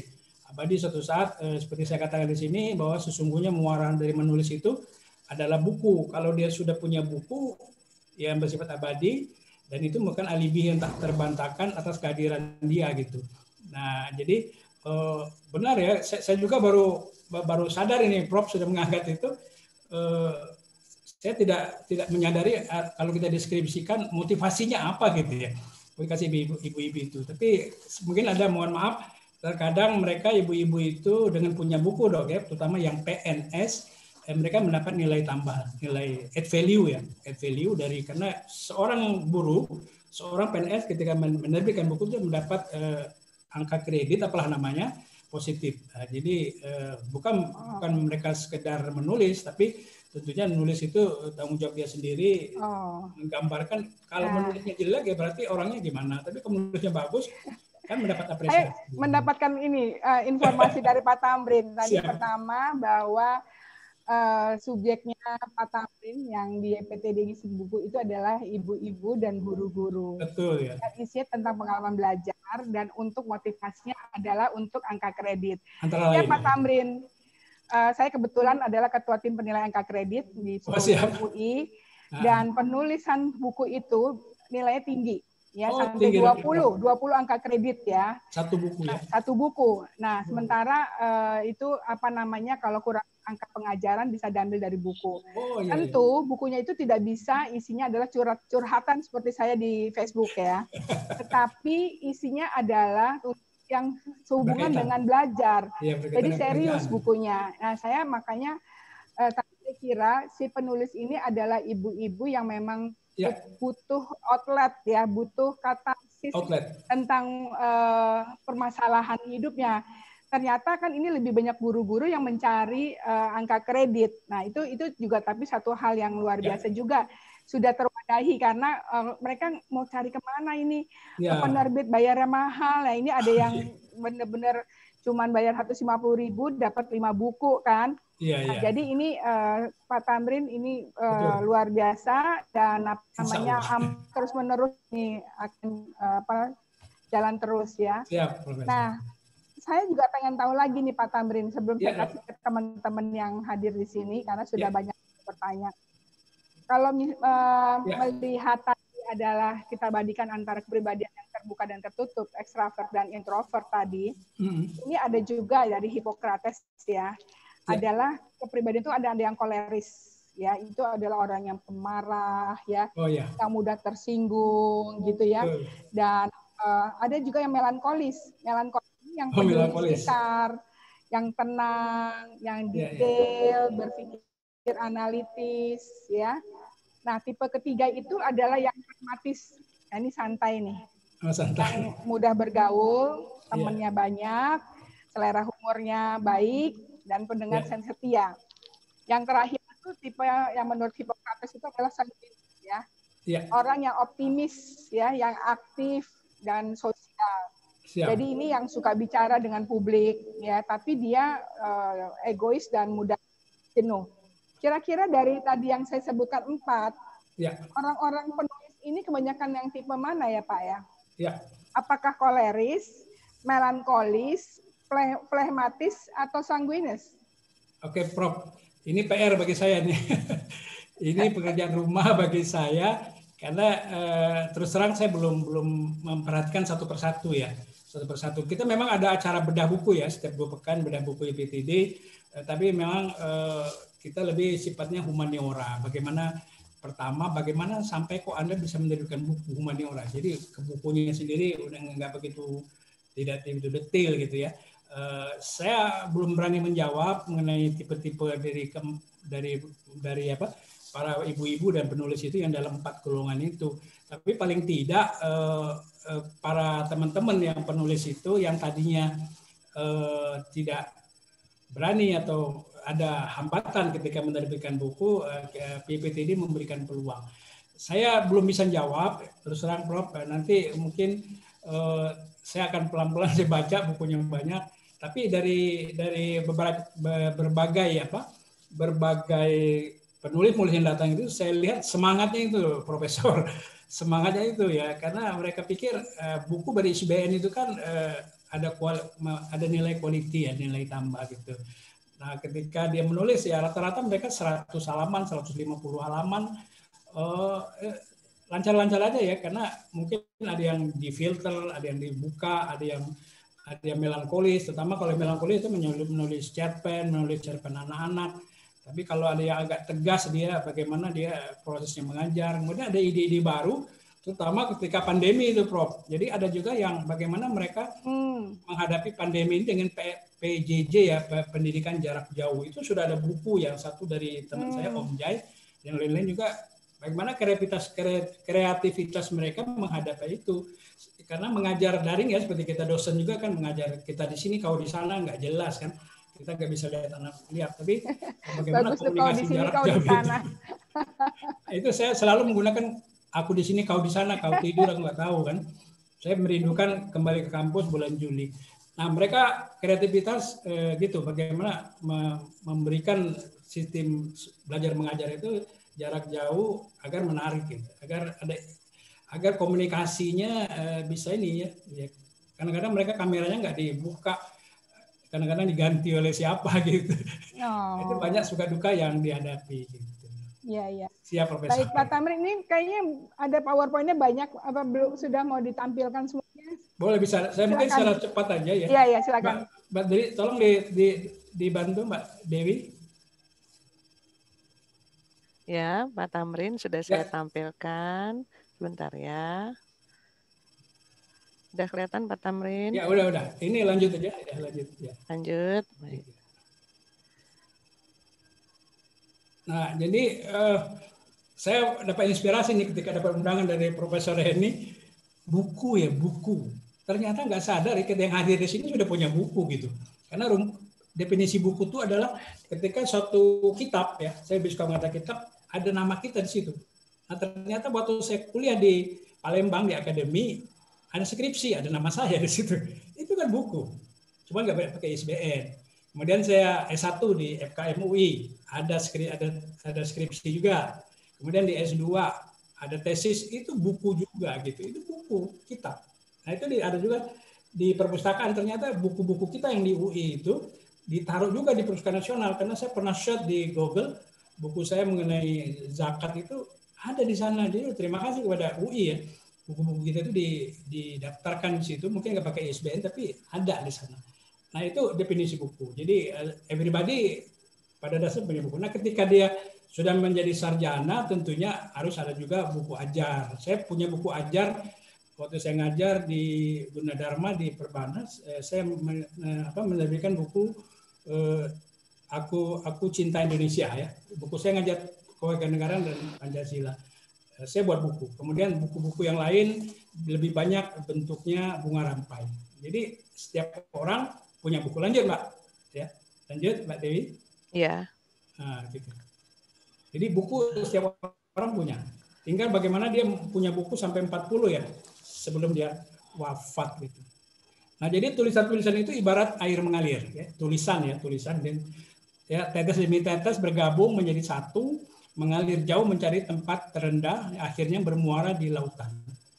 Abadi suatu saat, seperti saya katakan di sini, bahwa sesungguhnya muara dari menulis itu adalah buku. Kalau dia sudah punya buku yang bersifat abadi, dan itu bukan alibi yang tak terbantahkan atas kehadiran dia gitu. Nah, jadi benar ya, saya juga baru sadar ini, Prof sudah mengangkat itu. Saya tidak menyadari kalau kita deskripsikan motivasinya apa gitu ya, motivasi ibu-ibu itu. Tapi mungkin ada, mohon maaf, terkadang mereka ibu-ibu itu dengan punya buku dok ya, terutama yang PNS, mereka mendapat nilai tambah, nilai add value ya, add value dari, karena seorang buruh, seorang PNS ketika menerbitkan buku itu mendapat angka kredit apalah namanya positif. Nah, jadi bukan mereka sekedar menulis, tapi tentunya menulis itu tanggung jawab dia sendiri, menggambarkan. Kalau menulisnya jelek ya berarti orangnya gimana, tapi kalau menulisnya bagus kan mendapat apresiasi. Saya mendapatkan ini informasi dari Pak Tamrin tadi. Pertama bahwa subjeknya Pak Tamrin yang di PTD buku itu adalah ibu-ibu dan guru-guru. Betul ya. Dan isinya tentang pengalaman belajar, dan untuk motivasinya adalah untuk angka kredit. Ya Pak Tamrin, saya kebetulan adalah ketua tim penilaian angka kredit di UI, dan penulisan buku itu nilainya tinggi. Ya, sampai 20 angka kredit ya. Satu buku ya. Satu buku. Nah, sementara itu apa namanya, kalau kurang angka pengajaran bisa diambil dari buku. Tentu bukunya itu tidak bisa isinya adalah curhatan seperti saya di Facebook ya. Tetapi isinya adalah yang sehubungan dengan belajar. Jadi serius bukunya. Nah, saya makanya saya kira si penulis ini adalah ibu-ibu yang memang butuh outlet ya, butuh katarsis tentang permasalahan hidupnya. Ternyata kan ini lebih banyak guru-guru yang mencari angka kredit. Nah, itu juga tapi satu hal yang luar biasa juga sudah terwadahi, karena mereka mau cari kemana ini, penerbit bayarnya mahal. Nah, ini ada yang benar-benar cuman bayar 150.000 dapat 5 buku kan. Nah, jadi ini Pak Tamrin ini luar biasa, dan apa namanya terus menerus nih akan jalan terus ya. Nah, saya juga pengen tahu lagi nih Pak Tamrin, sebelum saya kasih ke teman-teman yang hadir di sini karena sudah banyak bertanya. Kalau melihat tadi adalah kita bandingkan antara kepribadian yang terbuka dan tertutup, ekstrovert dan introvert tadi, ini ada juga dari Hippocrates ya. Adalah kepribadian itu ada yang koleris ya, itu adalah orang yang pemarah ya, yang mudah tersinggung gitu ya, dan ada juga yang melankolis yang peduli sekitar, yang tenang, yang detail, berpikir analitis ya. Nah, tipe ketiga itu adalah yang pragmatis. Nah, ini santai nih, yang mudah bergaul, temannya banyak, selera humornya baik, dan pendengar setia. Yang terakhir itu tipe yang menurut Hippocrates itu adalah sanguinis ya. Orang yang optimis ya, yang aktif dan sosial. Jadi ini yang suka bicara dengan publik ya, tapi dia egois dan mudah jenuh. Kira-kira dari tadi yang saya sebutkan 4, orang-orang penulis ini kebanyakan yang tipe mana ya Pak ya? Apakah koleris, melankolis, flekmatis, atau sanguinis? Oke, Prof. Ini PR bagi saya nih. Ini pekerjaan rumah bagi saya, karena terus terang saya belum memperhatikan satu persatu ya. Satu persatu. Kita memang ada acara bedah buku ya, setiap 2 pekan bedah buku IPTD, tapi memang kita lebih sifatnya humaniora. Bagaimana sampai kok Anda bisa menerbitkan buku humaniora. Jadi ke bukunya sendiri udah nggak begitu, tidak begitu detail gitu ya. Saya belum berani menjawab mengenai tipe-tipe dari apa para ibu-ibu dan penulis itu yang dalam 4 golongan itu. Tapi paling tidak para teman-teman yang penulis itu yang tadinya tidak berani atau ada hambatan ketika menerbitkan buku, PPTD memberikan peluang. Saya belum bisa jawab, terus terang Prof. Nanti mungkin saya akan pelan-pelan saya baca bukunya banyak. Tapi dari berbagai penulis yang datang itu, saya lihat semangatnya itu, Profesor, semangatnya itu ya, karena mereka pikir buku dari ISBN itu kan ada nilai quality ya, nilai tambah gitu. Nah, ketika dia menulis ya rata-rata mereka 100 halaman, 150 halaman. Lancar-lancar aja ya, karena mungkin ada yang difilter, ada yang dibuka, ada yang melankolis, terutama kalau melankolis itu menulis cerpen anak-anak. Tapi kalau ada yang agak tegas dia bagaimana dia prosesnya mengajar. Kemudian ada ide-ide baru, terutama ketika pandemi itu Prof. Jadi ada juga yang bagaimana mereka menghadapi pandemi ini dengan PJJ ya, pendidikan jarak jauh. Itu sudah ada buku yang satu dari teman saya Om Jai, yang lain-lain juga. Bagaimana kreativitas mereka menghadapi itu, karena mengajar daring ya seperti kita dosen juga kan mengajar kita di sini kau di sana nggak jelas kan, kita nggak bisa lihat tapi bagaimana komunikasi jarak jauh itu. Itu saya selalu menggunakan aku di sini kau di sana, kau tidur aku nggak tahu kan. Saya merindukan kembali ke kampus bulan Juli. Nah mereka kreativitas gitu, bagaimana memberikan sistem belajar mengajar itu jarak jauh agar menarik, gitu. agar komunikasinya bisa ini ya. Kadang-kadang mereka kameranya nggak dibuka, kadang-kadang diganti oleh siapa gitu. Itu banyak suka duka yang dihadapi. Gitu. Iya. Siap Profesor. Baik Pak Tamrin, ini kayaknya ada PowerPoint-nya banyak, apa belum sudah mau ditampilkan semuanya? Boleh bisa, saya mungkin secara cepat aja ya. Iya silakan. Mbak Dewi, tolong dibantu Mbak Dewi. Ya, Pak Tamrin sudah saya tampilkan. Sebentar ya. Sudah kelihatan Pak Tamrin? Ya, udah. Ini lanjut aja. Ya, lanjut. Ya. Lanjut. Baik. Nah, jadi saya dapat inspirasi nih ketika dapat undangan dari Profesor Heni. Buku. Ternyata nggak sadar kita yang hadir di sini sudah punya buku gitu. Karena definisi buku itu adalah ketika suatu kitab ya, saya bisa mengatakan kitab, ada nama kita di situ. Nah ternyata waktu saya kuliah di Palembang di akademi, ada skripsi, ada nama saya di situ. Itu kan buku. Cuma nggak pakai ISBN. Kemudian saya S1 di FKM UI, ada skripsi juga. Kemudian di S2 ada tesis, itu buku juga gitu. Itu buku kitab. Nah itu ada juga di perpustakaan, ternyata buku-buku kita yang di UI itu ditaruh juga di Perpustakaan Nasional, karena saya pernah search di Google buku saya mengenai zakat itu ada di sana. Jadi terima kasih kepada UI ya, buku-buku kita itu didaftarkan di situ, mungkin nggak pakai ISBN tapi ada di sana. Nah itu definisi buku. Jadi everybody pada dasarnya punya buku. Nah ketika dia sudah menjadi sarjana tentunya harus ada juga buku ajar. Saya punya buku ajar. Waktu saya ngajar di Gunadarma di Perbanas, saya menerbitkan buku Aku Cinta Indonesia ya. Buku saya ngajar kewarganegaraan dan Pancasila. Saya buat buku. Kemudian buku-buku yang lain lebih banyak bentuknya bunga rampai. Jadi setiap orang punya buku. Lanjut Mbak. Ya, lanjut Mbak Dewi. Iya. Nah, gitu. Jadi buku setiap orang punya. Tinggal bagaimana dia punya buku sampai 40 ya sebelum dia wafat gitu. Nah, jadi tulisan-tulisan itu ibarat air mengalir ya, tulisan dan ya tetes demi tetes bergabung menjadi satu, mengalir jauh mencari tempat terendah, akhirnya bermuara di lautan.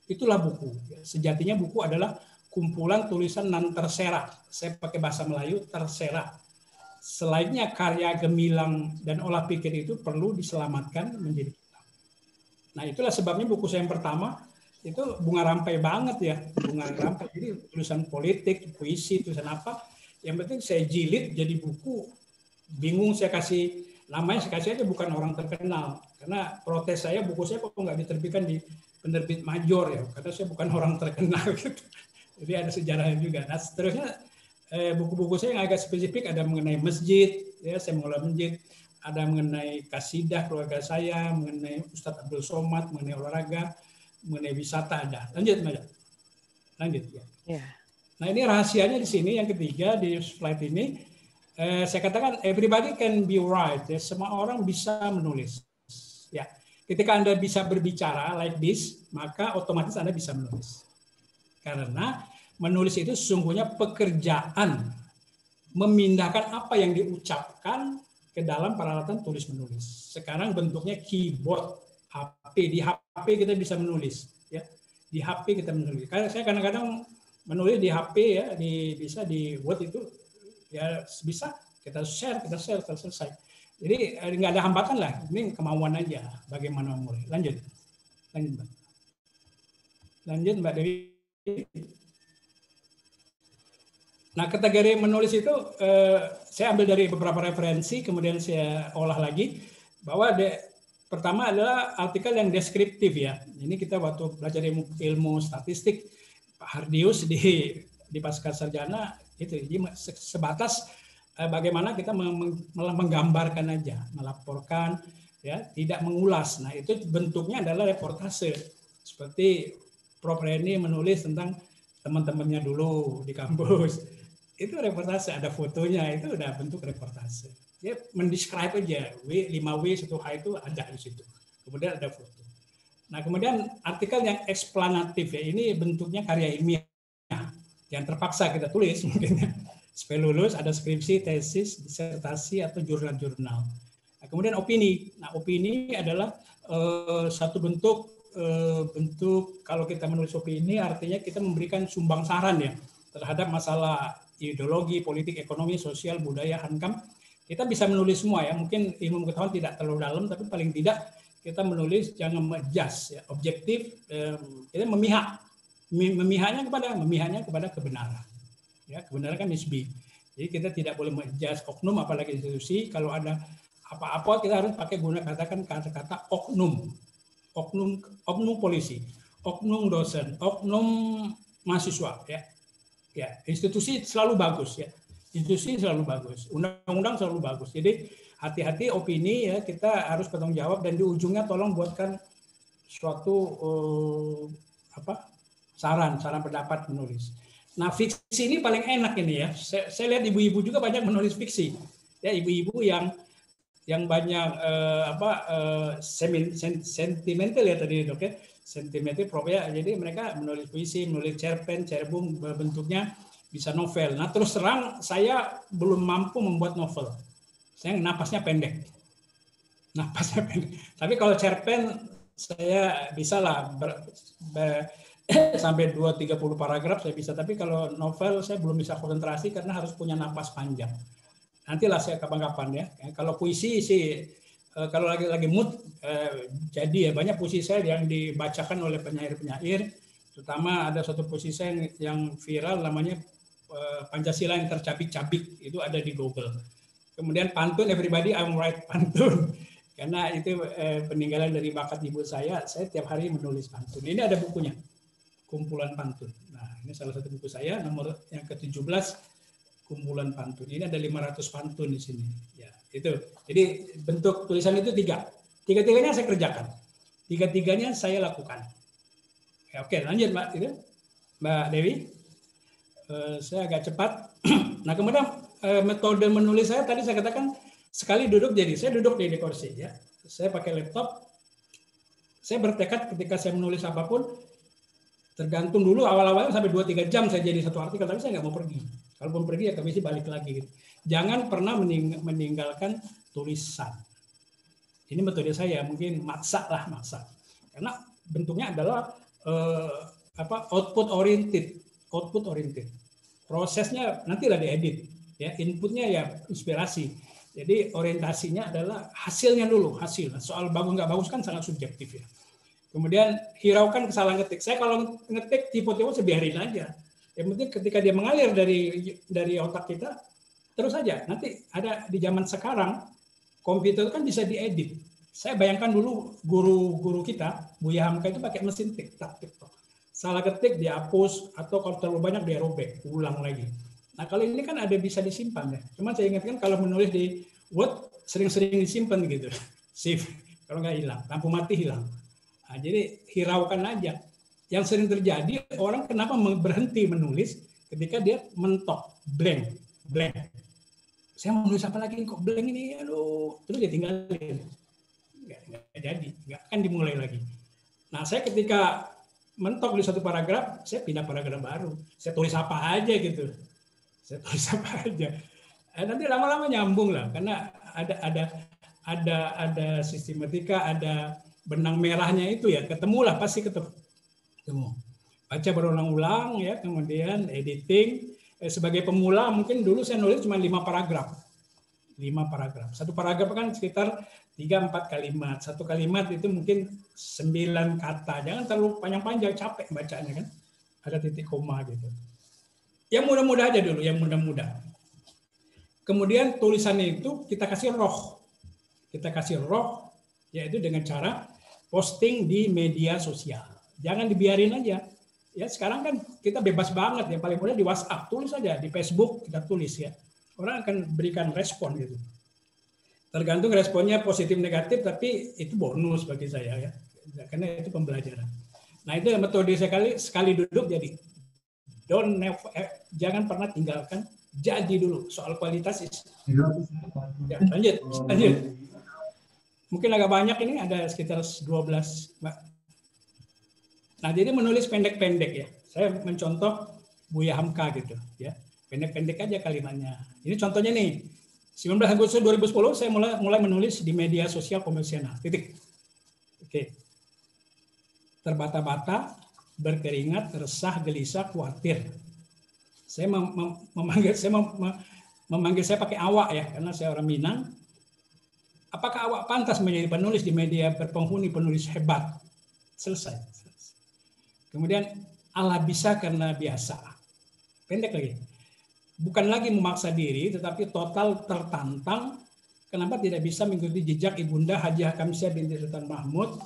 Itulah buku. Sejatinya buku adalah kumpulan tulisan non terserah. Saya pakai bahasa Melayu, terserah. Selainnya karya gemilang dan olah pikir itu perlu diselamatkan menjadi kitab. Nah, itulah sebabnya buku saya yang pertama itu bunga rampai banget ya, bunga rampai. Jadi tulisan politik, puisi, tulisan apa. Yang penting saya jilid jadi buku. Bingung saya kasih namanya, saya kasih aja bukan orang terkenal. Karena protes saya, buku saya kok nggak diterbitkan di penerbit major ya, karena saya bukan orang terkenal gitu. Jadi ada sejarahnya juga. Nah seterusnya buku-buku saya yang agak spesifik ada mengenai masjid, ya saya mengelola masjid. Ada mengenai kasidah keluarga saya, mengenai Ustadz Abdul Somad, mengenai olahraga, mengenai wisata ada. Lanjut. Ya. Yeah. Nah ini rahasianya di sini yang ketiga di slide ini. saya katakan everybody can be right. Ya, semua orang bisa menulis. Ya, ketika Anda bisa berbicara like this, maka otomatis Anda bisa menulis. Karena menulis itu sesungguhnya pekerjaan memindahkan apa yang diucapkan ke dalam peralatan tulis menulis. Sekarang bentuknya keyboard, HP. Di HP kita bisa menulis. Ya, di HP kita menulis. Karena saya kadang-kadang menulis di HP ya, bisa di Word itu. Ya bisa kita share selesai. Jadi nggak ada hambatan lah. Ini kemauan aja. Bagaimana mulai? Lanjut Mbak. Lanjut Mbak Dewi. Nah kategori menulis itu saya ambil dari beberapa referensi, kemudian saya olah lagi bahwa pertama adalah artikel yang deskriptif ya. Ini kita waktu belajar ilmu statistik Pak Hardius di pasca sarjana itu sebatas bagaimana kita menggambarkan aja, melaporkan ya, tidak mengulas. Nah, itu bentuknya adalah reportase. Seperti Prof Reni menulis tentang teman-temannya dulu di kampus. Itu reportase, ada fotonya, itu udah bentuk reportase. Dia mendescribe aja, 5W 1H itu ada di situ. Kemudian ada foto. Nah, kemudian artikel yang eksplanatif ya, ini bentuknya karya ilmiah. Yang terpaksa kita tulis mungkin supaya lulus, ada skripsi, tesis, disertasi atau jurnal-jurnal. Nah, kemudian opini. Nah, opini adalah satu bentuk kalau kita menulis opini artinya kita memberikan sumbang saran ya terhadap masalah ideologi, politik, ekonomi, sosial, budaya, hankam. Kita bisa menulis semua ya. Mungkin ilmu pengetahuan tidak terlalu dalam, tapi paling tidak kita menulis jangan menjas ya, objektif, kita memihak. Memihaknya kepada kebenaran. Ya, kebenaran kan nisbi. Jadi kita tidak boleh menjudge oknum apalagi institusi. Kalau ada apa-apa kita harus pakai katakan kata-kata oknum. Oknum polisi, oknum dosen, oknum mahasiswa ya. Ya, institusi selalu bagus ya. Institusi selalu bagus. Undang-undang selalu bagus. Jadi hati-hati opini ya, kita harus bertanggung jawab dan di ujungnya tolong buatkan suatu saran pendapat menulis. Nah, fiksi ini paling enak ini ya. Saya lihat ibu-ibu juga banyak menulis fiksi. Ya, ibu-ibu yang banyak sentimental ya tadi Dok ya. Sentimental Prof ya. Jadi mereka menulis puisi, menulis cerpen, cerbung, bentuknya bisa novel. Nah, terus terang saya belum mampu membuat novel. Saya napasnya pendek. Tapi kalau cerpen saya bisa lah sampai 2-30 paragraf saya bisa, tapi kalau novel saya belum bisa konsentrasi karena harus punya napas panjang. Nantilah saya kapan-kapan ya. Kalau puisi sih kalau lagi mood jadi ya banyak puisi saya yang dibacakan oleh penyair-penyair, terutama ada satu puisi saya yang viral namanya Pancasila yang tercabik-cabik, itu ada di Google. Kemudian pantun, everybody I'm right pantun. Karena itu peninggalan dari bakat ibu saya tiap hari menulis pantun. Ini ada bukunya. Kumpulan pantun. Nah, ini salah satu buku saya nomor yang ke-17 kumpulan pantun. Ini ada 500 pantun di sini. Ya, itu. Jadi bentuk tulisan itu 3. Tiga-tiganya saya kerjakan. Tiga-tiganya saya lakukan. Ya, oke, lanjut Mbak. Itu. Mbak Dewi. Saya agak cepat. Nah, kemudian metode menulis saya tadi saya katakan sekali duduk jadi. Saya duduk di kursi ya. Saya pakai laptop. Saya bertekad ketika saya menulis apapun tergantung dulu awal-awalnya sampai 2-3 jam saya jadi satu artikel, tapi saya nggak mau pergi. Kalaupun pergi ya kami balik lagi. Gitu. Jangan pernah meninggalkan tulisan. Ini metode saya, mungkin maksa. Karena bentuknya adalah output oriented. Prosesnya nantilah diedit. Ya, inputnya ya inspirasi. Jadi orientasinya adalah hasilnya dulu, hasil. Soal bagus nggak bagus kan sangat subjektif ya. Kemudian hiraukan kesalahan ketik. Saya kalau ngetik tipe-tipe saya biarin aja. Yang penting ketika dia mengalir dari otak kita, terus saja. Nanti ada di zaman sekarang, komputer kan bisa diedit. Saya bayangkan dulu guru kita, Buya Hamka itu pakai mesin tik. Salah ketik dihapus, atau kalau terlalu banyak dia robek, ulang lagi. Nah kalau ini kan ada bisa disimpan ya. Cuma saya ingatkan kalau menulis di Word, sering-sering disimpan gitu. Save, kalau nggak hilang, lampu mati hilang. Nah, jadi hiraukan aja. Yang sering terjadi orang kenapa berhenti menulis ketika dia mentok, blank. Saya mau nulis apa lagi kok blank ini, aduh, terus dia tinggalin. Nggak jadi, nggak akan dimulai lagi. Nah, saya ketika mentok di satu paragraf, saya pindah paragraf baru. Saya tulis apa aja gitu. Saya tulis apa aja. Nanti lama-lama nyambung lah, karena ada sistematika, ada benang merahnya itu ya, ketemulah pasti ketemu. Baca berulang-ulang ya, kemudian editing. Sebagai pemula mungkin dulu saya nulis cuma 5 paragraf. 5 paragraf. Satu paragraf kan sekitar 3-4 kalimat. Satu kalimat itu mungkin 9 kata. Jangan terlalu panjang-panjang, capek bacanya kan. Ada titik koma gitu. Yang mudah-mudah aja dulu, yang mudah-mudah. Kemudian tulisannya itu kita kasih roh. Kita kasih roh, yaitu dengan cara posting di media sosial. Jangan dibiarin aja. Ya sekarang kan kita bebas banget, yang paling mudah di WhatsApp, tulis aja, di Facebook kita tulis ya. Orang akan berikan respon gitu. Tergantung responnya positif negatif, tapi itu bonus bagi saya ya. Karena itu pembelajaran. Nah, itu yang metode sekali duduk jadi jangan pernah tinggalkan, jadi dulu soal kualitas. Ya, lanjut. Mungkin agak banyak ini, ada sekitar 12, Mbak. Nah, jadi menulis pendek-pendek ya. Saya mencontoh Buya Hamka gitu ya. Pendek-pendek aja kalimatnya. Ini contohnya nih. 19 Agustus 2010 saya mulai menulis di media sosial konvensional. Titik. Oke. Terbata-bata, berkeringat, resah, gelisah, khawatir. Saya memanggil saya pakai awak ya, karena saya orang Minang. Apakah awak pantas menjadi penulis di media berpenghuni penulis hebat? Selesai. Kemudian Allah bisa karena biasa. Pendek lagi. Bukan lagi memaksa diri, tetapi total tertantang. Kenapa tidak bisa mengikuti jejak Ibunda Hajiah Kamsiah binti Sultan Mahmud?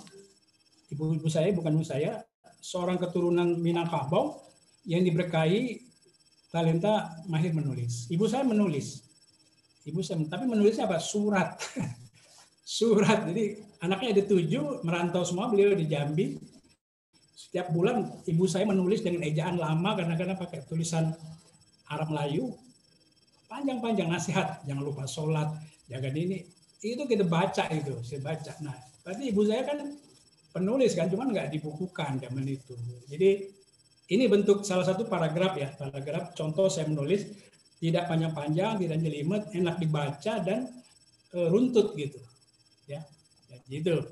Ibu saya, bukan ibu saya, seorang keturunan Minangkabau yang diberkahi talenta mahir menulis. Ibu saya menulis. Tapi menulisnya apa? Surat. Surat. Jadi anaknya ada 7, merantau semua, beliau di Jambi. Setiap bulan ibu saya menulis dengan ejaan lama, kadang-kadang pakai tulisan Arab Melayu, panjang-panjang nasihat, jangan lupa sholat, jaga ini. Itu kita baca itu, saya baca. Nah, berarti ibu saya kan penulis kan, cuman nggak dibukukan zaman itu. Jadi ini bentuk salah satu paragraf ya, paragraf contoh saya menulis, tidak panjang-panjang, tidak jelimet, enak dibaca dan runtut gitu, ya, gitu.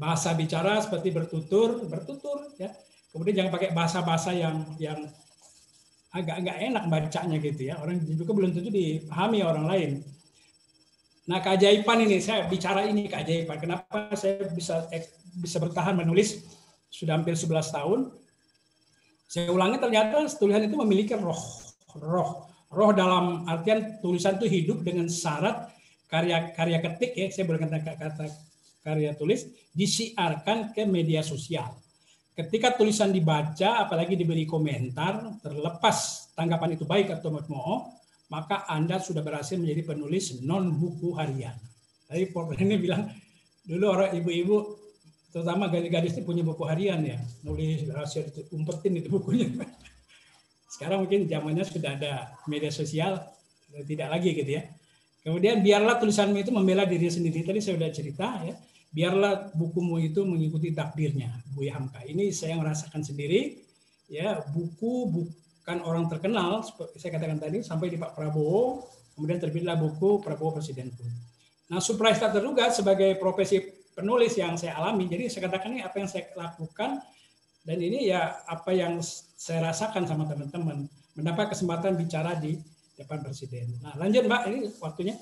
Bahasa bicara seperti bertutur ya. Kemudian jangan pakai bahasa-bahasa yang agak enak bacanya gitu ya. Orang juga belum tentu dipahami orang lain. Nah, keajaiban ini, saya bicara ini keajaiban. Kenapa saya bisa bertahan menulis sudah hampir 11 tahun. Saya ulangi, ternyata tulisan itu memiliki roh dalam artian tulisan itu hidup dengan syarat karya ketik ya. Saya boleh kata karya tulis disiarkan ke media sosial. Ketika tulisan dibaca, apalagi diberi komentar, terlepas tanggapan itu baik atau mau, maka Anda sudah berhasil menjadi penulis non buku harian. Tapi ini bilang dulu orang ibu-ibu, terutama gadis-gadis itu punya buku harian ya, nulis rahasia itu, umpetin itu bukunya. Sekarang mungkin zamannya sudah ada media sosial, tidak lagi gitu ya. Kemudian biarlah tulisanmu itu membela diri sendiri. Tadi saya sudah cerita ya. Biarlah bukumu itu mengikuti takdirnya, Buya Hamka. Ini saya merasakan sendiri, ya, buku bukan orang terkenal, seperti saya katakan tadi, sampai di Pak Prabowo, kemudian terbitlah buku Prabowo Presidenku. Nah, surprise tak terduga sebagai profesi penulis yang saya alami, jadi saya katakan ini apa yang saya lakukan, dan ini ya apa yang saya rasakan sama teman-teman, mendapat kesempatan bicara di depan Presiden. Nah, lanjut Mbak, ini waktunya,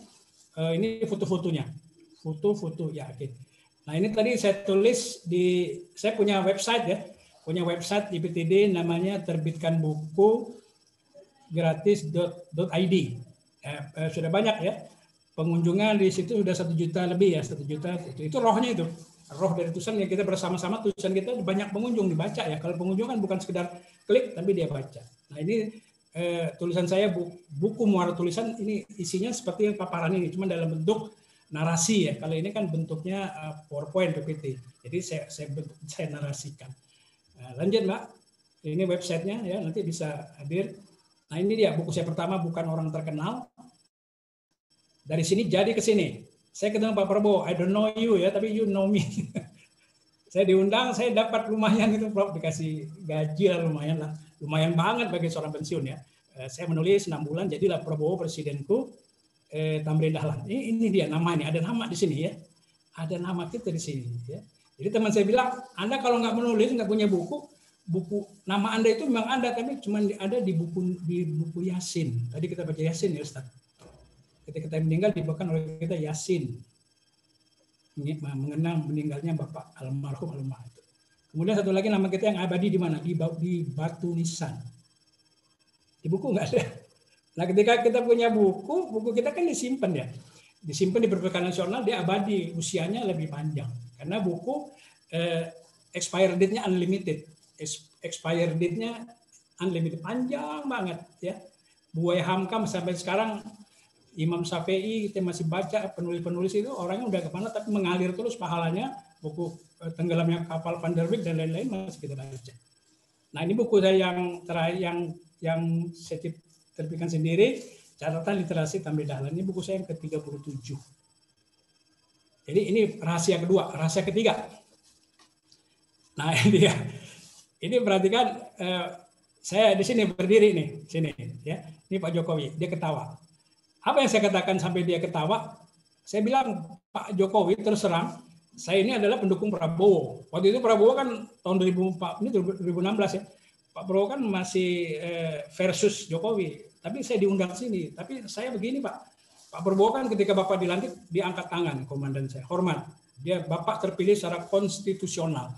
ini foto-fotonya, foto-foto ya, oke. Nah, ini tadi saya tulis saya punya website ya, di PTD namanya terbitkan buku gratis.id. Sudah banyak ya, pengunjungan di situ sudah 1 juta lebih ya, 1 juta. Itu rohnya itu, roh dari tulisan yang kita bersama-sama, tulisan kita banyak pengunjung dibaca ya. Kalau pengunjung kan bukan sekedar klik, tapi dia baca. Nah, ini tulisan saya, buku muara tulisan, ini isinya seperti yang paparan ini, cuma dalam bentuk narasi ya. Kalau ini kan bentuknya PowerPoint PPT. Jadi saya narasikan. Lanjut Mbak. Ini websitenya ya, nanti bisa hadir. Nah, ini dia buku saya pertama, bukan orang terkenal. Dari sini jadi ke sini. Saya ketemu Pak Prabowo, I don't know you ya, tapi you know me. Saya diundang, saya dapat lumayan itu Prof, dikasih gaji lah lumayan lah. Lumayan banget bagi seorang pensiun ya. Saya menulis 6 bulan, jadilah Prabowo presidenku, Tamrin Dahlan. Ini dia namanya, ada nama di sini ya. Ada nama kita di sini ya. Jadi teman saya bilang, Anda kalau nggak menulis, nggak punya buku nama Anda itu memang ada, tapi cuma ada di buku Yasin. Tadi kita baca Yasin ya Ustaz. Ketika kita meninggal dibawakan oleh kita Yasin. Mengenang meninggalnya Bapak almarhum almarhum itu. Kemudian satu lagi nama kita yang abadi di mana? Di batu nisan. Di buku nggak ada. Nah ketika kita punya buku kita kan disimpan ya. Disimpan di Perpustakaan Nasional, dia abadi, usianya lebih panjang. Karena buku expire date-nya unlimited. Expire date-nya unlimited, panjang banget ya. Buaya Hamkam sampai sekarang, Imam Syafi'i kita masih baca, penulis-penulis itu orangnya udah kemana tapi mengalir terus pahalanya. Buku Tenggelamnya Kapal Van der Wijk dan lain-lain masih kita baca. Nah ini buku saya yang terakhir yang saya terbitkan sendiri, catatan literasi Tamrin Dahlan, ini buku saya yang ke-37. Jadi ini rahasia kedua, rahasia ketiga. Nah ini dia. Ini perhatikan, saya di sini berdiri nih, sini ya. Ini Pak Jokowi, dia ketawa. Apa yang saya katakan sampai dia ketawa? Saya bilang, Pak Jokowi terus terang, saya ini adalah pendukung Prabowo. Waktu itu Prabowo kan tahun 2016 ya. Pak Prabowo kan masih versus Jokowi. Tapi saya diundang sini. Tapi saya begini Pak. Pak Prabowo kan ketika Bapak dilantik, dia angkat tangan komandan saya. Hormat. Dia Bapak terpilih secara konstitusional.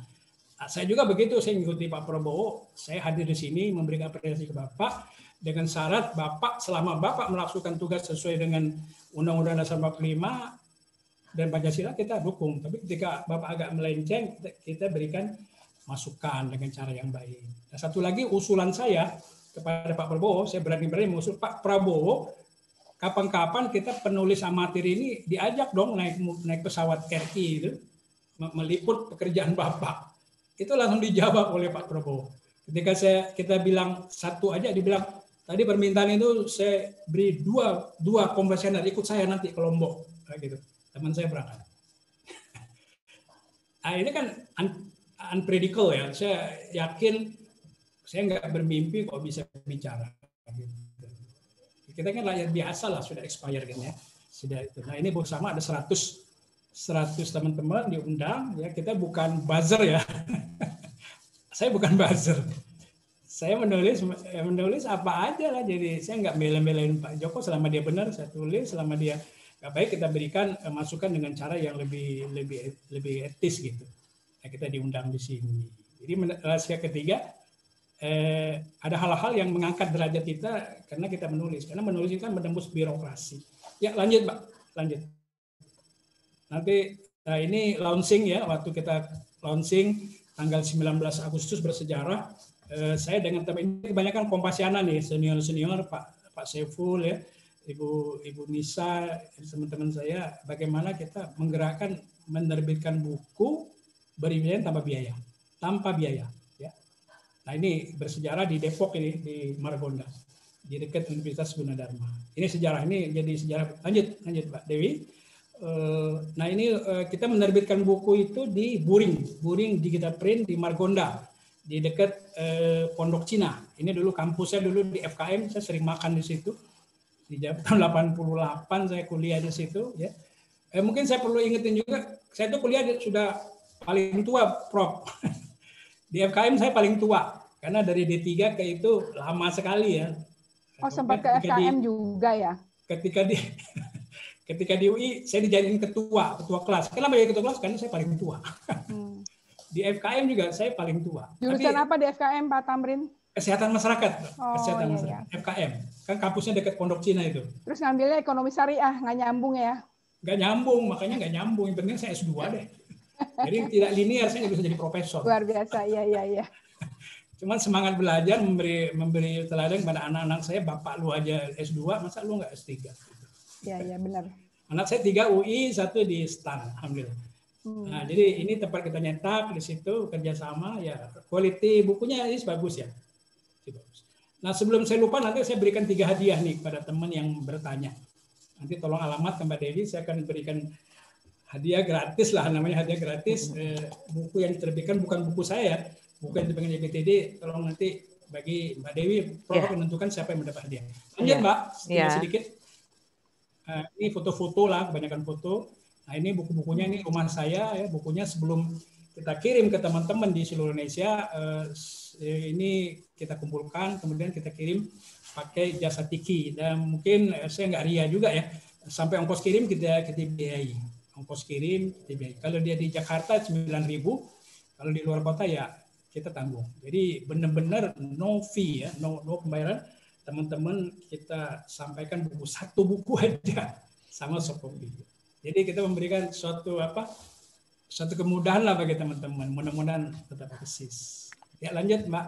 Nah, saya juga begitu, saya mengikuti Pak Prabowo. Saya hadir di sini memberikan apresiasi ke Bapak. Dengan syarat Bapak selama Bapak melaksanakan tugas sesuai dengan Undang-Undang Dasar 45 dan Pancasila kita dukung. Tapi ketika Bapak agak melenceng, kita berikan masukan dengan cara yang baik. Nah, satu lagi usulan saya kepada Pak Prabowo, saya berani-berani mengusul Pak Prabowo, kapan-kapan kita penulis amatir ini diajak dong naik pesawat RI itu, meliput pekerjaan Bapak. Itu langsung dijawab oleh Pak Prabowo. Ketika kita bilang satu aja, dibilang tadi permintaan itu saya beri dua komisioner ikut saya nanti ke Lombok, gitu. Teman saya berangkat. Nah, ini kan unpredictable ya. Saya yakin saya nggak bermimpi kok bisa bicara. Kita kan rakyat biasa lah, sudah expire kan ya. Sudah itu. Nah ini bersama ada 100 teman-teman diundang ya. Kita bukan buzzer ya. Saya bukan buzzer. Saya menulis apa aja lah. Jadi saya nggak bela-belain Pak Joko, selama dia benar saya tulis, selama dia nggak baik kita berikan masukan dengan cara yang lebih etis gitu. Nah, kita diundang di sini. Jadi rahasia ketiga, ada hal-hal yang mengangkat derajat kita karena kita menulis. Karena menulis itu kan menembus birokrasi. Ya lanjut Pak, lanjut. Nanti ini launching ya, waktu kita launching tanggal 19 Agustus bersejarah. Saya dengan teman ini kebanyakan Kompasiana nih, senior-senior Pak Saiful ya, Ibu Nisa, teman-teman saya, bagaimana kita menggerakkan menerbitkan buku berimbang tanpa biaya ya. Nah ini bersejarah di Depok ini, di Margonda, di dekat Universitas Gunadarma. Ini sejarah, ini jadi sejarah. Lanjut Pak Dewi. Nah ini kita menerbitkan buku itu di Buring Digital Print di Margonda, di dekat Pondok Cina. Ini dulu kampusnya dulu di FKM, saya sering makan di situ. Di tahun 88 saya kuliah di situ ya. Mungkin saya perlu ingetin juga, saya itu kuliah sudah paling tua, Prof. Di FKM saya paling tua karena dari D3 ke itu lama sekali ya. Oh, sempat ke FKM juga ya. Ketika di UI saya dijadiin ketua kelas. Kenapa jadi ketua kelas? Karena saya paling tua. Di FKM juga saya paling tua. Jurusan apa di FKM Pak Tamrin? Kesehatan masyarakat. Kesehatan masyarakat. Iya. FKM. Kan kampusnya dekat Pondok Cina itu. Terus ngambilnya ekonomi syariah, nggak nyambung ya? Nggak nyambung, makanya nggak nyambung. Yang penting saya S2 deh. Jadi tidak linear, saya nggak bisa jadi profesor. Luar biasa, iya. Cuman semangat belajar, memberi teladan kepada anak-anak saya, bapak lu aja S2, masa lu nggak S3? Iya, benar. Anak saya 3 UI, 1 di STAN, alhamdulillah. Nah, jadi ini tempat kita nyetak di situ, kerjasama, ya quality bukunya ini bagus ya. Nah, sebelum saya lupa, nanti saya berikan 3 hadiah nih kepada teman yang bertanya. Nanti tolong alamat ke Mbak Dewi, saya akan berikan hadiah gratis lah, namanya hadiah gratis. Buku yang diterbitkan bukan buku saya, buku yang diterbitkan YPTD, tolong nanti bagi Mbak Dewi, Prof menentukan siapa yang mendapat hadiah. Lanjut Mbak, sedikit. Ini foto-foto lah, kebanyakan foto. Nah ini buku-bukunya, ini rumah saya ya, bukunya sebelum kita kirim ke teman-teman di seluruh Indonesia, ini kita kumpulkan, kemudian kita kirim pakai jasa Tiki, dan mungkin saya nggak ria juga ya, sampai ongkos kirim kita biayai. Ongkos kirim kita biayai. Kalau dia di Jakarta 9.000, kalau di luar kota ya kita tanggung. Jadi benar-benar no fee ya, no pembayaran. Teman-teman kita sampaikan satu buku aja sama soft copy. Jadi kita memberikan suatu kemudahan lah bagi teman-teman. Mudah-mudahan tetap eksis. Ya lanjut Mbak.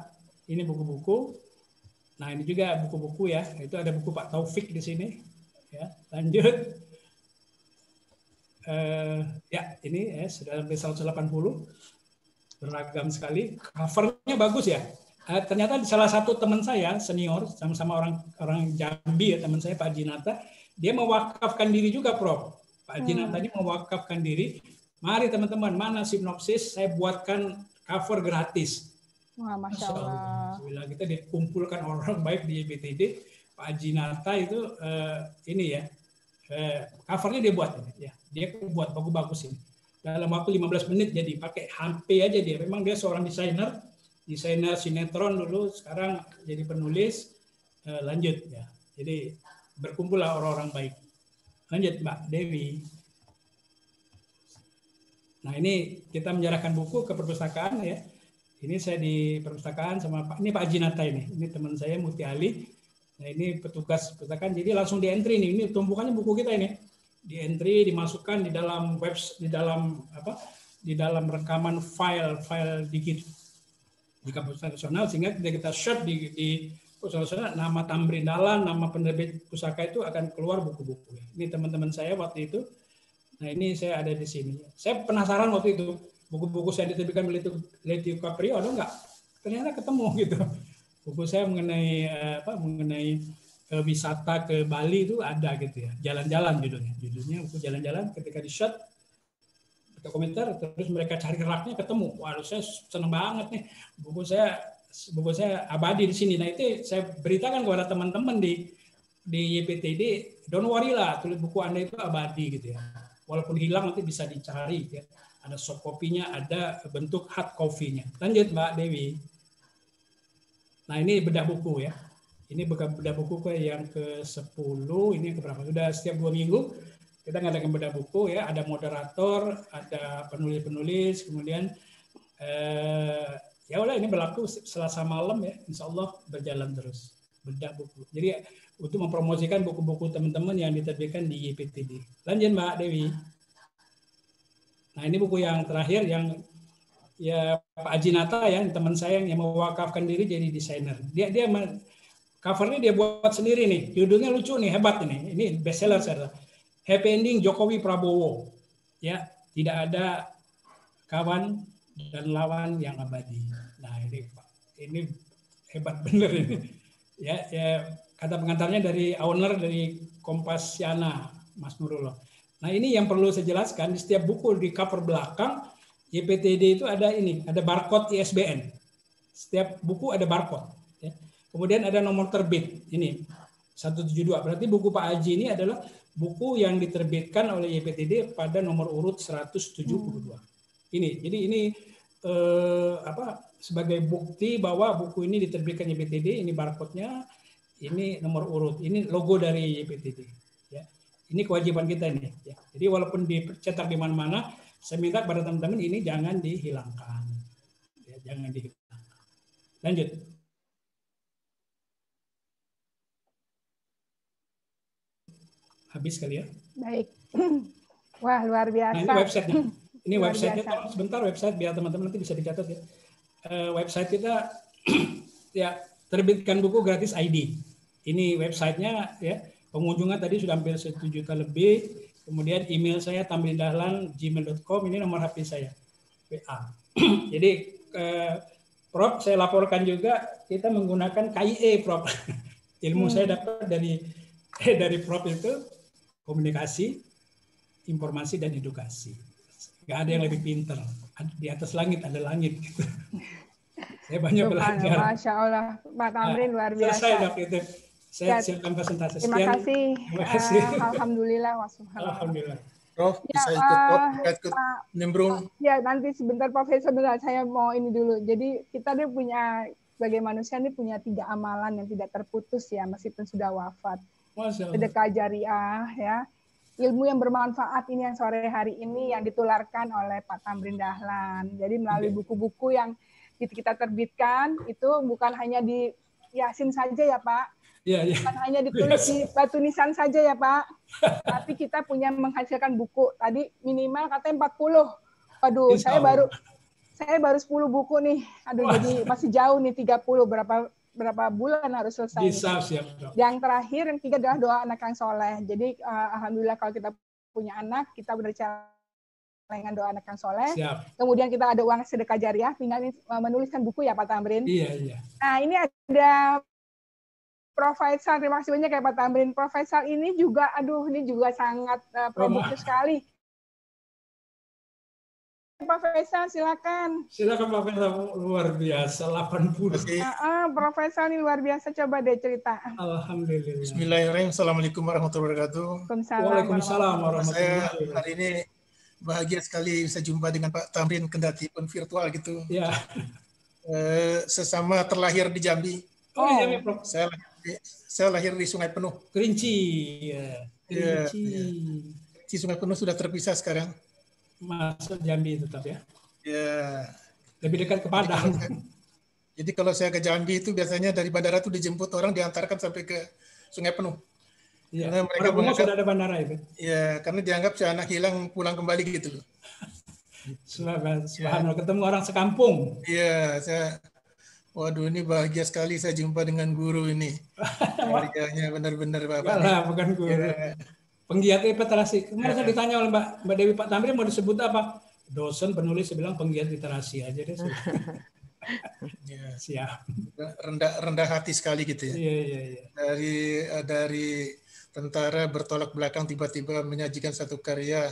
Ini buku-buku. Nah ini juga buku-buku ya. Itu ada buku Pak Taufik di sini. Ya lanjut. Ya ini ya sudah sampai 180. Beragam sekali. Covernya bagus ya. Ternyata salah satu teman saya senior, sama-sama orang Jambi ya, teman saya Pak Jinata, dia mewakafkan diri juga Prof. Pak Jinata ini mewakafkan diri. Mari teman-teman, mana sinopsis, saya buatkan cover gratis. Wah, Masya Allah. Bila kita dikumpulkan orang baik di YPTD, Pak Jinata itu ini ya, covernya dia buat. Ya. Dia buat bagus-bagus ini. Dalam waktu 15 menit jadi pakai HP aja dia. Memang dia seorang desainer sinetron dulu, sekarang jadi penulis. Lanjut ya. Jadi berkumpullah orang-orang baik. Lanjut Mbak Dewi. Nah ini kita menyerahkan buku ke perpustakaan ya. Ini saya di perpustakaan sama ini Pak Jinata ini teman saya Muti Ali. Nah ini petugas perpustakaan. Jadi langsung di entry nih. Ini tumpukannya buku kita ini. Di entry dimasukkan di dalam di dalam rekaman file digital di perpustakaan nasional, sehingga kita share di perpustakaan nasional, nama Tamrin Dahlan, nama penerbit pustaka itu akan keluar buku-buku. Ini teman-teman saya waktu itu. Nah ini saya ada di sini. Saya penasaran waktu itu buku-buku saya diterbitkan oleh Letio Caprio ada nggak? Ternyata ketemu gitu. Buku saya mengenai wisata ke Bali itu ada gitu ya. Jalan-jalan judulnya. Judulnya buku jalan-jalan. Ketika di shot komentar, terus mereka cari raknya ketemu. Waduh, saya seneng banget nih. Buku saya abadi di sini. Nah itu saya beritakan kepada teman-teman di YPTD, don't worry lah, tulis buku Anda itu abadi gitu ya. Walaupun hilang nanti bisa dicari ya. Ada soft copy-nya, ada bentuk hard copy-nya. Lanjut Mbak Dewi. Nah ini bedah buku ya. Ini bedah buku yang ke-10, ini yang keberapa? Sudah setiap 2 minggu kita ngadakan bedah buku ya, ada moderator, ada penulis-penulis, kemudian ya udah ini berlaku Selasa malam ya, insya Allah berjalan terus bedah buku. Jadi untuk mempromosikan buku-buku teman-teman yang diterbitkan di YPTD. Lanjut Mbak Dewi. Nah ini buku yang terakhir yang ya Pak Jinata ya, teman saya yang mewakafkan diri jadi desainer. Dia covernya dia buat sendiri nih, judulnya lucu nih, hebat ini bestseller saya. Happy Ending Jokowi Prabowo. Ya, tidak ada kawan dan lawan yang abadi. Nah, ini hebat bener ini. Ya, kata pengantarnya dari owner dari Kompasiana, Mas Nurullah. Nah, ini yang perlu saya jelaskan, di setiap buku di cover belakang YPTD itu ada barcode ISBN. Setiap buku ada barcode, ya. Kemudian ada nomor terbit. Ini 172. Berarti buku Pak Haji ini adalah buku yang diterbitkan oleh YPTD pada nomor urut 172. Jadi ini sebagai bukti bahwa buku ini diterbitkan YPTD, ini barcode-nya, ini nomor urut, ini logo dari YPTD. Ya. Ini kewajiban kita ini. Ya. Jadi walaupun dicetak di mana-mana, saya minta kepada teman-teman ini jangan dihilangkan. Ya, jangan dihilangkan. Lanjut. Habis kali ya. Baik. Wah, luar biasa. Nah, ini website-nya. Ini website-nya, sebentar website biar teman-teman nanti bisa dicatat ya. Website kita ya terbitkan buku gratis ID. Ini website-nya ya. Pengunjungnya tadi sudah hampir 1 juta lebih. Kemudian email saya tamrindahlan@gmail.com, ini nomor HP saya. WA. Jadi Prof, saya laporkan juga kita menggunakan KIE, Prof. Ilmu saya dapat dari Prof itu. komunikasi, informasi, dan edukasi. Nggak ada yang lebih pinter. Di atas langit ada langit. Gitu. Saya banyak belajar. Masya Allah, Pak Tamrin luar biasa. Selesai dok itu. Saya siapkan presentasi. Terima kasih. Terima kasih. Alhamdulillah. Alhamdulillah. Prof, Ya, bisa ikut nimbrung. Ya, nanti sebentar Profesor, saya mau ini dulu. Jadi kita dia punya, sebagai manusia ini punya 3 amalan yang tidak terputus ya, meskipun sudah wafat. Sedekah jariah, ya, ilmu yang bermanfaat ini yang sore hari ini yang ditularkan oleh Pak Tamrin Dahlan. Jadi melalui buku-buku yang kita terbitkan, itu bukan hanya di Yasin saja ya Pak. Bukan hanya ditulis di batu nisan saja ya Pak, tapi kita punya menghasilkan buku. Tadi minimal katanya 40. Waduh, saya baru 10 buku nih. Aduh, jadi masih jauh nih 30. Berapa bulan harus selesai. Yang terakhir, yang 3 adalah doa anak yang soleh. Jadi alhamdulillah kalau kita punya anak, kita berbicara dengan doa anak yang soleh. Kemudian kita ada uang sedekah jariah, tinggal menuliskan buku ya Pak Tamrin. Iya. Nah ini ada Prof. Faisal, terima kasih banyak ya Pak Tamrin. Prof. Faisal ini juga, ini juga sangat produktif sekali. Pak Faisal, silakan. Silakan Pak Faisal, luar biasa, 80. Prof. Faisal ini luar biasa, coba deh cerita. Alhamdulillah. Bismillahirrahmanirrahim. Assalamualaikum warahmatullahi wabarakatuh. Waalaikumsalam warahmatullahi wabarakatuh. Saya hari ini bahagia sekali bisa jumpa dengan Pak Tamrin, kendati pun virtual gitu. Ya. Sesama terlahir di Jambi. Iya, Prof. Saya lahir di Sungai Penuh. Kerinci. Kerinci. Di Sungai Penuh sudah terpisah sekarang. Masuk Jambi tetap ya. Ya. Lebih dekat ke Padang. Jadi kalau saya ke Jambi itu biasanya dari bandara itu dijemput orang, diantarkan sampai ke Sungai Penuh. Iya. Karena mereka menganggap sudah ada bandara itu. Ya, karena dianggap si anak hilang pulang kembali gitu. Subhanallah, ketemu orang sekampung. Iya, waduh, ini bahagia sekali saya jumpa dengan guru ini. Keluarganya benar-benar Bapak. Enggak lah, bukan guru. Ya. Penggiat literasi. Kemarin saya ditanya oleh Mbak Dewi Pak Tamrin mau disebut apa? Dosen penulis, saya bilang penggiat literasi aja deh. Ya. Siap. Rendah hati sekali gitu ya. Iya. Dari tentara bertolak belakang tiba-tiba menyajikan satu karya.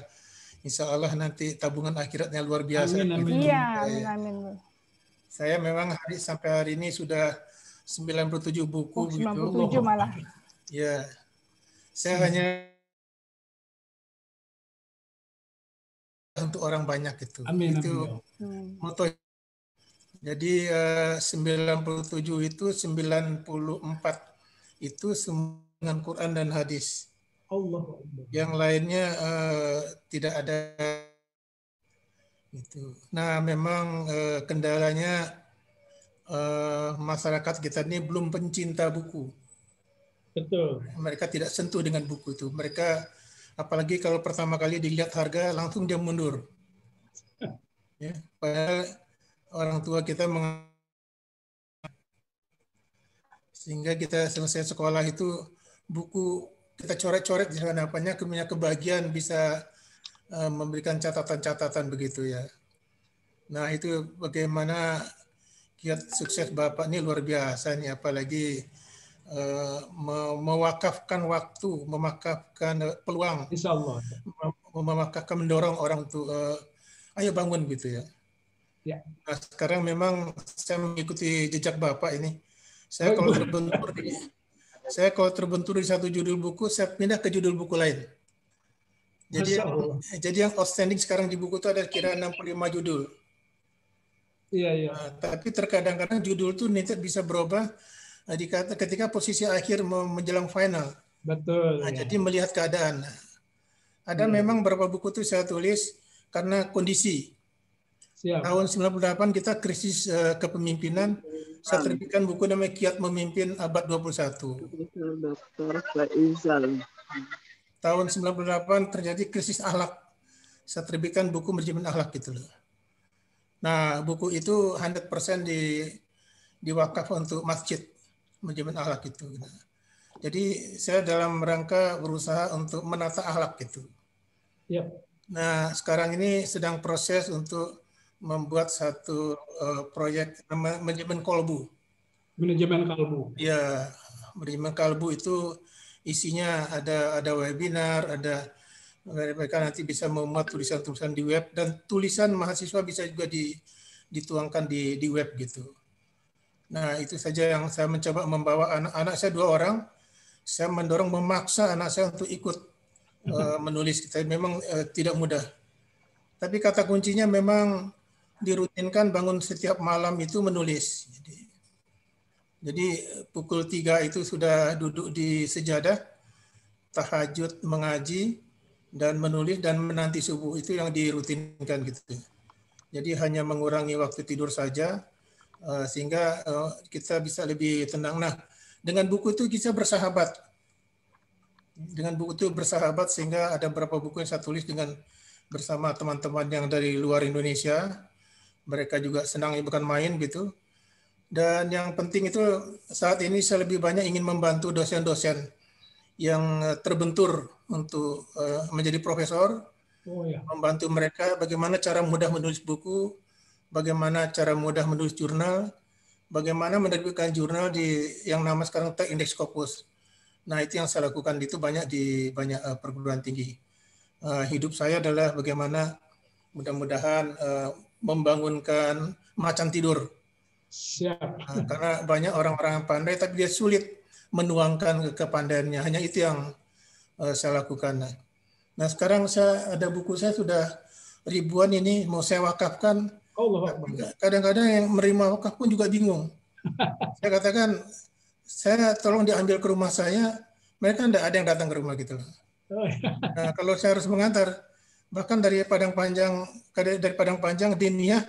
Insya Allah nanti tabungan akhiratnya luar biasa. Amin. Iya, amin. Saya memang sampai hari ini sudah 97 buku. 97 gitu. Malah. Ya, saya hanya untuk orang banyak gitu. Amin. Itu moto. Jadi 97 itu 94 itu dengan Quran dan hadis. Allah. Yang lainnya tidak ada. Gitu. Nah, memang kendalanya masyarakat kita ini belum pencinta buku. Betul. Mereka tidak sentuh dengan buku itu. Mereka, apalagi kalau pertama kali dilihat harga, langsung dia mundur. Ya, padahal orang tua kita sehingga kita selesai sekolah itu buku kita coret-coret di hadapannya, punya kebahagiaan bisa memberikan catatan-catatan begitu ya. Nah itu bagaimana kiat sukses Bapak ini luar biasa nih, apalagi mewakafkan waktu, memakafkan peluang, Insya Allah. memakafkan mendorong orang untuk ayo bangun gitu ya. Nah, sekarang memang saya mengikuti jejak Bapak ini. Saya kalau terbentur di satu judul buku, saya pindah ke judul buku lain. Jadi yang outstanding sekarang di buku itu ada kira 65 judul. Iya. Nah, tapi terkadang-kadang judul itu nanti bisa berubah ketika posisi akhir menjelang final. Betul. Nah, jadi melihat keadaan. Ada memang beberapa buku itu saya tulis karena kondisi. Siap. Tahun 98 kita krisis kepemimpinan. Saya terbitkan buku namanya Kiat Memimpin Abad 21. Tahun 98 terjadi krisis akhlak. Saya terbitkan buku Manajemen Akhlak gitu loh. Nah, buku itu 100% diwakaf untuk masjid, Manajemen Akhlak itu. Jadi saya dalam rangka berusaha untuk menata akhlak gitu. Yep. Nah, sekarang ini sedang proses untuk membuat satu proyek manajemen kolbu. Manajemen kalbu. Ya, manajemen kalbu itu isinya ada webinar, ada mereka nanti bisa memuat tulisan-tulisan di web, dan tulisan mahasiswa bisa juga dituangkan di web gitu. Nah, itu saja yang saya mencoba membawa anak saya 2 orang. Saya mendorong memaksa anak saya untuk ikut menulis. Memang tidak mudah. Tapi kata kuncinya memang dirutinkan bangun setiap malam itu menulis. Jadi pukul 3 itu sudah duduk di sejadah, tahajud, mengaji, dan menulis dan menanti subuh. Itu yang dirutinkan gitu. Jadi hanya mengurangi waktu tidur saja, sehingga kita bisa lebih tenang. Nah, dengan buku itu kita bersahabat. Dengan buku itu bersahabat, sehingga ada beberapa buku yang saya tulis bersama teman-teman yang dari luar Indonesia. Mereka juga senang, bukan main gitu. Dan yang penting itu saat ini saya lebih banyak ingin membantu dosen-dosen yang terbentur untuk menjadi profesor, membantu mereka bagaimana cara mudah menulis buku, bagaimana cara mudah menulis jurnal, bagaimana menerbitkan jurnal yang nama sekarang Tech Index Scopus. Nah, itu yang saya lakukan itu banyak di banyak perguruan tinggi. Hidup saya adalah bagaimana mudah-mudahan membangunkan macan tidur. Siap. Karena banyak orang-orang yang pandai tapi dia sulit menuangkan kepandaiannya. Hanya itu yang saya lakukan. Nah, sekarang ada buku saya sudah ribuan ini mau saya wakafkan. Kadang-kadang yang menerima wakaf pun juga bingung. Saya katakan, saya tolong diambil ke rumah saya, mereka tidak ada yang datang ke rumah gitu. Nah, kalau saya harus mengantar, bahkan dari Padang Panjang Diniyah,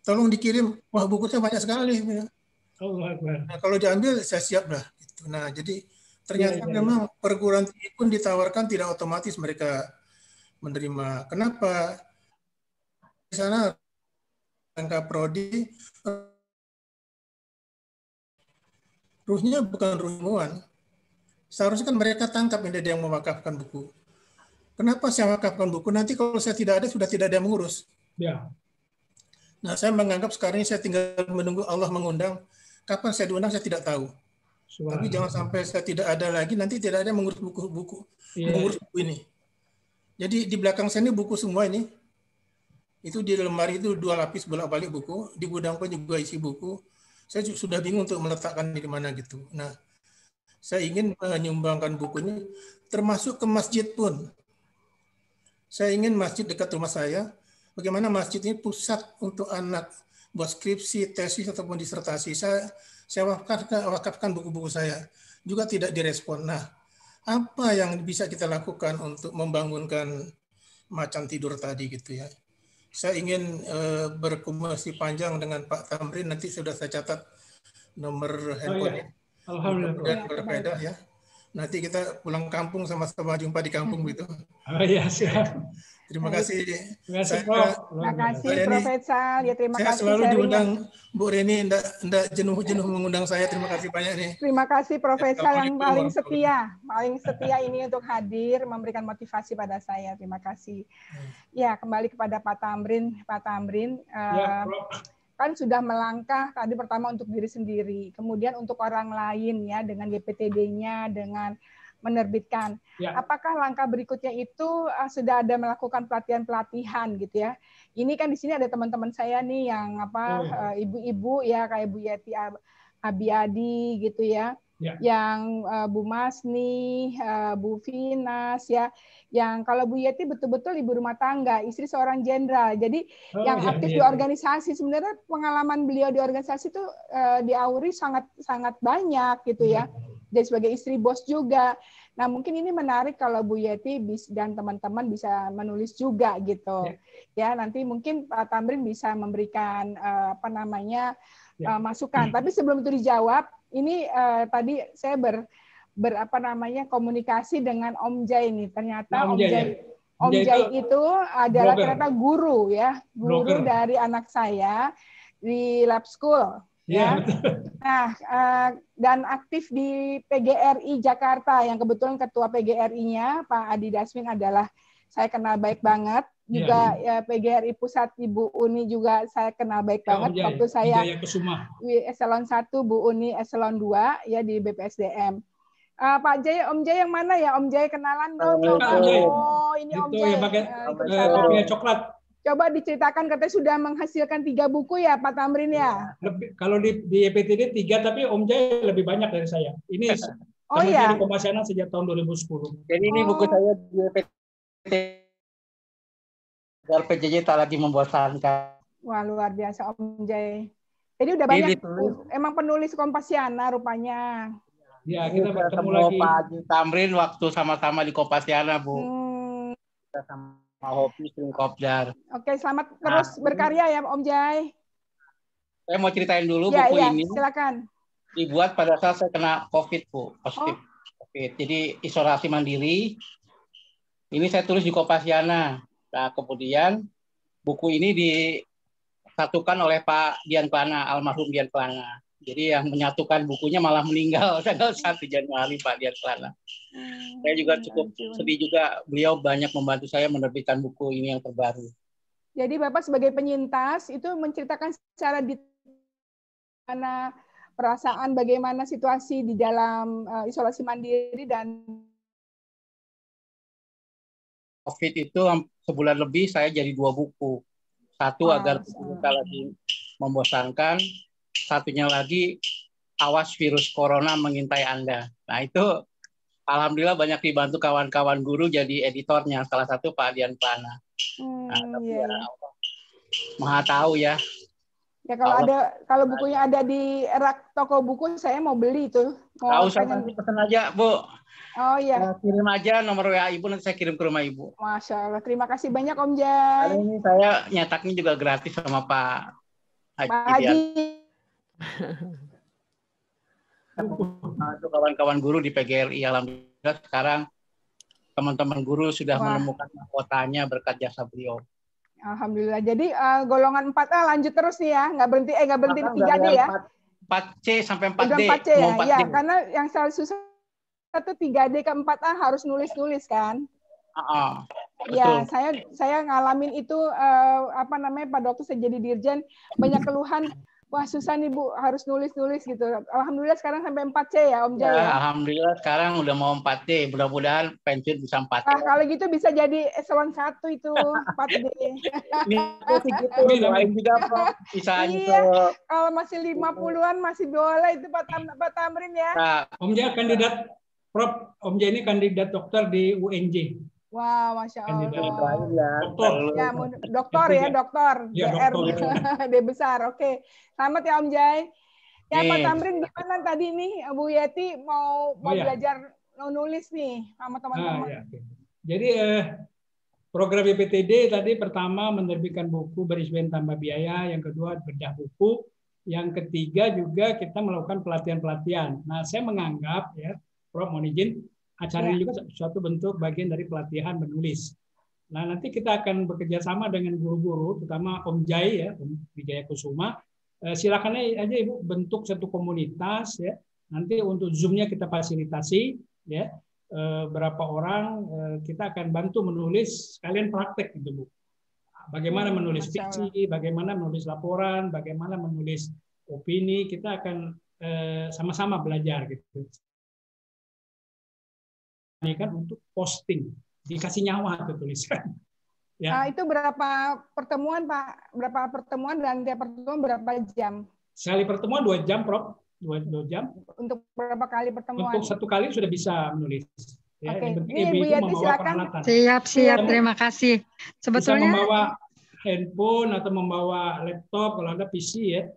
tolong dikirim, wah buku saya banyak sekali. Nah, kalau diambil saya siap lah. Gitu. Nah, jadi ternyata memang perguruan tinggi pun ditawarkan tidak otomatis mereka menerima. Kenapa? Di sana angka prodi ruhnya bukan ruh ilmuwan. Seharusnya kan mereka tangkap ini ada yang mewakafkan buku. Kenapa saya wakafkan buku? Nanti kalau saya tidak ada, sudah tidak ada yang mengurus. Ya. Nah, saya menganggap sekarang ini saya tinggal menunggu Allah mengundang. Kapan saya diundang, saya tidak tahu. Tapi jangan sampai saya tidak ada lagi, nanti tidak ada yang mengurus buku mengurus buku ini. Jadi di belakang saya ini buku semua ini. Itu di lemari itu 2 lapis bolak-balik buku. Di gudang pun juga isi buku. Saya sudah bingung untuk meletakkan di mana gitu. Nah, saya ingin menyumbangkan buku ini, termasuk ke masjid pun. Saya ingin masjid dekat rumah saya, bagaimana masjid ini pusat untuk anak buat skripsi, tesis, ataupun disertasi. Saya wakafkan buku-buku saya. Juga tidak direspon. Nah, apa yang bisa kita lakukan untuk membangunkan macan tidur tadi gitu ya. Saya ingin berkomunikasi panjang dengan Pak Tamrin, nanti sudah saya catat nomor handphone. Alhamdulillah. Berbeda ya. Nanti kita pulang kampung sama-sama jumpa di kampung gitu. Oh iya, siap. Terima kasih. Terima kasih, Prof. Terima kasih, Prof. Faisal. Ya, terima saya kasih. Saya selalu diundang Bu Reni, enggak jenuh-jenuh mengundang saya. Terima kasih banyak nih. Terima kasih, Prof. Faisal yang paling setia ini untuk hadir, memberikan motivasi pada saya. Terima kasih. Ya, kembali kepada Pak Tamrin. Pak Tamrin, kan sudah melangkah tadi pertama untuk diri sendiri, kemudian untuk orang lain ya dengan GPTD-nya, dengan menerbitkan. Ya. Apakah langkah berikutnya itu sudah ada melakukan pelatihan-pelatihan gitu ya? Ini kan di sini ada teman-teman saya nih yang ibu-ibu ya kayak Bu Yeti Abiadi gitu ya. Ya. Yang Bu Masni, Bu Finas ya, yang kalau Bu Yeti betul-betul ibu rumah tangga, istri seorang jenderal. Jadi yang aktif di organisasi, sebenarnya pengalaman beliau di organisasi itu diawuri sangat banyak gitu ya. Jadi sebagai istri bos juga. Nah, mungkin ini menarik kalau Bu Yeti dan teman-teman bisa menulis juga gitu. Ya, nanti mungkin Pak Tamrin bisa memberikan masukan. Tapi sebelum itu dijawab, ini tadi saya komunikasi dengan Om Jai nih. Ternyata Om Jai itu adalah ternyata guru ya, guru dari anak saya di lab school. Ya. Nah, dan aktif di PGRI Jakarta, yang kebetulan ketua PGRI-nya Pak Adi Dasmin adalah saya kenal baik banget. Juga ya, PGRI Pusat Ibu Uni juga saya kenal baik banget. Waktu saya eselon 1, Bu Uni eselon 2 ya di BPSDM. Pak Jai, Om Jai yang mana ya? Om Jai kenalan dong. Oh, ini Om Itu Jai. yang pakai kopiah coklat. Coba diceritakan, katanya sudah menghasilkan 3 buku ya Pak Tamrin ya? Kalau di EPTD 3, tapi Om Jai lebih banyak dari saya. Ini Oh saya ya. di Kompasiana sejak tahun 2010. Jadi ini buku saya di EPTD. Agar PJJ tak lagi membosankan. Wah, luar biasa Om Jai. Jadi udah banyak, emang penulis Kompasiana rupanya. Ya, kita bertemu lagi. Pak Haji Tamrin waktu sama-sama di Kompasiana, Bu. Kita sama hobi sering kopdar. Oke, selamat terus berkarya ya Om Jai. Saya mau ceritain dulu buku ini. Silakan. Dibuat pada saat saya kena COVID, Bu. Positif. COVID. Jadi isolasi mandiri. Ini saya tulis di Kompasiana. Nah, kemudian buku ini disatukan oleh Pak Dian Plana, almarhum Dian Plana. Jadi yang menyatukan bukunya malah meninggal tanggal 1 Januari, Pak Dian Plana. Saya juga cukup sedih juga, beliau banyak membantu saya menerbitkan buku ini yang terbaru. Jadi Bapak sebagai penyintas itu menceritakan secara detail perasaan, bagaimana situasi di dalam isolasi mandiri dan COVID itu sebulan lebih saya jadi 2 buku. Satu agar kita lagi membosankan, satunya lagi awas virus corona mengintai Anda. Nah itu alhamdulillah banyak dibantu kawan-kawan guru jadi editornya, salah satu Pak Dian Plana. Nah, tapi ya Allah Maha tahu ya. Ya kalau bukunya ada di rak toko buku saya mau beli itu. Nggak usah, nanti pesan aja, Bu. Oh iya. Kirim aja nomor WA Ibu, nanti saya kirim ke rumah Ibu. Masya Allah, terima kasih banyak Om Jai. Kali ini saya nyetaknya juga gratis sama Pak Haji. Untuk kawan-kawan guru di PGRI, alhamdulillah sekarang teman-teman guru sudah menemukan mahkotanya berkat jasa beliau. Alhamdulillah. Jadi golongan 4A lanjut terus nih ya, nggak berhenti di 3D ya. 4C sampai 4D. 4C ya, ya, karena yang selalu susah itu 3D ke 4A harus nulis-nulis kan. Ya, saya ngalamin itu pada waktu saya jadi dirjen banyak keluhan, wah susah nih Bu, harus nulis-nulis gitu. Alhamdulillah sekarang sampai 4C ya Om Jai. Ya, alhamdulillah sekarang udah mau 4D, mudah-mudahan pensiun bisa 4D. Nah, kalau gitu bisa jadi eselon 1 itu 4D. Doain juga Prof. Iya, kalau masih 50-an masih boleh itu Pak Tamrin ya. Nah, Om Jai kandidat Prof. Om Jai ini kandidat dokter di UNJ. Wah, Masya Allah. Dokter. Dokter. D besar. Oke. Selamat ya Om Jai. Ya Pak Tamrin gimana tadi nih Bu Yeti mau belajar nulis nih sama teman-teman. Jadi program BPTD tadi pertama menerbitkan buku berisbn tanpa biaya, yang kedua bedah buku, yang ketiga juga kita melakukan pelatihan-pelatihan. Nah, saya menganggap ya, Prof mohon izin, acara ini juga suatu bentuk bagian dari pelatihan menulis. Nah, nanti kita akan bekerja sama dengan guru-guru, terutama Om Jai ya, Om Wijaya Kusuma. Silakan aja Ibu bentuk satu komunitas ya. Nanti untuk Zoom-nya kita fasilitasi ya. Berapa orang kita akan bantu menulis, sekalian praktek gitu Bu. Bagaimana menulis fiksi, bagaimana menulis laporan, bagaimana menulis opini, kita akan sama-sama belajar gitu. Ini kan untuk posting, dikasih nyawa tuh tulisan. Ya. Itu berapa pertemuan Pak? Berapa pertemuan dan tiap pertemuan berapa jam? Sekali pertemuan 2 jam, Prof. 2 jam. Untuk berapa kali pertemuan? Untuk 1 kali sudah bisa menulis. Ya, Oke. Ini Bu Yeti silakan. Siap, terima kasih. Sebetulnya bisa membawa handphone atau membawa laptop kalau ada PC ya.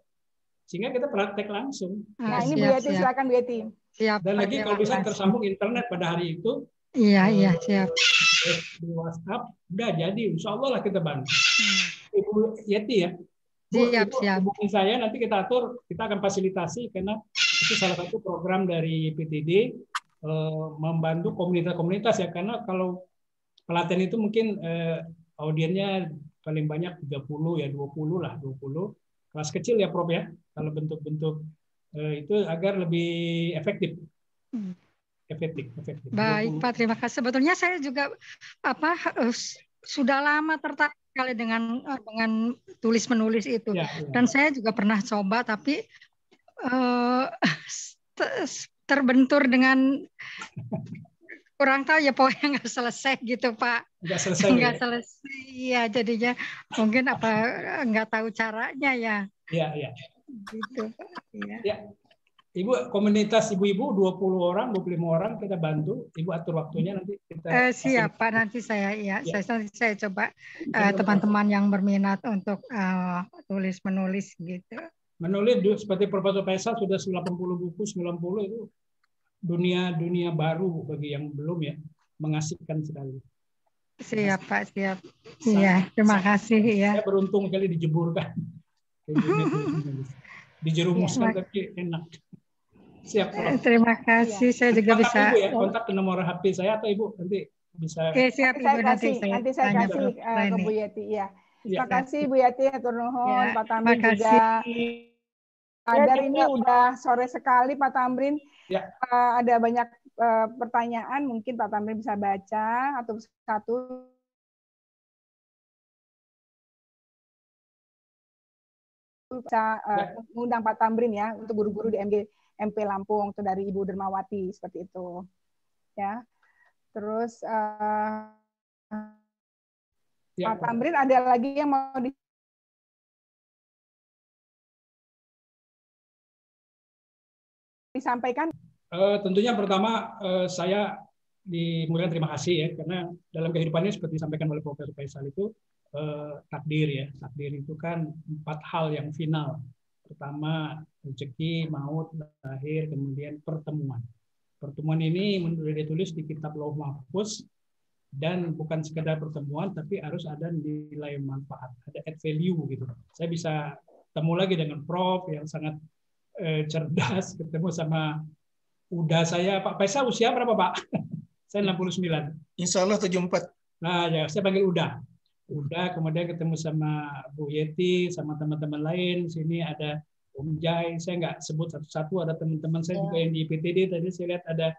Sehingga kita praktek langsung. Nah, ini Bu Yeti silakan Bu Yeti. Siap. Dan lagi kalau bisa tersambung internet pada hari itu. Iya, siap. Di WhatsApp udah jadi, insya Allah lah kita bantu. Ibu Yeti ya. Siap. Hubungi saya nanti kita atur, kita akan fasilitasi karena itu salah satu program dari PTD membantu komunitas-komunitas ya, karena kalau pelatihan itu mungkin audiennya paling banyak 30 ya 20 lah 20 kelas kecil ya Prof ya, kalau bentuk-bentuk itu agar lebih efektif. Efektif. Baik Pak, terima kasih. Sebetulnya saya juga sudah lama tertarik sekali dengan tulis menulis itu, dan saya juga pernah coba tapi terbentur dengan kurang tahu ya, pokoknya nggak selesai gitu Pak. Nggak selesai. Nggak selesai, ya jadinya mungkin apa nggak tahu caranya ya. Iya. Gitu Pak. Ya. Ya. Ibu, komunitas ibu-ibu 20 orang, 25 orang kita bantu. Ibu atur waktunya nanti kita. Siap Pak, nanti saya saya coba teman-teman yang berminat untuk tulis menulis gitu. Menulis seperti Profesor Faisal sudah 80 buku, 90 itu dunia baru bagi yang belum ya, mengasihkan sekali. Siap Pak, siap. Iya, terima kasih ya. Saya beruntung sekali dijeburkan. Dijerumuskan tapi enak. Siap. Terima kasih. Saya juga bisa Ibu ya, kontak nomor HP saya atau Ibu nanti bisa. Siap Ibu, nanti saya kasih ke Bu Yeti ya. Terima kasih Bu Yeti, hatur nuhun. Pak Tamrin juga. Dari ini udah sore sekali Pak Tamrin. Ya. Ada banyak pertanyaan, mungkin Pak Tamrin bisa baca atau satu. Bisa mengundang Pak Tamrin ya untuk guru-guru di MP Lampung, itu dari Ibu Dermawati seperti itu. Ya. Terus Pak Tamrin ada lagi yang mau disampaikan? Tentunya pertama saya dimulai terima kasih ya, karena dalam kehidupannya seperti disampaikan oleh Profesor Faisal itu takdir ya. Takdir itu kan 4 hal yang final. Pertama rezeki, maut, lahir, kemudian pertemuan. Pertemuan ini menurut ditulis di kitab Lauh Mahfuz, dan bukan sekedar pertemuan tapi harus ada nilai manfaat, ada add value gitu. Saya bisa ketemu lagi dengan Prof yang sangat cerdas, ketemu sama udah saya Pak Faisal usia berapa Pak? Saya 69. Insya Allah 74. Nah ya, saya panggil Udah, kemudian ketemu sama Bu Yeti, sama teman-teman lain. Sini ada Om Jai, saya nggak sebut satu-satu, ada teman-teman saya juga yang di IPTD tadi saya lihat ada,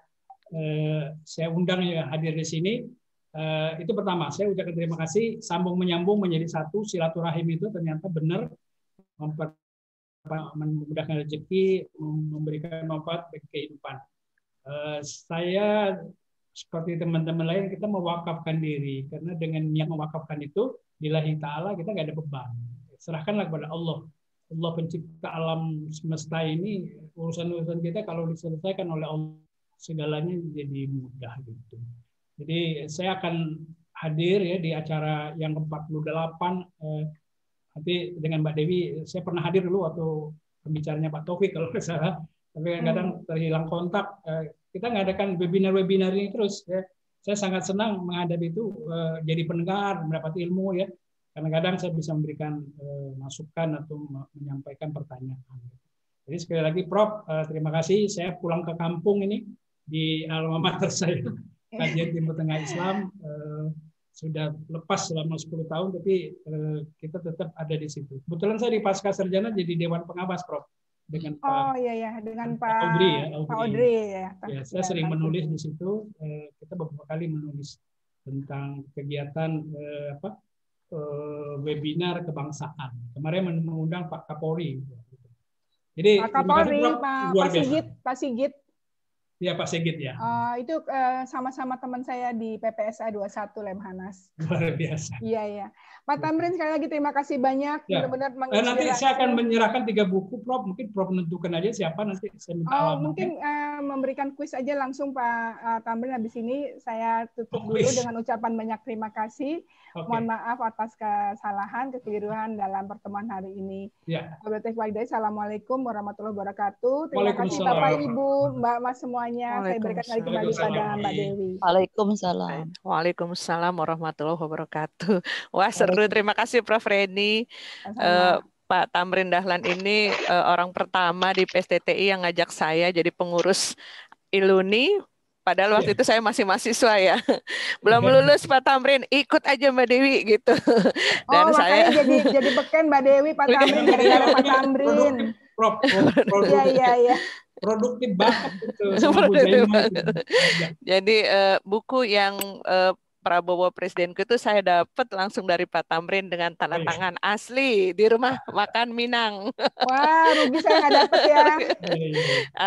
saya undang ya hadir di sini. Itu pertama, saya ucapkan terima kasih, sambung menyambung menjadi satu, silaturahim itu ternyata benar memudahkan rezeki, memberikan manfaat bagi kehidupan. Saya seperti teman-teman lain, kita mewakafkan diri, karena dengan niat mewakafkan itu lillahi ta'ala kita nggak ada beban. Serahkanlah kepada Allah. Allah pencipta alam semesta ini, urusan-urusan kita kalau diselesaikan oleh Allah, segalanya jadi mudah gitu. Jadi saya akan hadir ya di acara yang ke-48. Nanti dengan Mbak Dewi, saya pernah hadir dulu waktu pembicaranya Pak Taufik kalau nggak salah, tapi kadang terhilang kontak. Kita ngadakan webinar-webinar ini terus. Ya. Saya sangat senang menghadapi itu, jadi pendengar, mendapat ilmu ya. Kadang-kadang saya bisa memberikan masukan atau menyampaikan pertanyaan. Jadi sekali lagi Prof, terima kasih. Saya pulang ke kampung ini di alma mater saya, Kajian Timur Tengah Islam. Sudah lepas selama 10 tahun, tapi kita tetap ada di situ. Kebetulan saya di Pasca Sarjana jadi Dewan Pengawas, Prof. Dengan dengan Pak Audrey ya. Pak Audrey ya. Ya, saya sering menulis di situ. Kita beberapa kali menulis tentang kegiatan webinar kebangsaan. Kemarin mengundang Pak Kapolri. Jadi Pak Kapolri, Pak Sigit. Ya Pak Sigit ya. Itu sama-sama teman saya di PPSA 21 Lemhanas. Luar biasa. Iya. Pak Tamrin sekali lagi terima kasih banyak. Ya. Benar-benar menginspirasi. Nanti saya akan menyerahkan 3 buku, Prof. Mungkin Prof menentukan aja siapa nanti saya minta alamatnya. Mungkin memberikan kuis aja langsung Pak Tamrin. Habis ini saya tutup dulu dengan ucapan banyak terima kasih. Okay. Mohon maaf atas kesalahan, kekeliruan dalam pertemuan hari ini. Ya. Assalamualaikum warahmatullahi wabarakatuh. Terima kasih Bapak Ibu, Mbak Mas semuanya. Saya berikan lagi kembali pada Mbak Dewi. Waalaikumsalam. Waalaikumsalam warahmatullahi wabarakatuh. Wah seru, terima kasih Prof. Reni. Pak Tamrin Dahlan ini orang pertama di PSTTI yang ngajak saya jadi pengurus Iluni. Padahal waktu itu saya masih mahasiswa ya, belum lulus Pak Tamrin, ikut aja Mbak Dewi gitu. Dan saya jadi beken Mbak Dewi Pak Tamrin gara-gara Pak Tamrin. Iya. Produktif banget itu. Jadi buku yang Prabowo presidenku itu saya dapat langsung dari Pak Tamrin dengan tanda tangan asli di rumah makan Minang. Wah, rugi saya nggak dapat ya.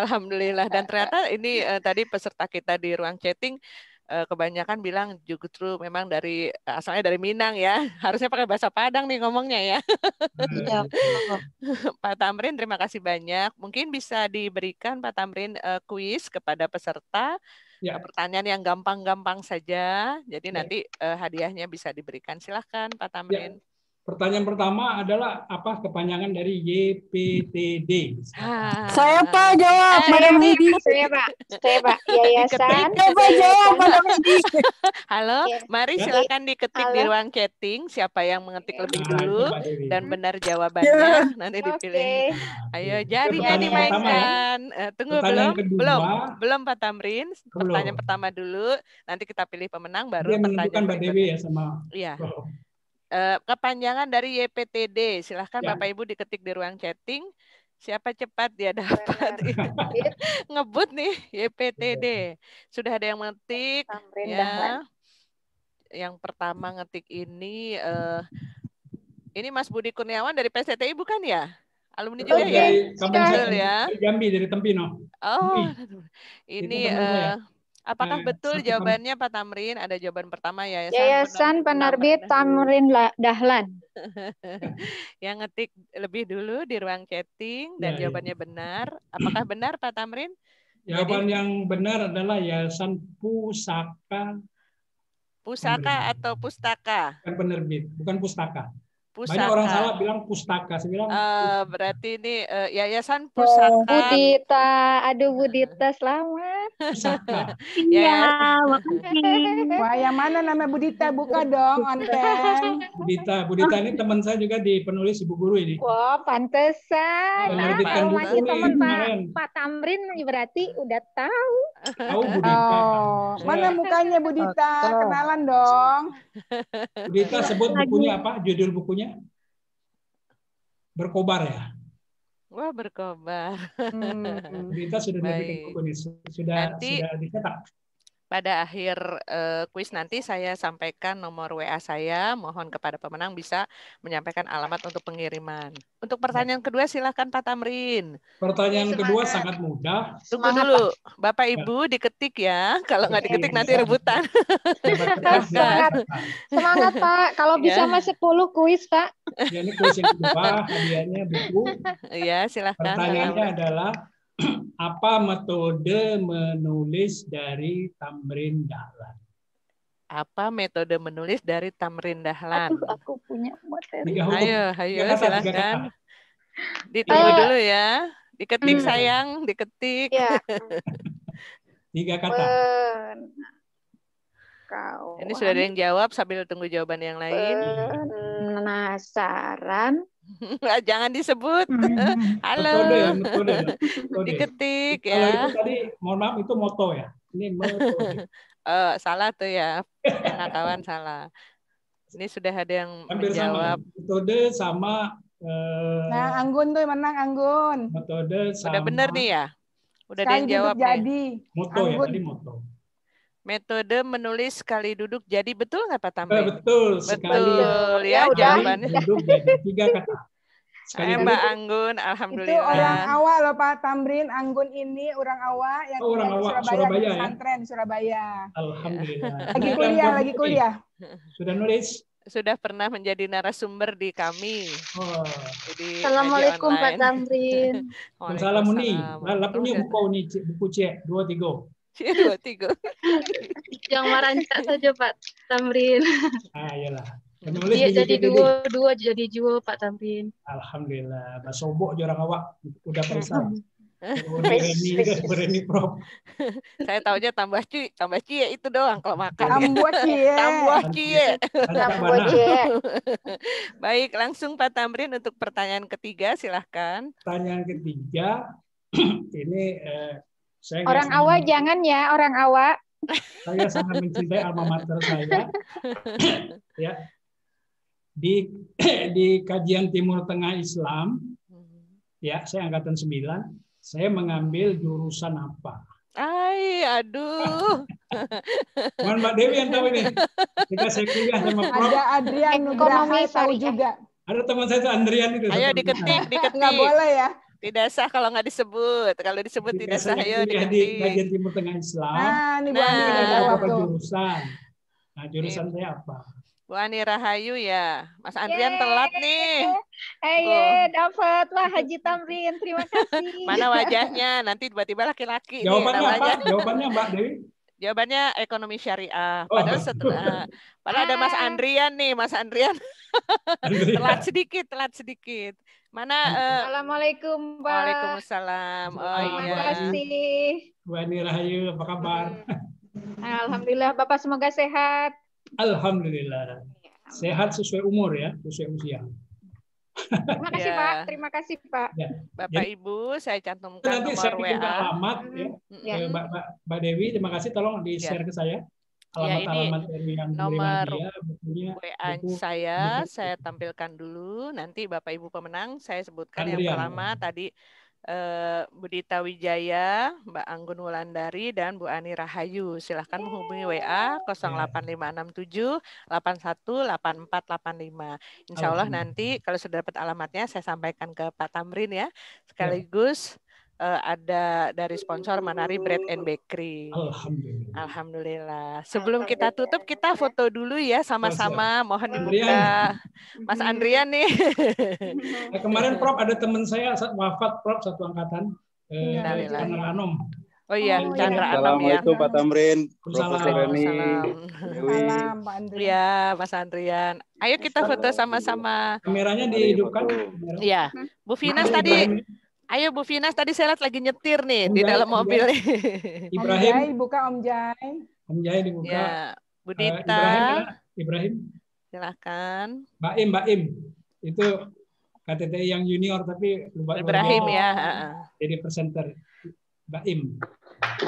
Alhamdulillah. Dan ternyata ini tadi peserta kita di ruang chatting kebanyakan bilang justru memang dari asalnya dari Minang ya. Harusnya pakai bahasa Padang nih ngomongnya ya. Pak Tamrin, terima kasih banyak. Mungkin bisa diberikan Pak Tamrin kuis kepada peserta. Pertanyaan yang gampang-gampang saja. Jadi nanti hadiahnya bisa diberikan. Silahkan Pak Tamrin. Pertanyaan pertama adalah apa kepanjangan dari YPTD? Saya Pak jawab, Madam Hedi. Saya Pak. Yayasan. Saya Pak jawab, Madam Hedi. Halo, mari silakan diketik di ruang chatting siapa yang mengetik lebih dulu dan benar jawabannya nanti dipilih. Ayo, jarinya dimainkan. Tunggu belum Pak Tamrin. Pertanyaan pertama dulu, nanti kita pilih pemenang baru pertanyaan Mbak Dewi ya sama. Iya. Kepanjangan dari YPTD. Silahkan Bapak Ibu diketik di ruang chatting. Siapa cepat dia dapat. Ngebut nih YPTD. Sudah ada yang mengetik. Ya. Yang pertama ngetik ini Mas Budi Kurniawan dari PCTI bukan ya? Alumni juga ya? Betul ya. Dari Jambi, dari Tempino. Oh, ini apakah betul jawabannya Pak Tamrin? Ada jawaban pertama Yayasan Penerbit Tamrin Dahlan. Yang ngetik lebih dulu di ruang chatting dan jawabannya benar. Apakah benar Pak Tamrin? Jawaban yang benar adalah Yayasan Pusaka. Pusaka atau pustaka? Bukan penerbit, bukan pustaka. Pusaka. Banyak orang salah bilang pustaka. Saya bilang berarti ini Yayasan Pusaka. Budita, aduh Budita selamat. Pusaka. Iya, makasih. Wah, yang mana nama Budita? Buka dong, Onten. Budita ini teman saya juga di penulis Ibu Guru ini. Wah, pantesan. Kalau masih teman Pak Tamrin berarti udah tahu. Tahu Budita. Mana mukanya Budita? Kenalan dong. Budita sebut bukunya apa? Judul bukunya? Berkobar ya. Wah, berkobar. Budita sudah bikin buku ini. Sudah dicetak. Pada akhir kuis nanti saya sampaikan nomor WA saya. Mohon kepada pemenang bisa menyampaikan alamat untuk pengiriman. Untuk pertanyaan kedua silakan Pak Tamrin. Pertanyaan kedua sangat mudah. Tunggu dulu, Bapak Ibu diketik ya. Kalau nggak diketik nanti rebutan. Semangat Pak. Kalau bisa mas 10 kuis Pak. Ya, ini kuis yang kedua, hadiahnya buku. Ya, silakan. Pertanyaannya adalah apa metode menulis dari Tamrin Dahlan? Apa metode menulis dari Tamrin Dahlan? Aduh, aku punya materi. Ayo, silakan. Ditunggu dulu ya. Diketik sayang, diketik. Ya. 3 kata. Ini sudah ada yang jawab sambil tunggu jawaban yang lain. Penasaran. Jangan disebut. Halo. Metode. Diketik ya. Kalau itu tadi, mohon maaf itu moto ya. Ini metode. Salah tuh ya. Kawan salah. Ini sudah ada yang menjawab. Sama. Metode sama. Nah, Anggun tuh menang Anggun. Metode sama. Udah bener nih ya. Udah ada yang jawab nih. Moto ya tadi moto. Metode menulis sekali duduk jadi betul nggak Pak Tamrin? Betul sekali. Betul ya jawabannya. Duduk jadi 3 kata. Sekali Mbak Anggun, alhamdulillah. Itu orang Awa loh Pak Tamrin. Anggun ini orang Awa yang orang di Awa, Surabaya, ya? pesantren Surabaya. Alhamdulillah. Lagi kuliah. Sudah nulis? Sudah pernah menjadi narasumber di kami. Jadi, Assalamualaikum Pak Tamrin. Salam Uni. Lah punya buku C 2-3. Yang merancak saja Pak Tamrin. Iyalah. Dia jadi dua jadi jual Pak Tamrin. Alhamdulillah. Mbak Sobok orang awak udah periksa. Berani Prof. Saya tahunya tambah cie itu doang kalau makan. Tambah cie. Baik, langsung Pak Tamrin untuk pertanyaan ketiga silahkan. Pertanyaan ketiga ini orang Awa jangan ya, orang Awa. Saya sangat mencintai alma mater saya. Ya. Di kajian Timur Tengah Islam, ya, saya angkatan 9, saya mengambil jurusan apa? Aduh. Mohon Mbak Dewi yang tahu ini. Ketika saya kuliah sama Prof. Ada Adrian Nugraha tahu juga. Ada teman saya itu Andrian itu. Ayo diketik. Nggak boleh ya. Tidak sah kalau nggak disebut. Kalau disebut Ketika tidak sah, saya ayo kuliah di diketik. Kajian Timur Tengah Islam. Nah, ini Bu Nah. Ani Ada udah jawab beberapa tuh. jurusan. Nah, jurusan saya apa? Bu Ani Rahayu ya. Mas Andrian telat nih. Dapat. Wah, Haji Tamrin, terima kasih. Mana wajahnya? Nanti tiba-tiba laki-laki nih Jawabannya apa? namanya. Jawabannya Mbak Dewi? Jawabannya ekonomi syariah. Oh, Padahal betul. padahal ada Mas Andrian nih, Mas Andrian. telat sedikit. Mana? Assalamualaikum, Pak. Waalaikumsalam. Oh Terima iya. kasih. Bu Ani Rahayu, apa kabar? Alhamdulillah, Bapak semoga sehat. Alhamdulillah. Sehat sesuai umur ya, sesuai usia. Terima kasih, Ya. Pak. Terima kasih, Pak. Ya. Bapak Jadi, Ibu, saya cantumkan nanti saya nomor kirim WA. alamat ya. Ya. Mbak Dewi, terima kasih tolong di-share ke saya. Alamat-alamat dari yang nomor menerima dia, bukunya. WA buku. saya tampilkan dulu. Nanti Bapak Ibu pemenang saya sebutkan yang Andrian. pertama tadi Budita Wijaya, Mbak Anggun Wulandari, dan Bu Ani Rahayu. Silahkan menghubungi WA 08567 818485. Insya Allah nanti kalau sudah dapat alamatnya saya sampaikan ke Pak Tamrin ya. Sekaligus ada dari sponsor Manari Bread and Bakery. Alhamdulillah. Alhamdulillah. Sebelum kita tutup, kita foto dulu ya sama-sama. Mohon dibuka. Andrian. Mas Andrian nih. Kemarin Prof ada teman saya wafat Prof satu angkatan. Chandra Anom. Oh iya, Chandra Anom ya. Assalamualaikum Pak Tamrin, Waalaikumsalam. Profesor Reni, Dewi. Salam, Pak Andri. Iya, Mas Andrian. Ayo kita foto sama-sama. Kameranya dihidupkan. Iya. Bu Finas tadi. Ayo Bu Finas, tadi saya lihat lagi nyetir nih di dalam mobil nih. Ibrahim. Om Jai, buka Om Jai. Om Jai dibuka. Ya, Bu Dita. Ibrahim. Silakan. Mbak Im. Itu KTTI yang junior tapi lupa. Ibrahim ya. Jadi presenter. Mbak Im.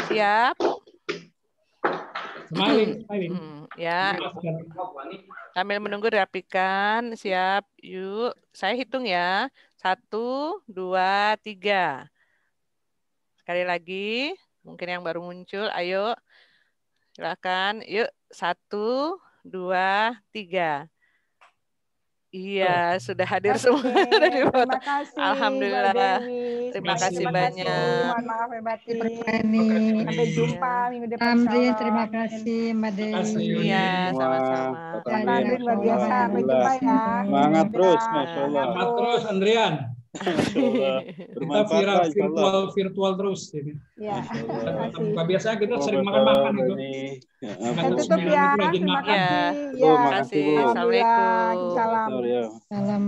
Siap. Smiling. Ya. Sambil menunggu dirapikan. Siap. Yuk. Saya hitung ya. 1, 2, 3. Sekali lagi. Mungkin yang baru muncul. Ayo. Silakan. Yuk. 1, 2, 3. Iya, sudah hadir semua. Terima kasih. Alhamdulillah. Mbak Dewi. Terima kasih banyak. Mohon maaf ya batin. Sampai jumpa minggu depan. Tamrin, terima kasih Mbak Dewi. Iya, sama-sama. Pak Tamrin luar biasa. Sampai jumpa ya. Semangat terus, Masya Allah. Semangat terus, Andrian. Kita virtual terus. Ya, biasa kita sering makan-makan itu. Saya tutup ya. Terima kasih. Terima kasih. Assalamualaikum. Salam.